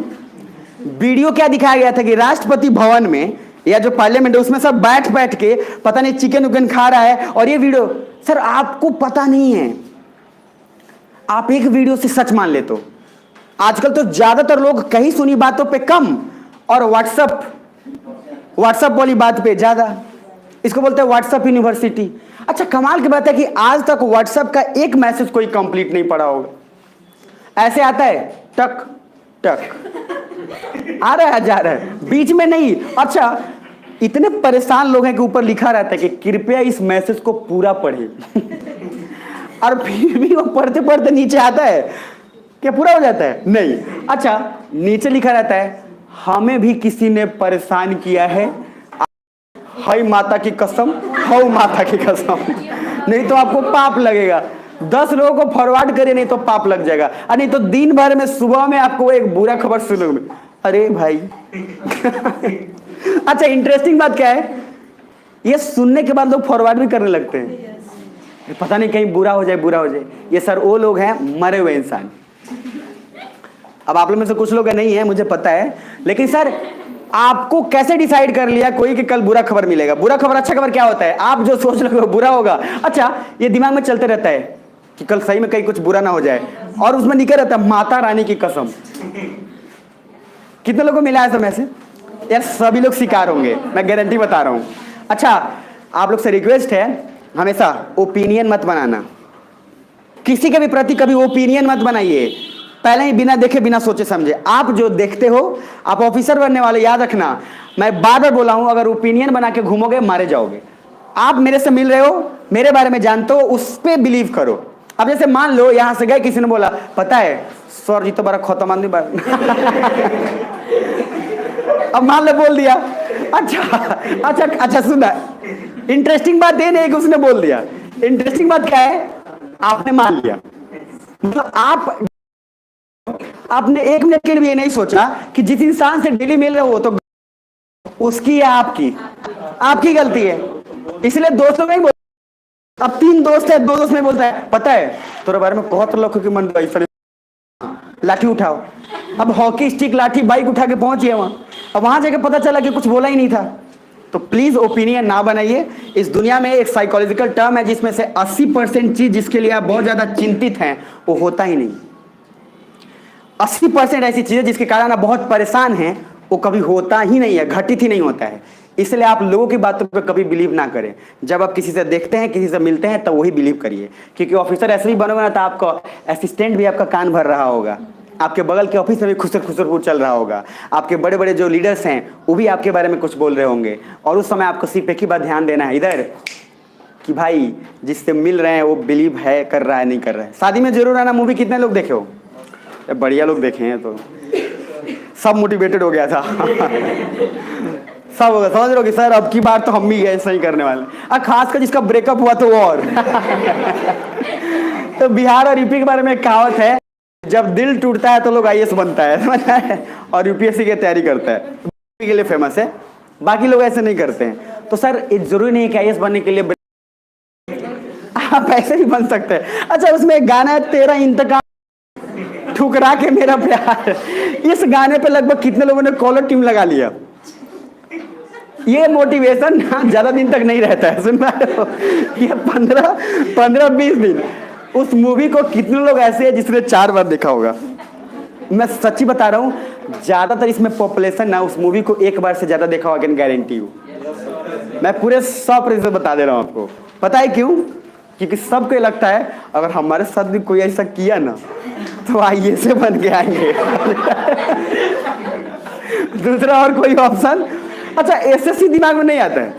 वीडियो क्या दिखाया गया था कि राष्ट्रपति भवन में या जो पार्लियामेंट है उसमें सब बैठ बैठ के पता नहीं चिकन उकन खा रहा है। और ये वीडियो सर आपको पता नहीं है, आप एक वीडियो से सच मान लेते हो। आजकल तो ज्यादातर लोग कहीं सुनी बातों पे कम और व्हाट्सएप वाली बात पे ज्यादा। इसको बोलते हैं व्हाट्सएप यूनिवर्सिटी। अच्छा कमाल की बात है कि आज तक व्हाट्सएप का एक मैसेज कोई कंप्लीट नहीं पढ़ा होगा। ऐसे आता है टक टक, आ रहा है जा रहा है, बीच में नहीं। अच्छा इतने परेशान लोग हैं कि ऊपर लिखा रहता है कि कृपया इस मैसेज को पूरा पढ़ें और फिर भी वो पढ़ते पढ़ते नीचे आता है, क्या पूरा हो जाता है? नहीं। अच्छा नीचे लिखा रहता है हमें भी किसी ने परेशान किया है, हाय माता की कसम, हाउ माता की कसम, नहीं तो आपको पाप लगेगा। 10 लोगों को फॉरवर्ड करे नहीं तो पाप लग जाएगा। और नहीं तो दिन भर में सुबह में आपको एक बुरा खबर सुनोगे। अरे भाई अच्छा इंटरेस्टिंग बात क्या है, ये सुनने के बाद लोग फॉरवर्ड भी करने लगते हैं, पता नहीं कहीं बुरा हो जाए। ये सर वो लोग हैं मरे हुए इंसान। अब आप लोग में से कुछ लोग नहीं है मुझे पता है, लेकिन सर आपको कैसे डिसाइड कर लिया कोई कि कल बुरा खबर मिलेगा? बुरा खबर अच्छा खबर क्या होता है? आप जो सोच रहे हो बुरा होगा, अच्छा ये दिमाग में चलते रहता है कि कल सही में कहीं कुछ बुरा ना हो जाए, और उसमें लिखा रहता है माता रानी की कसम। कितने लोगों को मिला है मैसेज? यार सभी लोग शिकार होंगे, मैं गारंटी बता रहा हूं। अच्छा आप लोग से रिक्वेस्ट है, हमेशा ओपिनियन मत बनाना, किसी के भी प्रति कभी ओपिनियन मत बनाइए, पहले ही बिना देखे बिना सोचे समझे। आप जो देखते हो, आप ऑफिसर बनने वाले, याद रखना मैं बार बार बोला हूं, अगर ओपिनियन बना के घूमोगे मारे जाओगे। आप मेरे से मिल रहे हो, मेरे बारे में जानते हो, उस पर बिलीव करो। अब जैसे मान लो यहां से गए, किसी ने बोला पता है सर जी तो बड़ा खत्म आदमी अब मान लो बोल दिया, अच्छा सुना इंटरेस्टिंग बात ये नहीं कि उसने बोल दिया, इंटरेस्टिंग बात क्या है, आपने मान लिया। मतलब आपने एक मिनट के लिए ये नहीं सोचा कि जिस इंसान से डेली मिल रहे हो तो उसकी या आपकी गलती है, इसलिए दोस्तों में ही बोल। अब 3 दोस्त है, 2 दोस्त में बोलता है पता है तेरे बारे में बहुत लोगों की मन लाठी उठाओ। अब हॉकी स्टिक लाठी बाइक उठा के पहुंचे वहां, अब वहां जाके पता चला कि कुछ बोला ही नहीं था। तो प्लीज ओपिनियन ना बनाइए। इस दुनिया में एक साइकोलॉजिकल टर्म है जिसमें से 80% चीज जिसके लिए आप बहुत ज्यादा चिंतित हैं वो होता ही नहीं। 80% ऐसी चीजें जिसके कारण आप बहुत परेशान हैं वो कभी होता ही नहीं है, घटित ही नहीं होता है। इसलिए आप लोगों की बातों पे कभी बिलीव ना करें। जब आप किसी से देखते हैं, किसी से मिलते हैं, तब वही बिलीव करिए, क्योंकि ऑफिसर ऐसे ही बनोगे ना तो आपका असिस्टेंट भी आपका कान भर रहा होगा, आपके बगल के ऑफिस में भी खुसर खुसर चल रहा होगा, आपके बड़े बड़े जो लीडर्स हैं वो भी आपके बारे में कुछ बोल रहे होंगे, और उस समय आपको सिर्फ एक ही बात ध्यान देना है इधर कि भाई जिससे मिल रहे हैं वो बिलीव है, कर रहा है, नहीं कर रहा है। शादी में जरूर आना मूवी कितने लोग देखे हो? बढ़िया लोग देखे हैं, तो सब मोटिवेटेड हो गया था सब होगा, समझ रहे हो कि सर अब की बार तो हम भी ऐसा ही करने वाले। खासकर जिसका ब्रेकअप हुआ तो वो और तो बिहार और यूपी के बारे में एक कहावत है, जब दिल टूटता है तो लोग आईएएस बनता है, समझ आए, और यूपीएससी की तैयारी करता है, के लिए फेमस है, बाकी लोग ऐसे नहीं करते हैं। तो सर ये जरूरी नहीं कि आईएएस बनने के लिए आप ऐसे भी बन सकते हैं। अच्छा, उसमें एक गाना है तेरा इंतकाम ठुकरा के मेरा प्यार, इस गाने पे लगभग कितने लोगों ने कॉलर ट्यून लगा लिया। ये मोटिवेशन ज्यादा दिन तक नहीं रहता है, सुन रहे हो, ये 15-20 दिन। उस मूवी को कितने लोग ऐसे हैं जिसने 4 बार देखा होगा? मैं सच्ची बता रहा हूँ, ज्यादातर इसमें पॉपुलेशन ना उस मूवी को 1 बार से ज्यादा देखा होगा, कैन गारंटी हूँ। मैं पूरे 100% बता दे रहा हूँ आपको। पता है क्यों? क्योंकि सबको लगता है अगर हमारे साथ भी कोई ऐसा किया ना तो आइए से बन के आएंगे दूसरा और कोई ऑप्शन। अच्छा, एसएससी दिमाग में नहीं आता है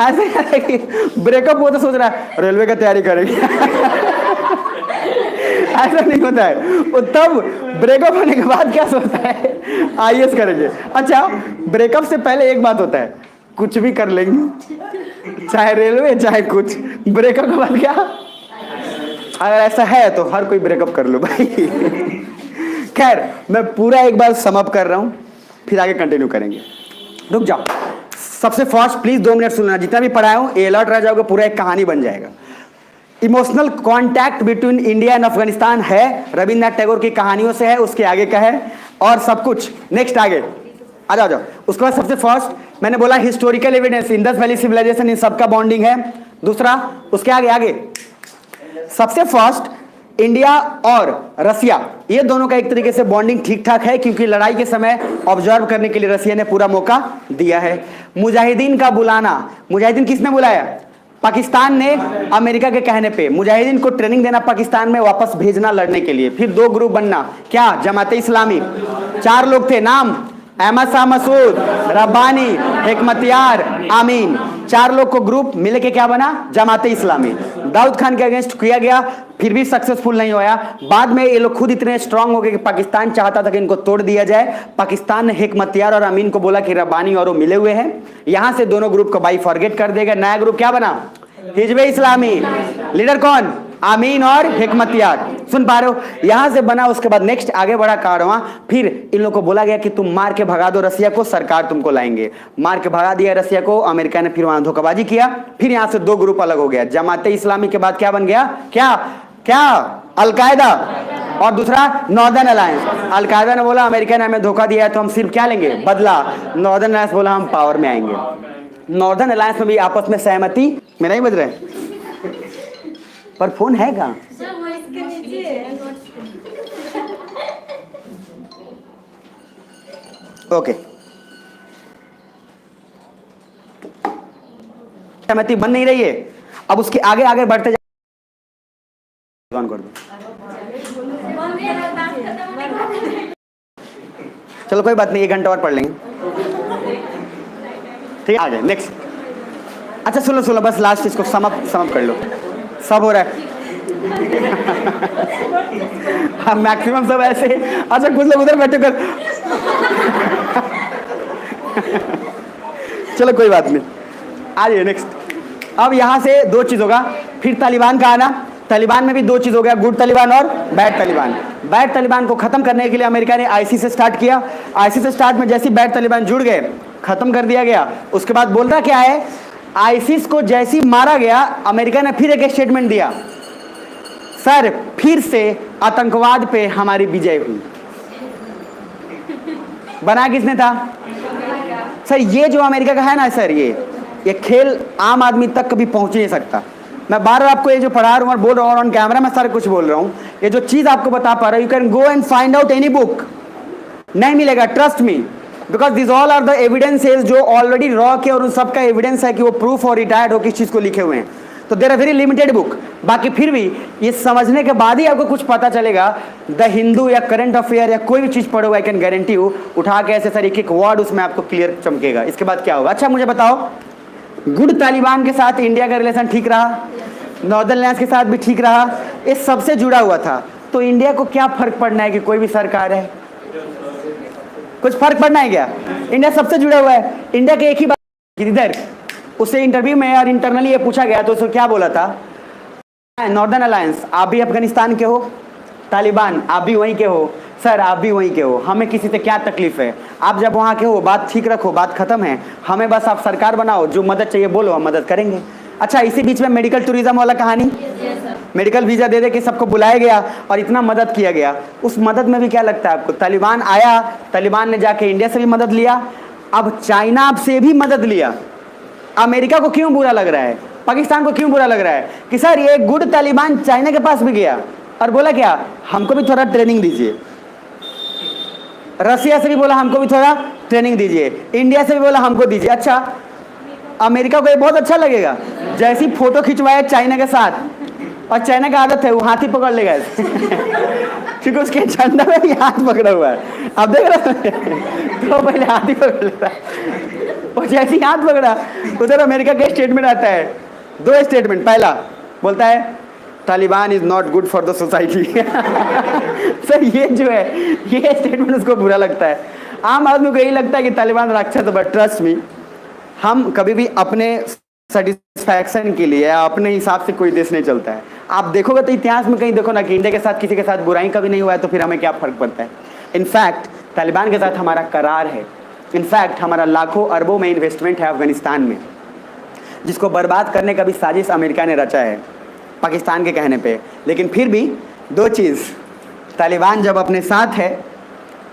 ऐसे ब्रेकअप हो तो सोच रहा है रेलवे का तैयारी करेंगे ऐसा नहीं होता है वो। तब ब्रेकअप होने के बाद क्या सोचता है? आईएएस करेंगे। अच्छा, ब्रेकअप से पहले एक बात होता है, कुछ भी कर लेंगे, चाहे रेलवे चाहे कुछ। ब्रेकअप के बाद क्या? अगर ऐसा है तो हर कोई ब्रेकअप कर लो भाई खैर, मैं पूरा एक बार समअप कर रहा हूं, फिर आगे कंटिन्यू करेंगे। रुक जाओ, सबसे फर्स्ट प्लीज 2 मिनट सुनना, जितना भी पढ़ाया हूं ये अलर्ट रह जाओगे, पूरा एक कहानी बन जाएगा। Emotional contact between India and Afghanistan है, रविन्द्रनाथ टैगोर की कहानियों से है, उसके आगे का है, और सब कुछ नेक्स्ट आगे आ जाओ। उसके बाद सबसे फर्स्ट मैंने बोला historical evidence, Indus valley civilisation, इन सबका बॉन्डिंग है। दूसरा, उसके आगे सबसे फर्स्ट इंडिया और रसिया, ये दोनों का एक तरीके से बॉन्डिंग ठीक ठाक है, क्योंकि लड़ाई के समय ऑब्जर्व करने के लिए रसिया ने पूरा मौका दिया है। मुजाहिदीन का बुलाना, मुजाहिदीन किसने बुलाया? पाकिस्तान ने, अमेरिका के कहने पे। मुजाहिदीन को ट्रेनिंग देना, पाकिस्तान में वापस भेजना लड़ने के लिए। फिर 2 ग्रुप बनना, क्या? जमाते इस्लामी। 4 लोग थे, नाम अहमद शाह मसूद, रब्बानी, हिकमतियार, आमीन। 4 लोग को ग्रुप मिले के क्या बना? जमाते इस्लामी। दाऊद खान के अगेंस्ट किया गया, फिर भी सक्सेसफुल नहीं होया। बाद में ये लोग खुद इतने स्ट्रांग हो गए कि पाकिस्तान चाहता था कि इनको तोड़ दिया जाए। पाकिस्तान ने हिकमतियार और अमीन को बोला कि रब्बानी और वो मिले हुए हैं, यहां से दोनों ग्रुप को बाई फॉरगेट कर देगा। नया ग्रुप क्या बना? हिजबे इस्लामी। लीडर कौन? आमीन और हिकमतियार। सुन पा रहे हो? यहां से बना। उसके बाद नेक्स्ट आगे बढ़ा कारवां, फिर इन लोगों को बोला गया कि तुम मार के भगा दो रसिया को, सरकार तुमको लाएंगे। मार के भगा दिया रसिया को, अमेरिका ने फिर वहां धोखाबाजी किया। फिर यहां से 2 ग्रुप अलग हो गया। जमाते इस्लामी के बाद क्या बन गया? क्या अलकायदा, और दूसरा नॉर्दर्न अलायंस। अलकायदा ने बोला अमेरिका ने हमें धोखा दिया है तो हम सिर्फ क्या लेंगे? बदला। नॉर्दर्न अलायंस बोला हम पावर में आएंगे। नॉर्दर्न अलायंस में भी आपस में सहमति में नहीं बज रहे, पर फोन है कहाँ? ओके, सहमति बन नहीं रही है। अब उसके आगे बढ़ते कर दो। चलो कोई बात नहीं, 1 घंटा और पढ़ लेंगे, ठीक है? आगे नेक्स्ट। अच्छा सुनो, बस लास्ट इसको समअप कर लो। सब हो रहा है हम मैक्सिमम सब ऐसे। अच्छा, कुछ लोग उधर बैठे कर चलो कोई बात नहीं। आइए नेक्स्ट। अब यहाँ से दो चीज़ होगा, फिर तालिबान का आना। तालिबान में भी दो चीज़ हो गया, गुड तालिबान और बैड तालिबान। बैड तालिबान को ख़त्म करने के लिए अमेरिका ने आईसी से स्टार्ट किया। आईसी से स्टार्ट में जैसे बैड तालिबान जुड़ गए, ख़त्म कर दिया गया। उसके बाद बोल रहा क्या है, आईसिस को जैसे मारा गया, अमेरिका ने फिर एक स्टेटमेंट दिया, सर फिर से आतंकवाद पे हमारी विजय हुई। बना किसने था सर? ये जो अमेरिका का है ना सर, ये खेल आम आदमी तक कभी पहुंच नहीं सकता। मैं बार बार आपको ये जो पढ़ा रहा हूँ और बोल रहा हूँ, ऑन कैमरा मैं सारा कुछ बोल रहा हूँ, ये जो चीज़ आपको बता पा रहा हूँ, you can go and find out any book, नहीं मिलेगा, trust me, because this all are the evidences जो ऑलरेडी रॉ के, और उन सब का एविडेंस है कि वो प्रूफ और रिटायर्ड हो किस चीज़ को लिखे हुए हैं। तो there are very limited book. बाकी फिर भी ये समझने के बाद ही आपको कुछ पता चलेगा। द हिंदू या करंट अफेयर या कोई भी चीज़ पढ़ो, आई कैन गारंटी यू, उठा के ऐसे सर एक एक वर्ड उसमें आपको क्लियर चमकेगा। इसके बाद क्या होगा? अच्छा मुझे बताओ, गुड तालिबान के साथ इंडिया का रिलेशन ठीक रहा, नॉर्दर्न लैंड्स के साथ भी ठीक रहा, ये सबसे जुड़ा हुआ था। तो इंडिया को क्या फर्क पड़ना है कि कोई भी सरकार है? कुछ फर्क पड़ना है क्या? इंडिया सबसे जुड़ा हुआ है। इंडिया के एक ही बात, इधर उसे इंटरव्यू में और इंटरनली ये पूछा गया तो उसको क्या बोला था, नॉर्दर्न अलायंस आप भी अफगानिस्तान के हो, तालिबान आप भी वहीं के हो, सर आप भी वहीं के हो, हमें किसी से क्या तकलीफ है? आप जब वहाँ के हो बात ठीक रखो, बात खत्म है, हमें बस आप सरकार बनाओ, जो मदद चाहिए बोलो, हम मदद करेंगे। अच्छा, इसी बीच में मेडिकल टूरिज्म वाला कहानी, मेडिकल वीजा दे दे के सबको बुलाया गया और इतना मदद किया गया। उस मदद में भी क्या लगता है आपको? तालिबान आया, तालिबान ने जाके इंडिया से भी मदद लिया, अब चाइना से भी मदद लिया। अमेरिका को क्यों बुरा लग रहा है, पाकिस्तान को क्यों बुरा लग रहा है कि सर ये गुड तालिबान चाइना के पास भी गया और बोला क्या, हमको भी थोड़ा ट्रेनिंग दीजिए। रसिया से भी बोला हमको भी थोड़ा ट्रेनिंग दीजिए, इंडिया से भी बोला हमको दीजिए। अच्छा, अमेरिका को ये बहुत अच्छा लगेगा, जैसी फोटो खिंचवाए चाइना के साथ, और चाइना का आदत है वो हाथ ही पकड़ लेगा क्योंकि उसके झंडा में भी हाथ पकड़ा हुआ है। अब देख रहे तो पहले हाथ ही पकड़ लेता है, और जैसे ही हाथ पकड़ा उधर अमेरिका का स्टेटमेंट आता है, दो स्टेटमेंट। पहला बोलता है Taliban is not good for the society sir ये जो है, ये स्टेटमेंट उसको बुरा लगता है। आम आदमी को यही लगता है कि तालिबान राक्षस, बट ट्रस्ट मी, हम कभी भी अपने सेटिस्फैक्शन के लिए या अपने हिसाब से कोई देश नहीं चलता है। आप देखोगे तो इतिहास में कहीं देखो ना कि इंडिया के साथ किसी के साथ बुराई कभी नहीं हुआ है, तो फिर हमें क्या फर्क पड़ता है? इनफैक्ट तालिबान के साथ हमारा करार है, इनफैक्ट हमारा लाखों अरबों में इन्वेस्टमेंट है अफगानिस्तान में, जिसको बर्बाद करने का भी साजिश अमेरिका ने रचा है पाकिस्तान के कहने पे। लेकिन फिर भी दो चीज़, तालिबान जब अपने साथ है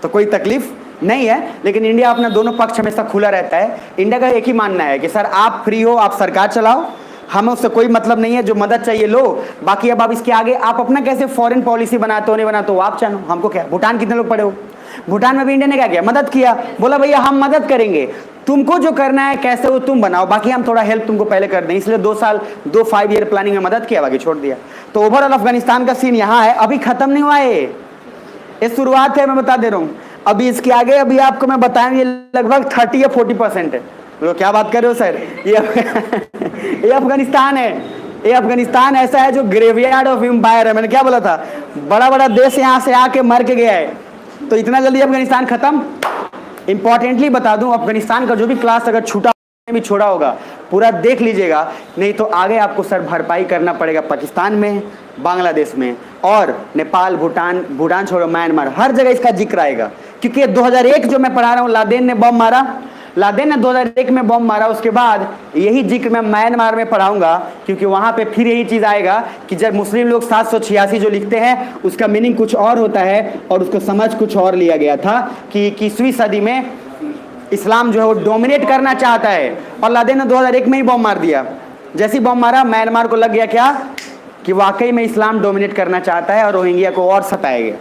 तो कोई तकलीफ नहीं है, लेकिन इंडिया अपना दोनों पक्ष हमेशा खुला रहता है। इंडिया का एक ही मानना है कि सर आप फ्री हो, आप सरकार चलाओ, हमें उससे कोई मतलब नहीं है, जो मदद चाहिए लो, बाकी अब आप इसके आगे आप अपना कैसे फॉरेन पॉलिसी बनाते हो नहीं बनाते हो आप जानो, हमको क्या। भूटान कितने लोग पड़े हो, भूटान में भी इंडिया ने क्या किया, मदद किया, बोला भैया हम मदद करेंगे, तुमको जो करना है कैसे वो तुम बनाओ, बाकी हम थोड़ा हेल्प तुमको पहले कर दें। इसलिए 2 5 ईयर प्लानिंग में मदद किया, बाकी छोड़ दिया। तो ओवरऑल अफगानिस्तान का सीन यहाँ है, अभी खत्म नहीं हुआ है, ये शुरुआत है, मैं बता दे रहा हूँ। अभी इसके आगे अभी आपको मैं बताऊं, ये लगभग 30 या 40% है। तो क्या बात कर रहे हो सर, ये अफगानिस्तान है, ये अफगानिस्तान ऐसा है जो ग्रेवयार्ड ऑफ एम्पायर है। मैंने क्या बोला था, बड़ा बड़ा देश यहाँ से आके मर के गया है, तो इतना जल्दी अफगानिस्तान खत्म? इंपॉर्टेंटली बता दूं, अफगानिस्तान का जो भी क्लास अगर छूटा भी छोड़ा होगा पूरा देख लीजिएगा, नहीं तो आगे आपको सर भरपाई करना पड़ेगा पाकिस्तान में, बांग्लादेश में, और नेपाल, भूटान छोड़ो म्यांमार, हर जगह इसका जिक्र आएगा। क्योंकि 2001 जो मैं पढ़ा रहा हूँ, लादेन ने बम मारा, लादेन ने 2001 में बम मारा, उसके बाद यही जिक्र मैं म्यांमार में पढ़ाऊंगा, क्योंकि वहाँ पे फिर यही चीज़ आएगा कि जब मुस्लिम लोग 786 जो लिखते हैं उसका मीनिंग कुछ और होता है और उसको समझ कुछ और लिया गया था कि 21वीं सदी में इस्लाम जो है वो डोमिनेट करना चाहता है, और लादेन ने 2001 में ही बम मार दिया। जैसे ही बम मारा म्यांमार को लग गया क्या कि वाकई में इस्लाम डोमिनेट करना चाहता है और रोहिंग्या को और सताएगा।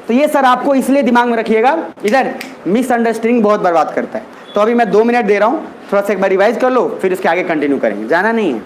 तो ये सर आपको इसलिए दिमाग में रखिएगा, इधर मिसअंडरस्टैंडिंग बहुत बर्बाद करता है। तो अभी मैं 2 मिनट दे रहा हूँ, थोड़ा सा एक बार रिवाइज कर लो, फिर इसके आगे कंटिन्यू करेंगे, जाना नहीं है।